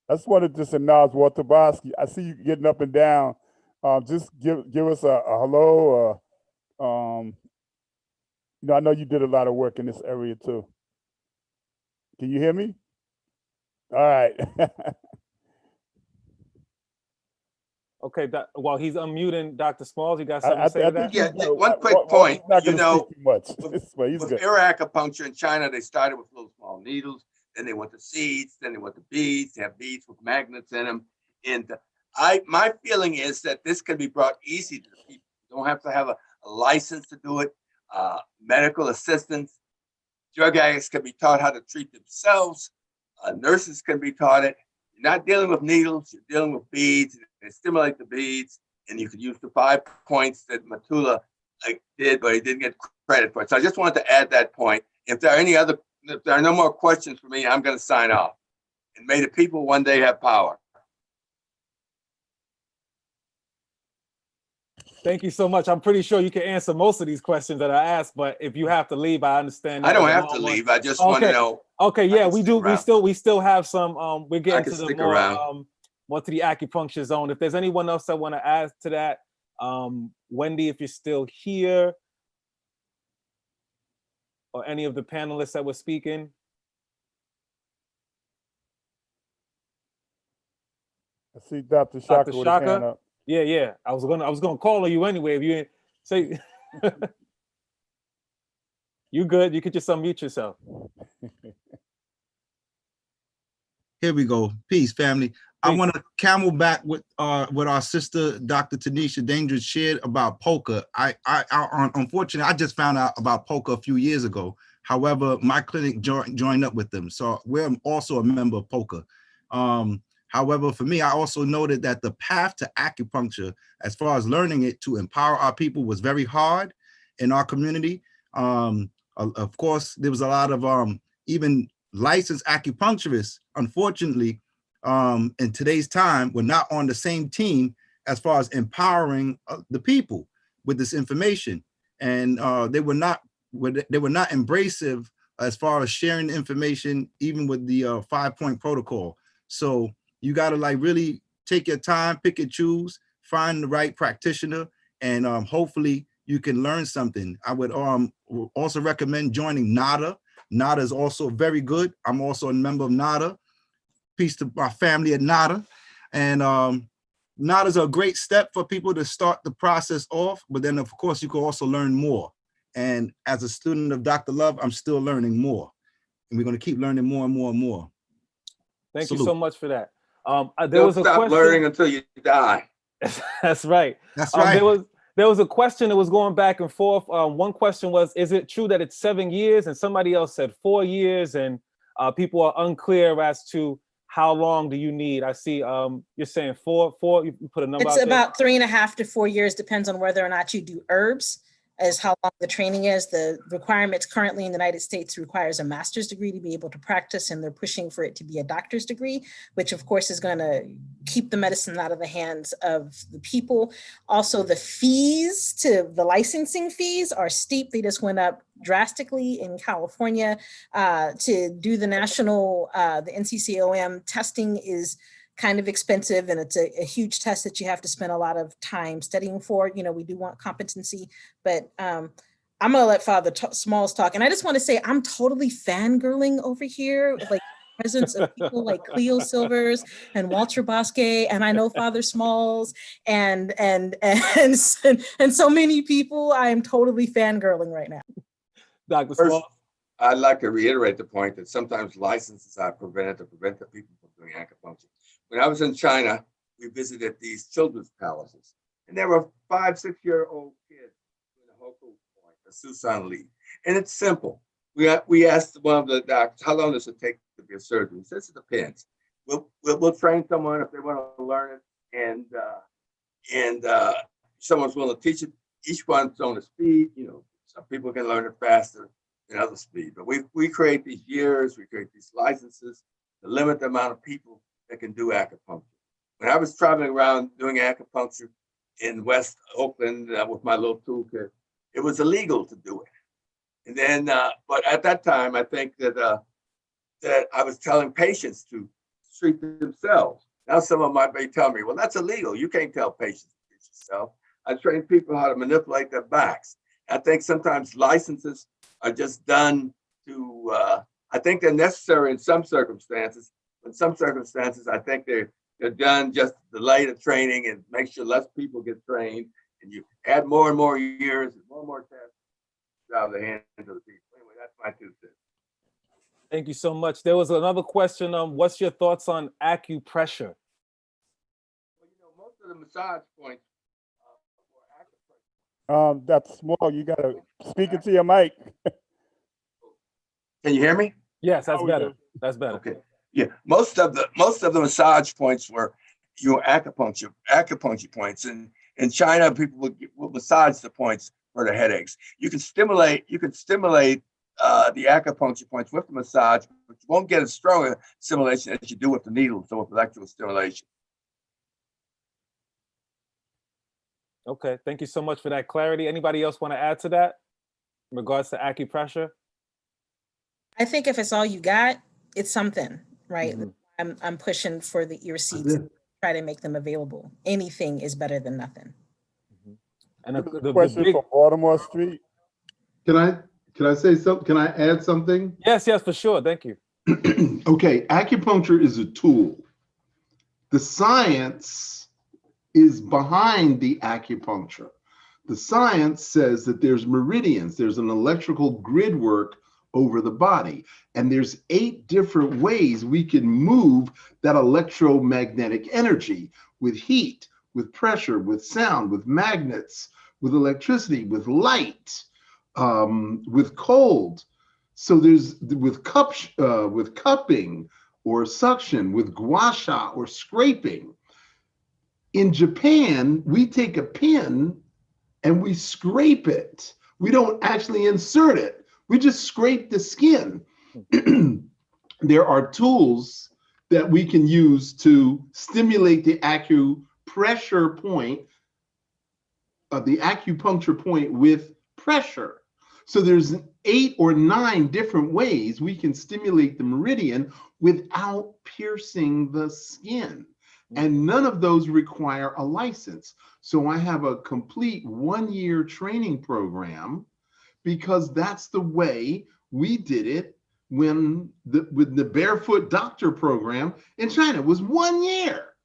I just wanted to acknowledge Walter Bosky. I see you getting up and down. Just give us a hello. I know you did a lot of work in this area too. Can you hear me? All right. Okay, while he's unmuting Dr. Smalls, you got something to say to that? Yeah, one quick point. With with air acupuncture in China, they started with little small needles, then they went to seeds, then they went to beads. They have beads with magnets in them. And my feeling is that this can be brought easy to the people. You don't have to have a license to do it. Medical assistance. Drug addicts can be taught how to treat themselves. Nurses can be taught it. You're not dealing with needles, you're dealing with beads. They stimulate the beads, and you could use the 5 points that Mutulu did, but he didn't get credit for it. So I just wanted to add that point. If there are no more questions for me, I'm going to sign off. And may the people one day have power. Thank you so much. I'm pretty sure you can answer most of these questions that I asked, but if you have to leave, I understand. I don't have to leave. I just want to know. Okay, yeah, we do. We still have some. We're getting to the more to the acupuncture zone. If there's anyone else that want to add to that, Wendy, if you're still here, or any of the panelists that were speaking. I see Dr. Shakur with his hand up. Yeah. I was gonna call on you anyway. If you didn't say you good, you could just unmute yourself. Here we go. Peace, family. I want to camel back with our sister, Dr. Tanisha Dangerous, shared about poker. Unfortunately, I just found out about poker a few years ago. However, my clinic joined up with them. So we're also a member of poker. However, for me, I also noted that the path to acupuncture, as far as learning it to empower our people, was very hard in our community. Of course, there was a lot of even licensed acupuncturists, unfortunately, in today's time, we're not on the same team as far as empowering the people with this information. And they were not embracive as far as sharing the information, even with the 5-point protocol. So you got to really take your time, pick and choose, find the right practitioner, and hopefully you can learn something. I would also recommend joining NADA. NADA is also very good. I'm also a member of NADA. Peace to my family at NADA. And NADA is a great step for people to start the process off, but then of course you can also learn more. And as a student of Dr. Love, I'm still learning more. And we're going to keep learning more and more and more. Thank you so much for that. There was a question. Learning until you die. That's right. That's right. There was a question that was going back and forth. One question was, is it true that it's 7 years? And somebody else said 4 years. And people are unclear as to how long do you need. I see you're saying four, you put a number out there. It's about 3.5 to 4 years, depends on whether or not you do herbs as how long the training is. The requirements currently in the United States requires a master's degree to be able to practice, and they're pushing for it to be a doctor's degree, which of course is going to keep the medicine out of the hands of the people. Also, the fees, the licensing fees are steep. They just went up drastically in California. To do the national, the NCCOM testing is kind of expensive, and it's a huge test that you have to spend a lot of time studying for. You know, we do want competency, but I'm gonna let Father Smalls talk. And I just want to say I'm totally fangirling over here, like presence of people like Cleo Silvers and Walter Bosque, and I know Father Smalls and so many people. I am totally fangirling right now. Dr. Smalls. I'd like to reiterate the point that sometimes licenses are prevented to prevent the people from doing acupuncture. When I was in China, we visited these children's palaces, and there were 5-6-year-old kids in the Hoku point, the Susan Li. And it's simple. We asked one of the doctors, how long does it take to be a surgeon? He says it depends. We'll train someone if they want to learn it, and someone's willing to teach it. Each one's on a speed. You know, some people can learn it faster than other speed. But we create these years, we create these licenses to limit the amount of people that can do acupuncture. When I was traveling around doing acupuncture in West Oakland with my little toolkit, it was illegal to do it. And then, but at that time, I think that I was telling patients to treat themselves. Now some of them might be telling me, well, that's illegal. You can't tell patients to treat yourself. I train people how to manipulate their backs. I think sometimes licenses are just done to, I think they're necessary in some circumstances. In some circumstances, I think they're done just to delay the training and make sure less people get trained, and you add more and more years and more tests out of the hands of the people. Anyway, that's my 2 cents. Thank you so much. There was another question. What's your thoughts on acupressure? Well, you know, most of the massage points Dr. Small, you gotta speak into your mic. Can you hear me? Yes, that's better. That's better. Okay. Yeah, most of the massage points were acupuncture points, and in China people will massage the points for the headaches. You can stimulate the acupuncture points with the massage, but you won't get as strong a stimulation as you do with the needle, so with electrical stimulation. Okay, thank you so much for that clarity. Anybody else want to add to that in regards to acupressure? I think if it's all you got, it's something, right? Mm-hmm. I'm pushing for the ear seats, try to make them available. Anything is better than nothing. Mm-hmm. And the question from Baltimore Street. Can I say something? Can I add something? Yes, for sure. Thank you. Okay, acupuncture is a tool. The science is behind the acupuncture. The science says that there's meridians, there's an electrical grid work over the body, and there's 8 different ways we can move that electromagnetic energy, with heat, with pressure, with sound, with magnets, with electricity, with light, with cold. So there's with cupping or suction, with gua sha or scraping. In Japan, we take a pin and we scrape it. We don't actually insert it. We just scrape the skin. There are tools that we can use to stimulate the acupressure point, the acupuncture point with pressure. So there's 8 or 9 different ways we can stimulate the meridian without piercing the skin. And none of those require a license. So I have a complete 1-year training program, because that's the way we did it with the Barefoot Doctor program in China. It was 1 year.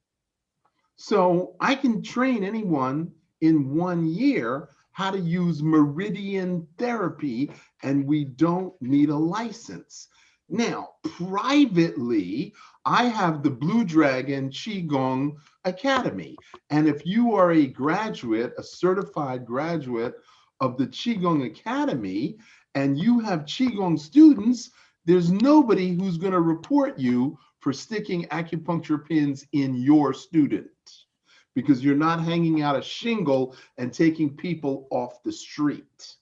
So I can train anyone in 1 year how to use meridian therapy, and we don't need a license. Now, privately, I have the Blue Dragon Qigong Academy. And if you are a graduate, a certified graduate of the Qigong Academy, and you have Qigong students, there's nobody who's going to report you for sticking acupuncture pins in your student, because you're not hanging out a shingle and taking people off the street.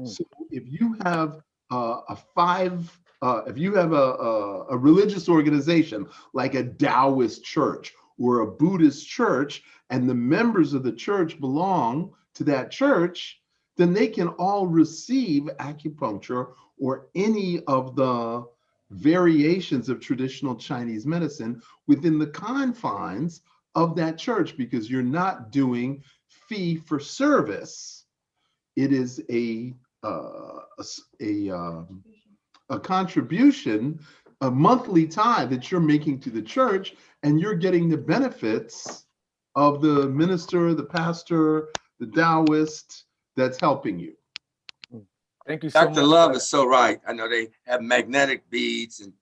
So if you have if you have a religious organization like a Taoist church or a Buddhist church, and the members of the church belong to that church, then they can all receive acupuncture or any of the variations of traditional Chinese medicine within the confines of that church, because you're not doing fee for service. It is a contribution, a monthly tithe that you're making to the church, and you're getting the benefits of the minister, the pastor, the Taoist that's helping you. Thank you so much. Dr. Love is so right. I know they have magnetic beads, and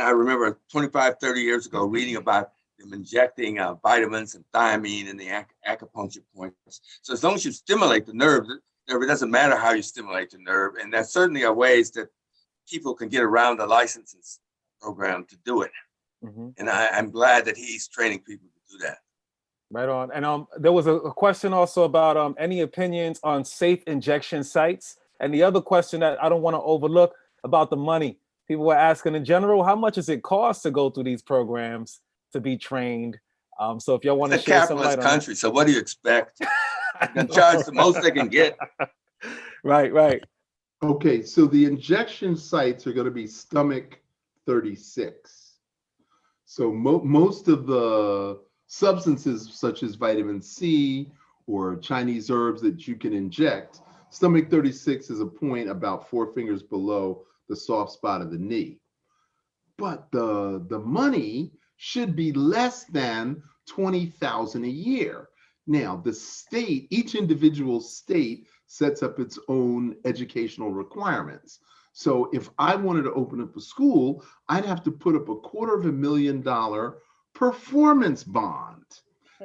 I remember 25, 30 years ago reading about them injecting vitamins and thiamine in the acupuncture points. So as long as you stimulate the nerve, it doesn't matter how you stimulate the nerve, and there certainly are ways that people can get around the licenses program to do it. And I'm glad that he's training people to do that. Right on. And there was a question also about any opinions on safe injection sites. And the other question that I don't want to overlook about the money. People were asking in general, how much does it cost to go through these programs to be trained? So if y'all want to share some light on It's a capitalist country, so what do you expect? They charge the most they can get. Right. Okay, so the injection sites are going to be stomach 36. So most of the substances such as vitamin C or Chinese herbs that you can inject, stomach 36 is a point about 4 fingers below the soft spot of the knee. But the money should be less than $20,000 a year. Now, the state, each individual state sets up its own educational requirements. So if I wanted to open up a school, I'd have to put up a $250,000 performance bond.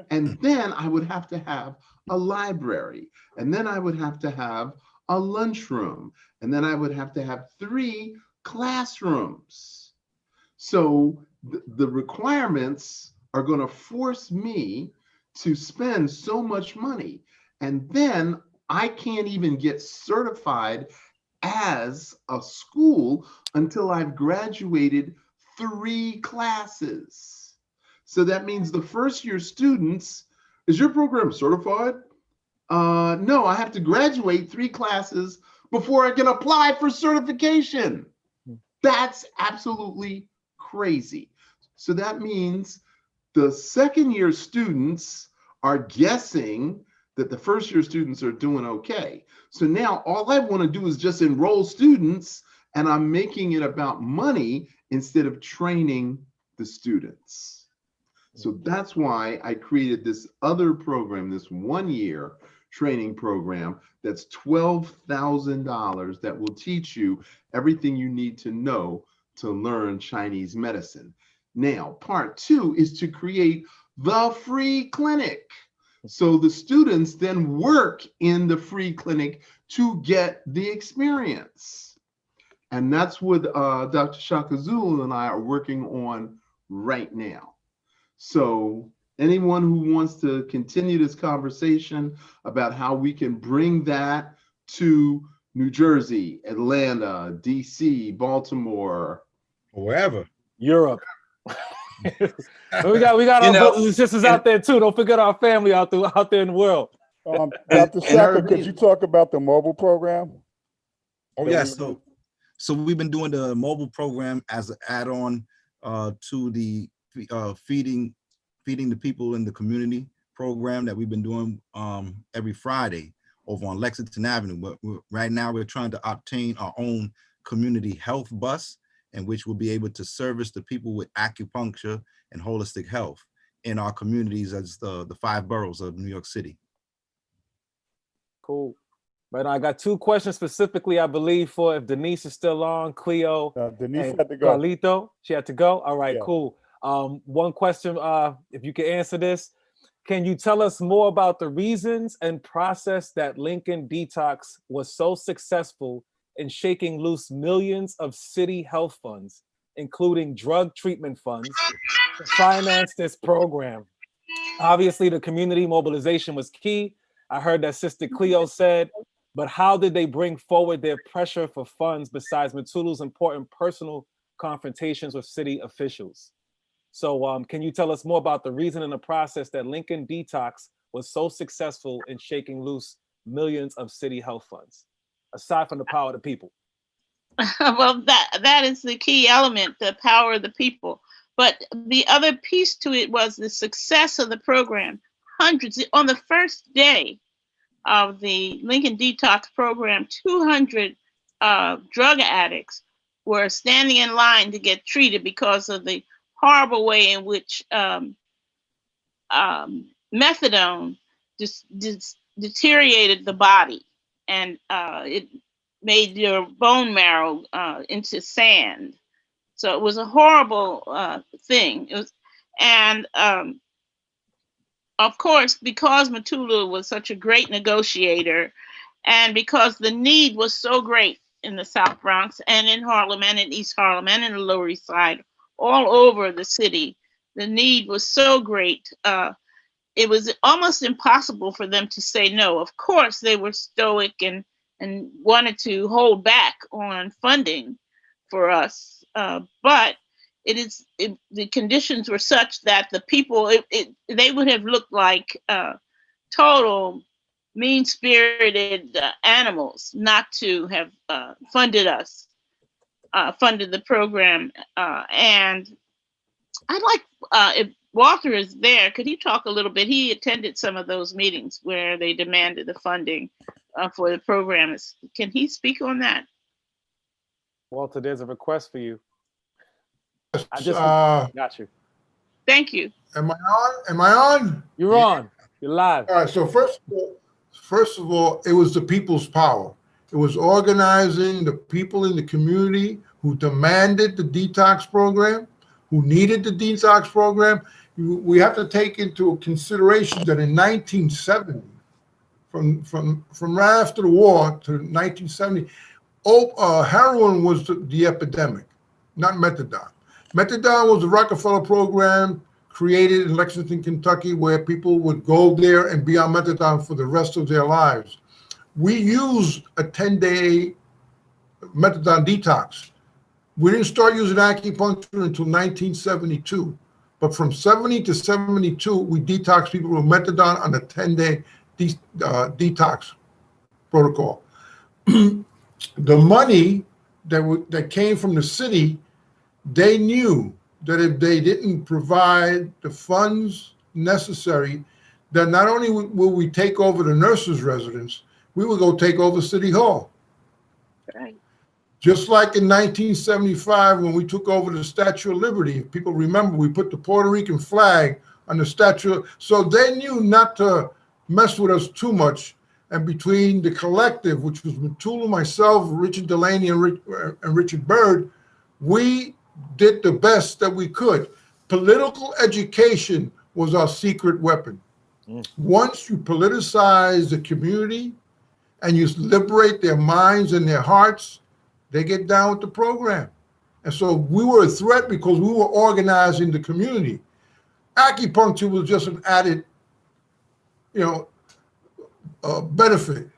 And then I would have to have a library. And then I would have to have a lunchroom. And then I would have to have 3 classrooms. So the requirements are going to force me to spend so much money. And then I can't even get certified as a school until I've graduated 3 classes. So that means the first year students, is your program certified? No, I have to graduate 3 classes before I can apply for certification. That's absolutely crazy. So that means the second year students are guessing that the first year students are doing okay. So now all I want to do is just enroll students, and I'm making it about money instead of training the students. So that's why I created this other program, this 1-year training program that's $12,000 that will teach you everything you need to know to learn Chinese medicine. Now, part 2 is to create the free clinic. So the students then work in the free clinic to get the experience. And that's what Dr. Shakur Zulu and I are working on right now. So anyone who wants to continue this conversation about how we can bring that to New Jersey, Atlanta, DC, Baltimore, wherever, Europe. we got our brothers and sisters out there too. Don't forget our family out there in the world. Dr. Shakur, could you talk about the mobile program? Oh yes, so we've been doing the mobile program as an add-on to the feeding the people in the community program that we've been doing every Friday over on Lexington Avenue. But right now we're trying to obtain our own community health bus, in which we'll be able to service the people with acupuncture and holistic health in our communities as the 5 boroughs of New York City. Cool. But I got 2 questions specifically, I believe, for if Denise is still on, Cleo, Denise and had to go. Carlito. She had to go? All right, Yeah. Cool. One question, if you can answer this, can you tell us more about the reasons and process that Lincoln Detox was so successful in shaking loose millions of city health funds, including drug treatment funds, to finance this program? Obviously, the community mobilization was key. I heard that Sister Cleo said, but how did they bring forward their pressure for funds besides Mutulu's important personal confrontations with city officials? So can you tell us more about the reason and the process that Lincoln Detox was so successful in shaking loose millions of city health funds, aside from the power of the people? Well, that is the key element, the power of the people. But the other piece to it was the success of the program. Hundreds, on the first day of the Lincoln Detox program, 200 drug addicts were standing in line to get treated because of the horrible way in which methadone just deteriorated the body, and it made your bone marrow into sand. So it was a horrible thing. It was, and of course, because Mutulu was such a great negotiator, and because the need was so great in the South Bronx and in Harlem and in East Harlem and in the Lower East Side, all over the city, the need was so great. It was almost impossible for them to say no. Of course, they were stoic and wanted to hold back on funding for us, but the conditions were such that the people, they would have looked like total mean-spirited animals not to have funded us, funded the program. And I'd like, if Walter is there, could he talk a little bit? He attended some of those meetings where they demanded the funding for the program. Can he speak on that? Walter, there's a request for you. I just got you. Thank you. Am I on? Am I on? You're on. You're live. All right. So first of all, it was the people's power. It was organizing the people in the community who demanded the detox program, who needed the detox program. We have to take into consideration that in 1970, from right after the war to 1970, heroin was the epidemic, not methadone. Methadone was the Rockefeller program created in Lexington, Kentucky, where people would go there and be on methadone for the rest of their lives. We used a 10-day methadone detox. We didn't start using acupuncture until 1972. But from 70 to 72, we detoxed people with methadone on a 10-day detox protocol. The money that came from the city, they knew that if they didn't provide the funds necessary, that not only will we take over the nurses' residence, we will go take over City Hall. Right. Just like in 1975, when we took over the Statue of Liberty, if people remember, we put the Puerto Rican flag on the statue. So they knew not to mess with us too much. And between the collective, which was Mutulu, myself, Richard Delaney, and Richard Byrd, we did the best that we could. Political education was our secret weapon. Once you politicize the community and you liberate their minds and their hearts, they get down with the program. And so we were a threat because we were organizing the community. Acupuncture was just an added, benefit.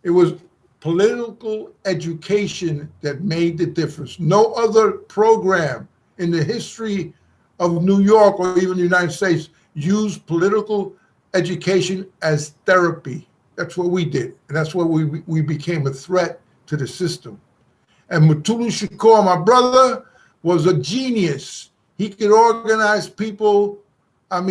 It was political education that made the difference. No other program in the history of New York or even the United States used political education as therapy. That's what we did. And that's why we became a threat to the system. And Mutulu Shakur, my brother, was a genius. He could organize people. And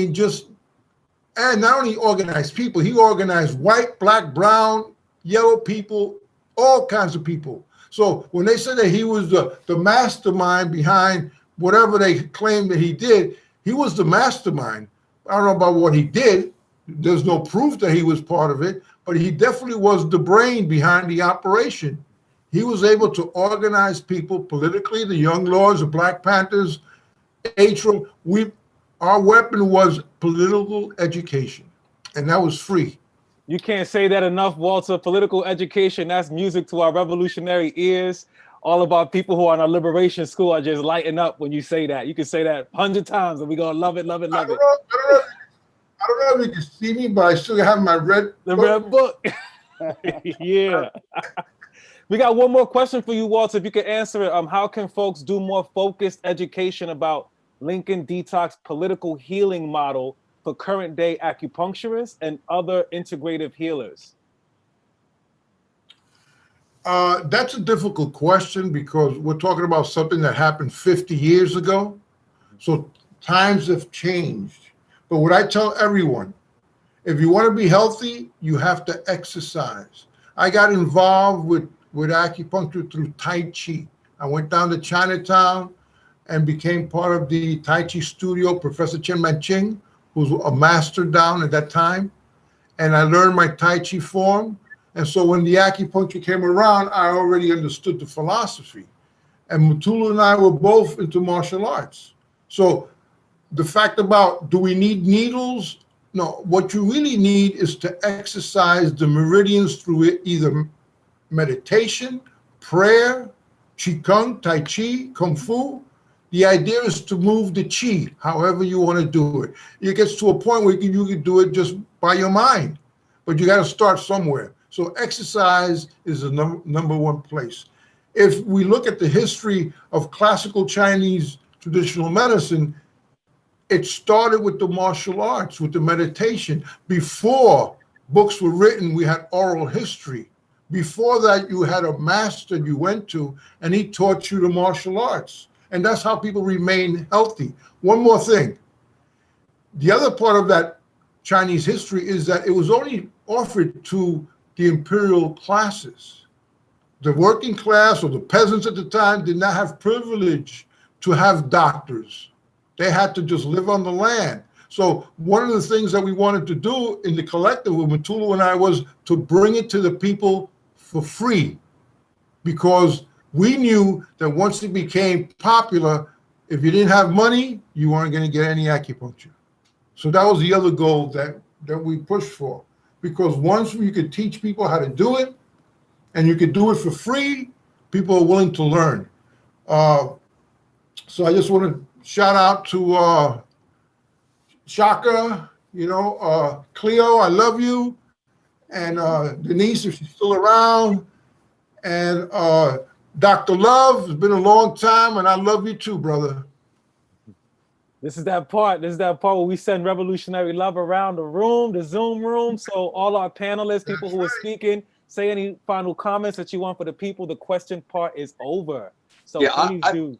not only organize people, he organized white, black, brown, yellow people, all kinds of people. So when they said that he was the mastermind behind whatever they claimed that he did, he was the mastermind. I don't know about what he did. There's no proof that he was part of it, but he definitely was the brain behind the operation. He was able to organize people politically, the Young Lords, the Black Panthers, Atrium. Our weapon was political education, and that was free. You can't say that enough, Walter. Political education, that's music to our revolutionary ears. All of our people who are in our liberation school are just lighting up when you say that. You can say that 100 times and we're going to love it, love it, love it. I don't know if you can see me, but I still have my red book. Yeah. We got one more question for you, Walter. If you could answer it, how can folks do more focused education about Lincoln Detox political healing model for current day acupuncturists and other integrative healers? That's a difficult question because we're talking about something that happened 50 years ago. So times have changed. But what I tell everyone, if you want to be healthy, you have to exercise. I got involved with acupuncture through Tai Chi. I went down to Chinatown and became part of the Tai Chi studio, Professor Chen Manching, who's a master down at that time. And I learned my Tai Chi form. And so when the acupuncture came around, I already understood the philosophy. And Mutulu and I were both into martial arts. So the fact about, do we need needles? No, what you really need is to exercise the meridians through either meditation, prayer, Qigong, Tai Chi, Kung Fu. The idea is to move the Qi, however you want to do it. It gets to a point where you can do it just by your mind, but you got to start somewhere. So exercise is the number one place. If we look at the history of classical Chinese traditional medicine, it started with the martial arts, with the meditation. Before books were written, we had oral history. Before that, you had a master you went to, and he taught you the martial arts. And that's how people remain healthy. One more thing. The other part of that Chinese history is that it was only offered to the imperial classes. The working class or the peasants at the time did not have privilege to have doctors. They had to just live on the land. So one of the things that we wanted to do in the collective with Mutulu and I was to bring it to the people for free, because we knew that once it became popular, if you didn't have money, you weren't going to get any acupuncture. So that was the other goal that we pushed for, because once you could teach people how to do it, and you could do it for free, people are willing to learn. So I just want to shout out to Shaka, Cleo, I love you, and Denise, if she's still around, and Dr. Love, it's been a long time, and I love you too, brother. This is that part where we send revolutionary love around the room, the Zoom room. So all our panelists, people who are speaking, say any final comments that you want for the people. The question part is over. So yeah, please do.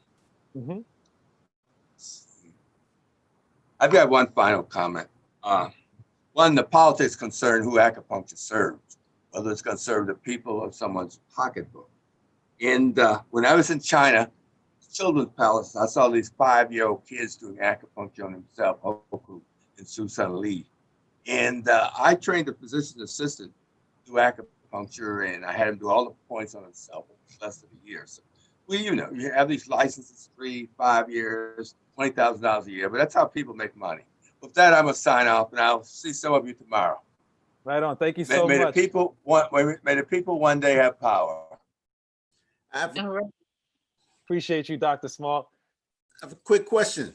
I've got one final comment. One, the politics concern who acupuncture serves, whether it's going to serve the people or someone's pocketbook. And when I was in China, Children's Palace, I saw these 5-year-old kids doing acupuncture on themselves, Hoku and Susan Lee. And I trained a physician assistant to do acupuncture, and I had him do all the points on himself in less than a year. So, well, you have these licenses, 3, 5 years, $20,000 a year, but that's how people make money. With that, I'm going to sign off, and I'll see some of you tomorrow. Right on. Thank you so much. May the people one day have power. Appreciate you, Dr. Small. I have a quick question.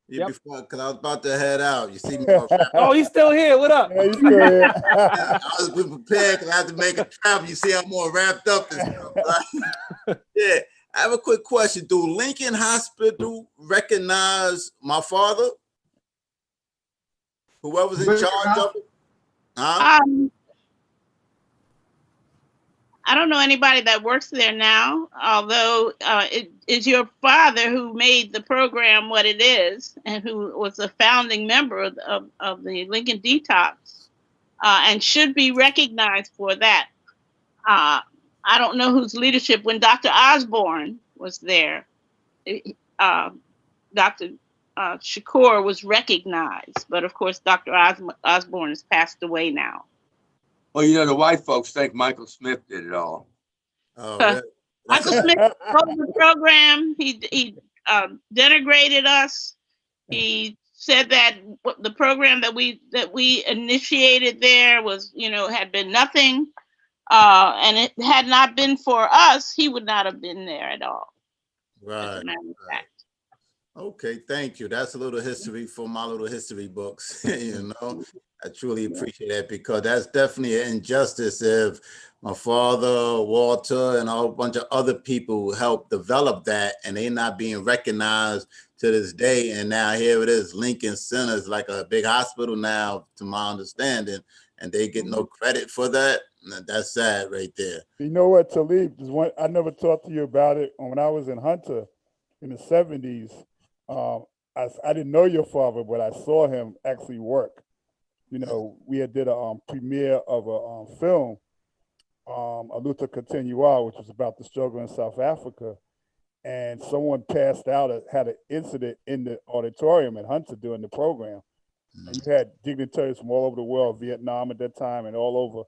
Yep. Before, because I was about to head out. You see me? Oh, he's still here. What up? Yeah, he's still here. I was prepared because I had to make a travel. You see, I'm more wrapped up this time, right? Yeah. I have a quick question. Do Lincoln Hospital recognize my father? Whoever's in charge of it? I don't know anybody that works there now, although it is your father who made the program what it is and who was a founding member of the Lincoln Detox and should be recognized for that. I don't know whose leadership. When Dr. Osborne was there, Dr. Shakur was recognized, but of course, Dr. Osborne has passed away now. Well, the white folks think Michael Smith did it all. Oh, yeah. Michael Smith wrote the program. He denigrated us. He said that the program that we initiated there was, had been nothing. And it had not been for us, he would not have been there at all. Right. Okay, thank you. That's a little history for my little history books. You know, I truly appreciate that, because that's definitely an injustice if my father, Walter, and a whole bunch of other people helped develop that, and they're not being recognized to this day. And now here it is, Lincoln Center is like a big hospital now, to my understanding, and they get no credit for that. That's sad right there. You know what, Talib? I never talked to you about it. When I was in Hunter in the 70s, I didn't know your father, but I saw him actually work. You know, we had did a premiere of a film, A Luta Continua, which was about the struggle in South Africa. And someone passed out, had an incident in the auditorium at Hunter during the program. And you had dignitaries from all over the world, Vietnam at that time and all over.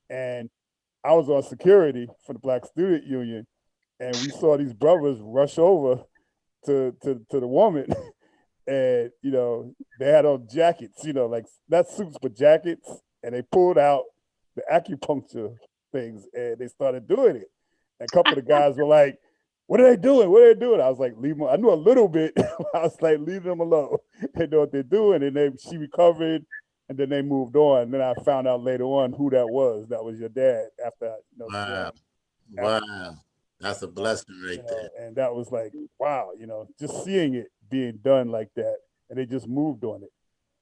And I was on security for the Black Student Union, and we saw these brothers rush over to the woman. And, you know, they had on jackets, you know, like not suits, but jackets. And they pulled out the acupuncture things and they started doing it. And a couple of the guys were like, what are they doing? What are they doing? I was like, leave them. I knew a little bit. I was like, leave them alone. They know what they're doing. And she recovered, and then they moved on. And then I found out later on who that was. That was your dad after, you know. Wow. Wow. That's a blessing right there. And that was like, wow, you know, just seeing it being done like that, and they just moved on it.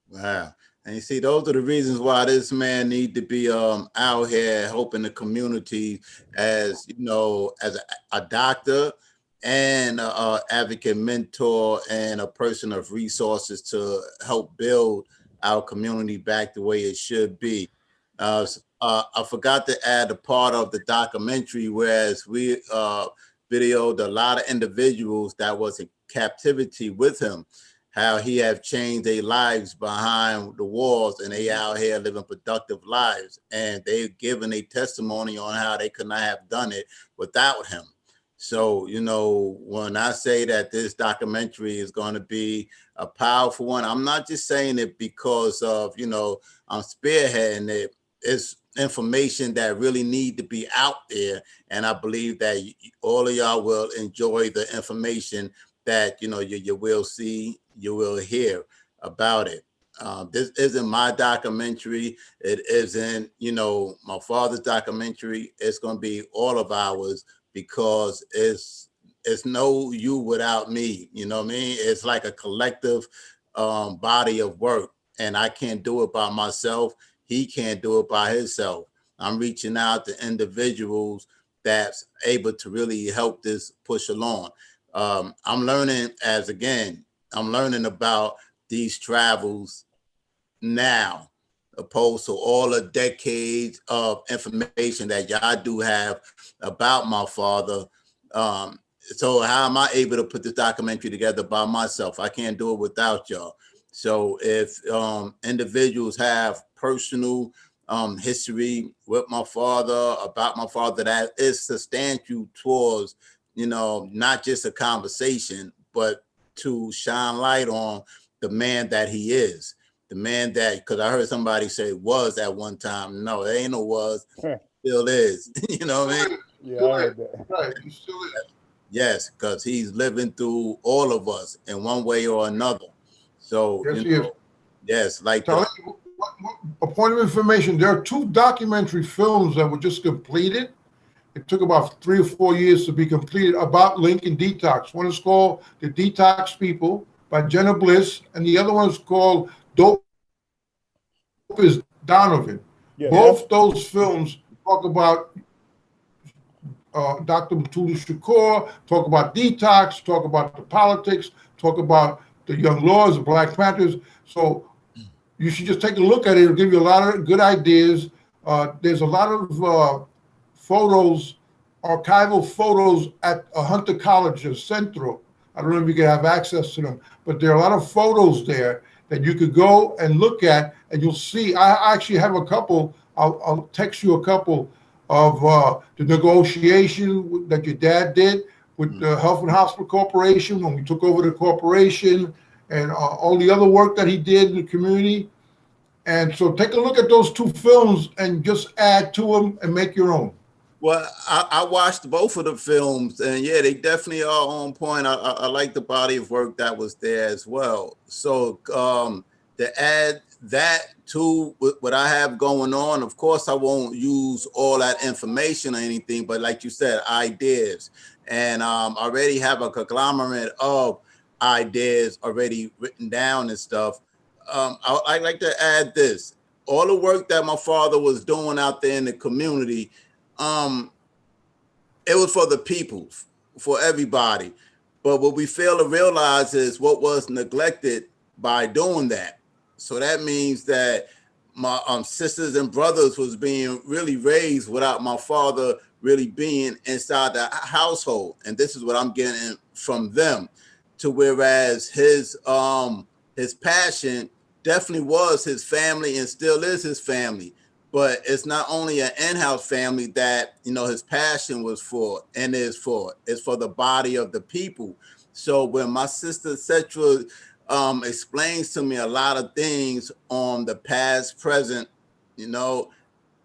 Wow. And you see, those are the reasons why this man need to be out here helping the community, as, you know, as a doctor and a advocate, mentor, and a person of resources to help build our community back the way it should be. I forgot to add a part of the documentary, whereas we videoed a lot of individuals that was in captivity with him, how he have changed their lives behind the walls, and they out here living productive lives, and they've given a testimony on how they could not have done it without him. So, you know, when I say that this documentary is going to be a powerful one, I'm not just saying it because of, you know, I'm spearheading it. It's information that really need to be out there. And I believe that all of y'all will enjoy the information that, you know, you will see, you will hear about it. This isn't my documentary. It isn't, you know, my father's documentary. It's going to be all of ours, because it's no you without me. You know what I mean? It's like a collective body of work, and I can't do it by myself. He can't do it by himself. I'm reaching out to individuals that's able to really help this push along. I'm learning I'm learning about these travels now, opposed to all the decades of information that y'all do have about my father. So how am I able to put this documentary together by myself? I can't do it without y'all. So if individuals have personal history with my father, about my father, that is substantial towards, you know, not just a conversation, but to shine light on the man that he is. The man that, because I heard somebody say was at one time. No, it ain't no was, still is. You know what I mean? Yeah, I heard that. Right, he still is. Yes, because he's living through all of us in one way or another. So, yes, you know, yes, like a point of information, there are 2 documentary films that were just completed. It took about 3 or 4 years to be completed about Lincoln Detox. One is called The Detox People by Jenna Bliss, and the other one is called Dope is Donovan. Yeah, both those films talk about Dr. Mutulu Shakur, talk about detox, talk about the politics, talk about the young lords, the Black Panthers. So you should just take a look at it. It'll give you a lot of good ideas. There's a lot of photos, archival photos at Hunter College Central. I don't know if you can have access to them, but there are a lot of photos there that you could go and look at, and you'll see. I actually have a couple. I'll text you a couple of the negotiation that your dad did with the Health and Hospital Corporation when we took over the corporation, and all the other work that he did in the community. And so take a look at those 2 films and just add to them and make your own. Well, I watched both of the films, and yeah, they definitely are on point. I like the body of work that was there as well. So to add that to what I have going on, of course, I won't use all that information or anything, but like you said, ideas. And I already have a conglomerate of ideas already written down and stuff. I'd like to add this. All the work that my father was doing out there in the community, it was for the people, for everybody. But what we fail to realize is what was neglected by doing that. So that means that my sisters and brothers was being really raised without my father really being inside the household. And this is what I'm getting from them. To whereas his passion definitely was his family and still is his family. But it's not only an in-house family that, you know, his passion was for and is for. It's for the body of the people. So when my sister Cetra explains to me a lot of things on the past, present, you know,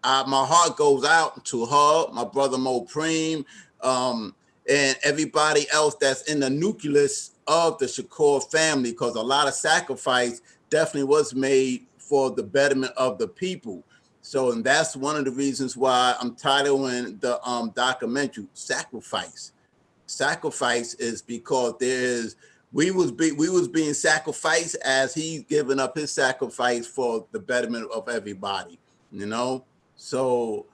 my heart goes out to her, my brother Mo Preem, and everybody else that's in the nucleus of the Shakur family, because a lot of sacrifice definitely was made for the betterment of the people. So, and that's one of the reasons why I'm titling the documentary Sacrifice. Sacrifice is because we was being sacrificed as he's giving up his sacrifice for the betterment of everybody, you know? So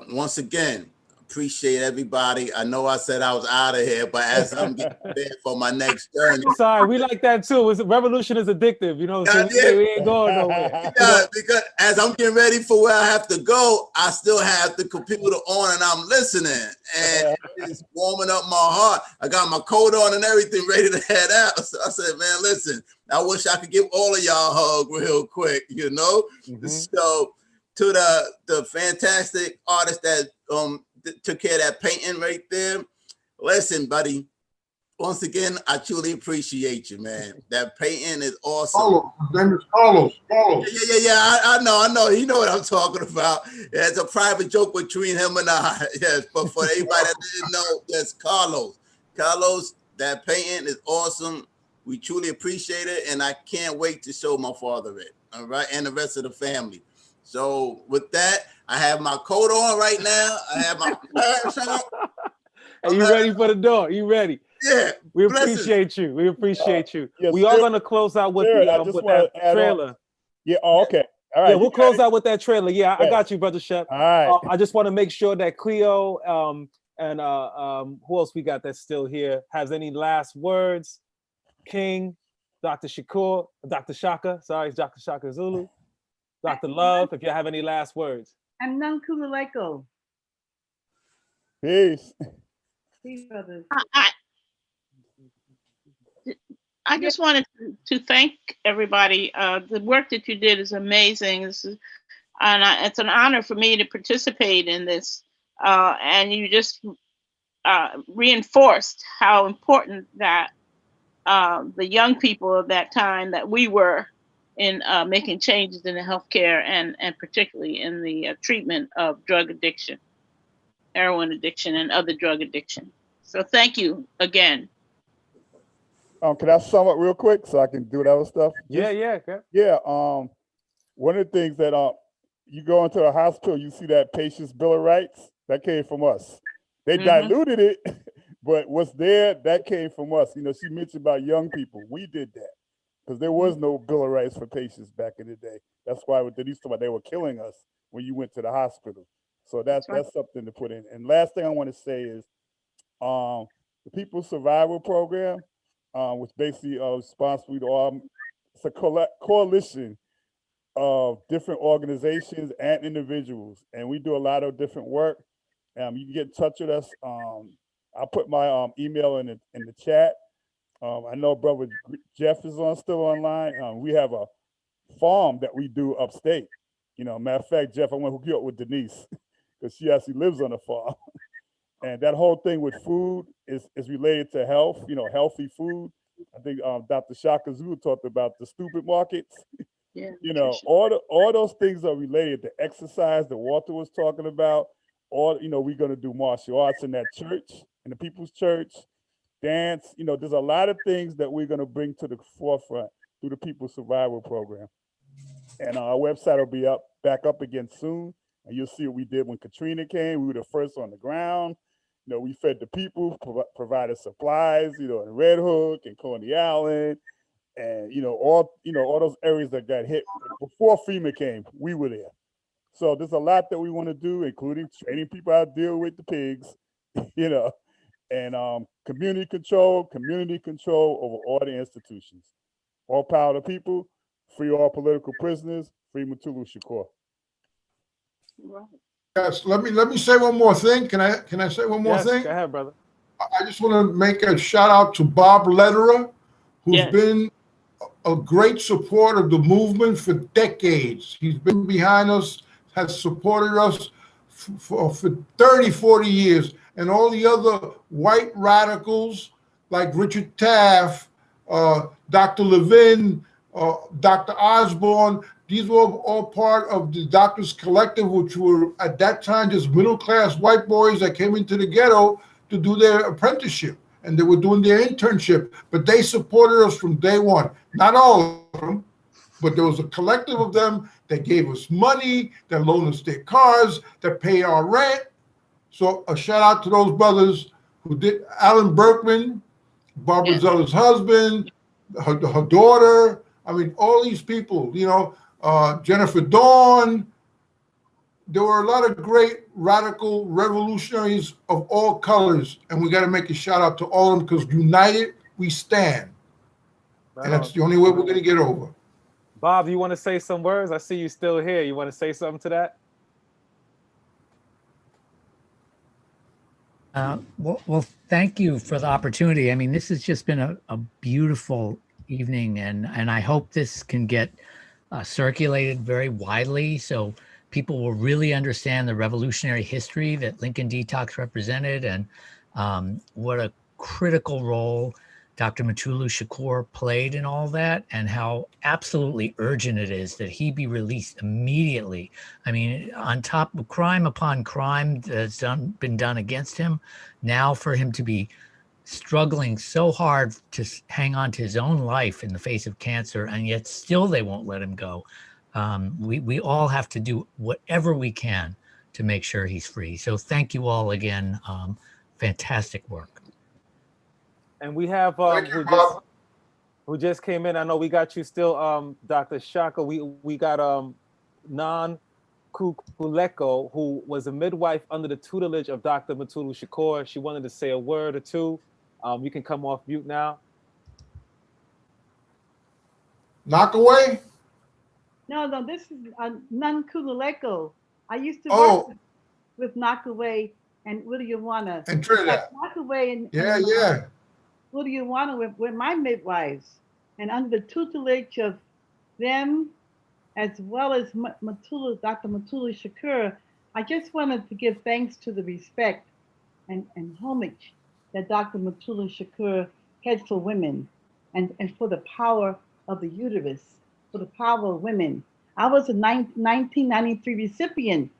once again, appreciate everybody. I know I said I was out of here, but as I'm getting prepared for my next journey. Sorry, we like that too. Revolution is addictive, you know, so we ain't going nowhere. Yeah, because as I'm getting ready for where I have to go, I still have the computer on and I'm listening. And it's warming up my heart. I got my coat on and everything ready to head out. So I said, man, listen, I wish I could give all of y'all a hug real quick, you know? So to the fantastic artist that took care of that painting right there. Listen, buddy. Once again, I truly appreciate you, man. That painting is awesome. Carlos, his name is Carlos. Yeah. I know. You know what I'm talking about. Yeah, it's a private joke between him and I. Yes, but for anybody that didn't know, that's Carlos. Carlos, that painting is awesome. We truly appreciate it, and I can't wait to show my father it. All right, and the rest of the family. So with that, I have my coat on right now. I have my Are you ready for the door? You ready? Yeah. We appreciate you. We appreciate you. Yes, we are going to close out with that trailer. Yeah. Oh, okay. All right. Yeah, we'll close out with that trailer. Yeah, I got you, Brother Shep. All right. I just want to make sure that Cleo and who else we got that's still here has any last words. King, Dr. Shakur, Dr. Shaka. Sorry, it's Dr. Shaka Zulu. Dr. Love, if you have any last words. I'm Nankululeko. Peace. Peace, brothers. I just wanted to thank everybody. The work that you did is amazing. It's an honor for me to participate in this. And you just reinforced how important that the young people of that time that we were in making changes in the healthcare and particularly in the treatment of drug addiction, heroin addiction, and other drug addiction. So thank you again. Can I sum up real quick so I can do that other stuff? Yeah. Yeah. One of the things that you go into a hospital, you see that patient's bill of rights, that came from us. They diluted it, but what's there, that came from us. You know, she mentioned about young people. We did that because there was no bill of rights for patients back in the day. That's why with Denise, they were killing us when you went to the hospital. So that's something to put in. And last thing I want to say is the People's Survival Program, which basically responsible to all, it's a coalition of different organizations and individuals, and we do a lot of different work. You can get in touch with us. I'll put my email in the chat. I know Brother Jeff is still online. We have a farm that we do upstate. You know, matter of fact, Jeff, I want to hook you up with Denise because she actually lives on a farm. And that whole thing with food is related to health, you know, healthy food. I think Dr. Shaka Zulu talked about the stupid markets. Yeah, you know, all those things are related. The exercise that Walter was talking about, all, we're going to do martial arts in that church, in the people's church, dance. There's a lot of things that we're going to bring to the forefront through the People's Survival Program. And our website will be back up again soon. And you'll see what we did when Katrina came. We were the first on the ground. We fed the people, provided supplies, in Red Hook and Coney Island, and all those areas that got hit before FEMA came. We were there. So there's a lot that we want to do, including training people how to deal with the pigs, and community control over all the institutions. All power to people, free all political prisoners, free Mutulu Shakur. Right. Yes, let me say one more thing. Can I say one more thing? Go ahead, brother. I just want to make a shout out to Bob Lederer, who's been a great supporter of the movement for decades. He's been behind us, has supported us for 30, 40 years. And all the other white radicals like Richard Taft, Dr. Levin, Dr. Osborne, these were all part of the Doctors Collective, which were at that time just middle-class white boys that came into the ghetto to do their apprenticeship. And they were doing their internship, but they supported us from day one. Not all of them, but there was a collective of them that gave us money, that loaned us their cars, that paid our rent. So a shout out to those brothers who did. Alan Berkman, Barbara Zella's husband, her daughter. I mean, all these people, Jennifer Dawn. There were a lot of great radical revolutionaries of all colors, and we got to make a shout out to all of them because united we stand. And that's the only way we're going to get over. Bob, you want to say some words? I see you still here. You want to say something to that? Well, thank you for the opportunity. I mean, this has just been a beautiful evening, and I hope this can get circulated very widely so people will really understand the revolutionary history that Lincoln Detox represented and what a critical role Dr. Mutulu Shakur played in all that, and how absolutely urgent it is that he be released immediately. I mean, on top of crime upon crime that's been done against him, now for him to be struggling so hard to hang on to his own life in the face of cancer, and yet still they won't let him go. We all have to do whatever we can to make sure he's free. So thank you all again. Fantastic work. And we have who just came in. I know we got you still, Dr. Shakur. We got Nan Kukuleko, who was a midwife under the tutelage of Dr. Mutulu Shakur. She wanted to say a word or two. You can come off mute now. Knock away? No, this is Nan Kukuleko. I used to work with Knockaway and Williawana. And Trinidad. Knockaway and Williawana were my midwives, and under the tutelage of them, as well as Dr. Mutulu Shakur, I just wanted to give thanks to the respect and homage that Dr. Mutulu Shakur had for women and for the power of the uterus, for the power of women. I was a 1993 recipient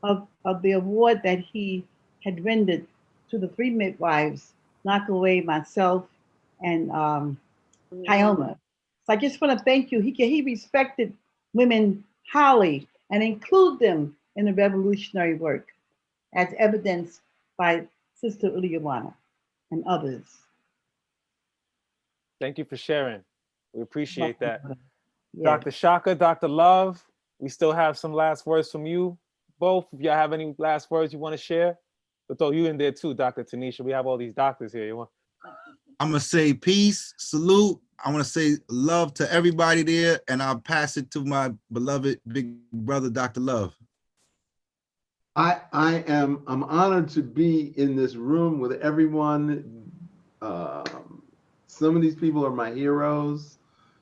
of the award that he had rendered to the three midwives, Knockaway, myself, and Hyoma. So I just want to thank you. He respected women highly and include them in the revolutionary work, as evidenced by Sister Uliawana and others. Thank you for sharing. We appreciate that. Yeah. Dr. Shakur, Dr. Love, we still have some last words from you both. If y'all have any last words you want to share, we'll throw you in there too, Dr. Tanisha. We have all these doctors here. I'm gonna say peace, salute. I want to say love to everybody there, and I'll pass it to my beloved big brother, Dr. Love. I'm honored to be in this room with everyone. Some of these people are my heroes.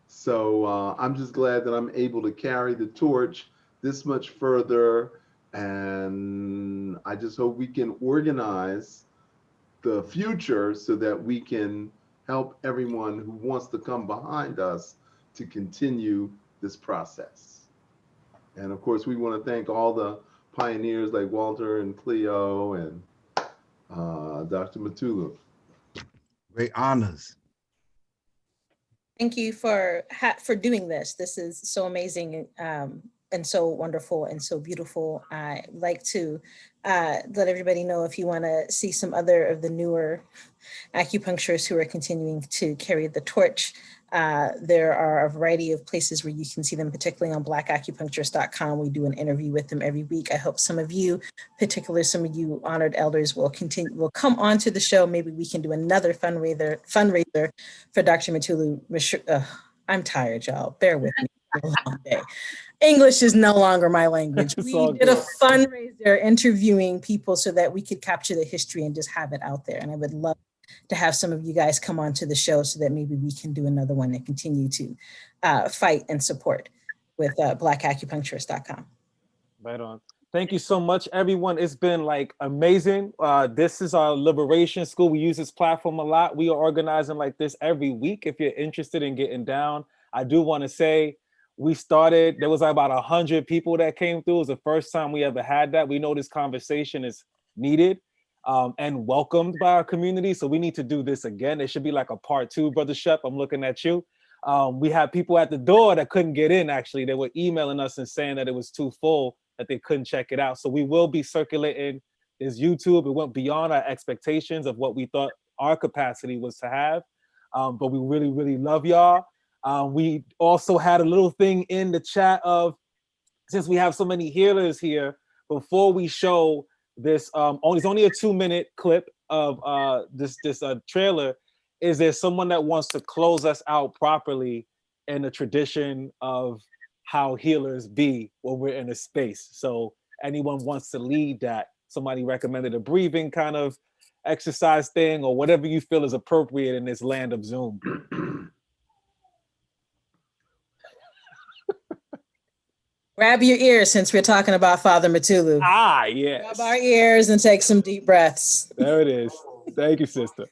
So I'm just glad that I'm able to carry the torch this much further. And I just hope we can organize the future so that we can help everyone who wants to come behind us to continue this process. And of course, we want to thank all the pioneers like Walter and Cleo and Dr. Mutulu. Great honors. Thank you for doing this. This is so amazing and so wonderful and so beautiful. I like to let everybody know, if you want to see some other of the newer acupuncturists who are continuing to carry the torch, there are a variety of places where you can see them, particularly on blackacupuncturist.com. We do an interview with them every week. I hope some of you, particularly some of you honored elders, will come on to the show. Maybe we can do another fundraiser for Dr. Mutulu. I'm tired, y'all. Bear with me. It's a long day. English is no longer my language. We did a fundraiser interviewing people so that we could capture the history and just have it out there. And I would love to have some of you guys come on to the show so that maybe we can do another one and continue to fight and support with blackacupuncturist.com. Right on. Thank you so much, everyone. It's been like amazing. This is our Liberation School. We use this platform a lot. We are organizing like this every week. If you're interested in getting down, I do want to say we started, there was about 100 people that came through. It was the first time we ever had that. We know this conversation is needed and welcomed by our community. So we need to do this again. It should be like a part 2, Brother Shep. I'm looking at you. We had people at the door that couldn't get in, actually. They were emailing us and saying that it was too full, that they couldn't check it out. So we will be circulating this YouTube. It went beyond our expectations of what we thought our capacity was to have. But we really, really love y'all. We also had a little thing in the chat of, since we have so many healers here, before we show this, it's only a 2-minute clip of this trailer. Is there someone that wants to close us out properly in the tradition of how healers be when we're in a space? So anyone wants to lead that? Somebody recommended a breathing kind of exercise thing, or whatever you feel is appropriate in this land of Zoom. Grab your ears, since we're talking about Father Mutulu. Ah, yes. Grab our ears and take some deep breaths. There it is. Thank you, sister.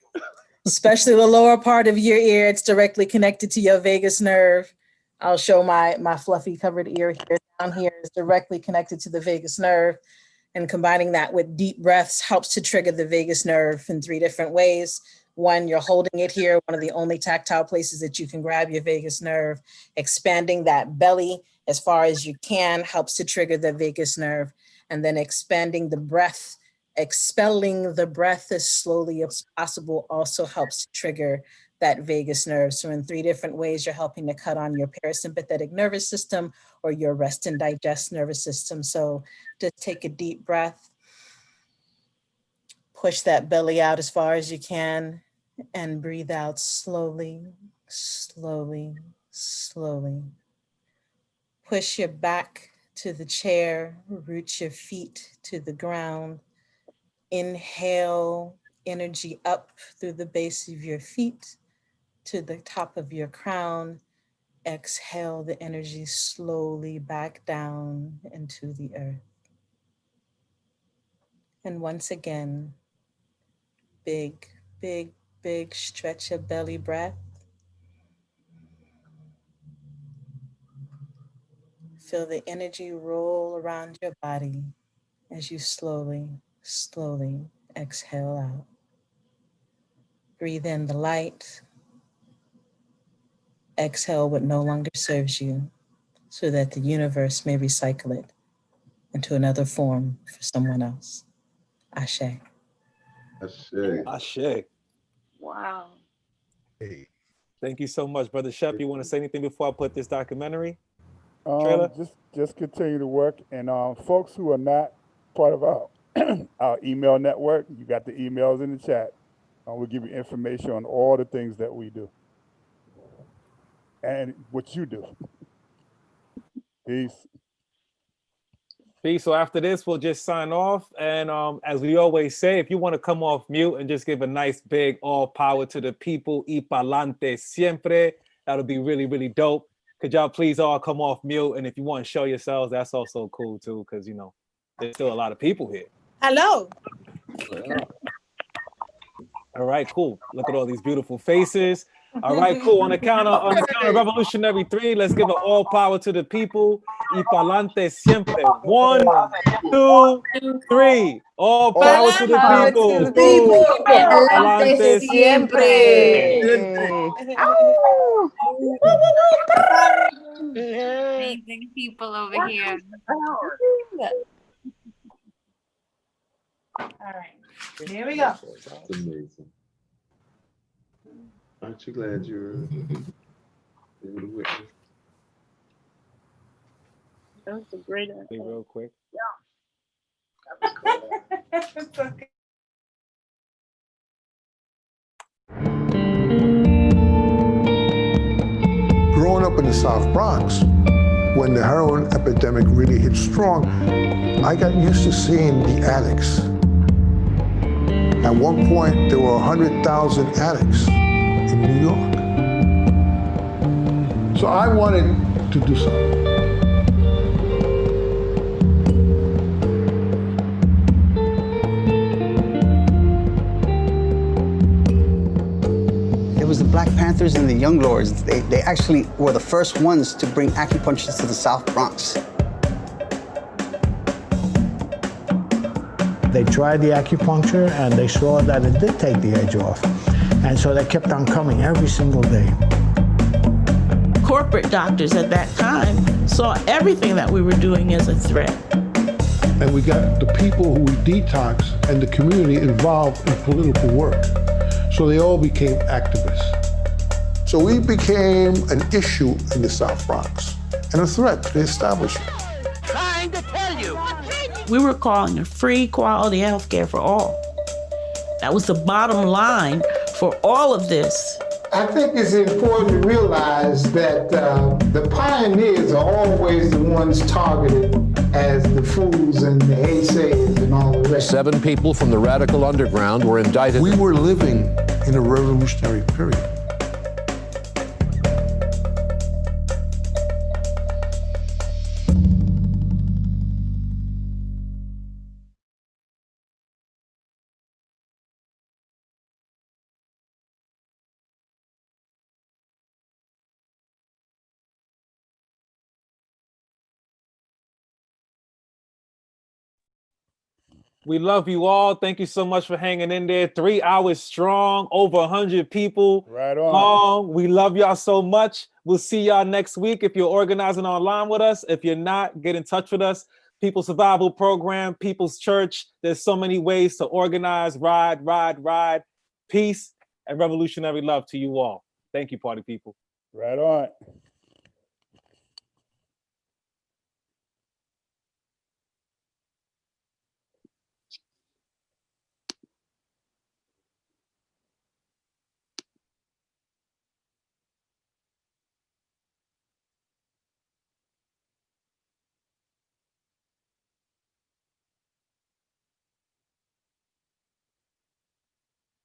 Especially the lower part of your ear. It's directly connected to your vagus nerve. I'll show my fluffy covered ear here. Down here is directly connected to the vagus nerve. And combining that with deep breaths helps to trigger the vagus nerve in 3 different ways. One, you're holding it here, one of the only tactile places that you can grab your vagus nerve. Expanding that belly as far as you can helps to trigger the vagus nerve. And then expanding the breath, expelling the breath as slowly as possible also helps to trigger that vagus nerve. So in 3 different ways, you're helping to cut on your parasympathetic nervous system or your rest and digest nervous system. So just take a deep breath, push that belly out as far as you can, and breathe out slowly, slowly, slowly. Push your back to the chair, root your feet to the ground. Inhale energy up through the base of your feet to the top of your crown. Exhale the energy slowly back down into the earth. And once again, big, big, big stretch of belly breath. Feel the energy roll around your body as you slowly, slowly exhale out. Breathe in the light. Exhale what no longer serves you, so that the universe may recycle it into another form for someone else. Ashe. Ashe. Ashe. Wow. Hey. Thank you so much, Brother Shep. You want to say anything before I put this documentary trailer? Just continue to work. And folks who are not part of our, our email network, you got the emails in the chat. We'll give you information on all the things that we do and what you do. Peace. Peace. So after this, we'll just sign off. And as we always say, if you want to come off mute and just give a nice big all power to the people, y pa'lante siempre, that'll be really, really dope. Could y'all please all come off mute? And if you want to show yourselves, that's also cool too, because, you know, there's still a lot of people here. Hello. Yeah. All right, cool. Look at all these beautiful faces. All right, cool. On the count of revolutionary 3, let's give it all power to the people. Y pa'lante siempre. 1, 2, 3. All power to the people. Pa'lante siempre. Amazing people over here. All right, here we go. That's amazing. Aren't you glad you're able to witness? That was a great idea. Real quick. It's okay. Growing up in the South Bronx, when the heroin epidemic really hit strong, I got used to seeing the addicts. At one point, there were 100,000 addicts in New York. So I wanted to do something. It was the Black Panthers and the Young Lords. They actually were the first ones to bring acupuncture to the South Bronx. They tried the acupuncture and they saw that it did take the edge off. And so they kept on coming every single day. Corporate doctors at that time saw everything that we were doing as a threat. And we got the people who we detox and the community involved in political work. So they all became activists. So we became an issue in the South Bronx and a threat to the establishment. Trying to tell you. We were calling for free quality health care for all. That was the bottom line for all of this. I think it's important to realize that the pioneers are always the ones targeted as the fools and the naysayers and all the rest. 7 people from the radical underground were indicted. We were living in a revolutionary period. We love you all. Thank you so much for hanging in there. 3 hours strong, over 100 people. Right on. We love y'all so much. We'll see y'all next week. If you're organizing online with us, if you're not, get in touch with us. People's Survival Program, People's Church. There's so many ways to organize, ride. Peace and revolutionary love to you all. Thank you, party people. Right on.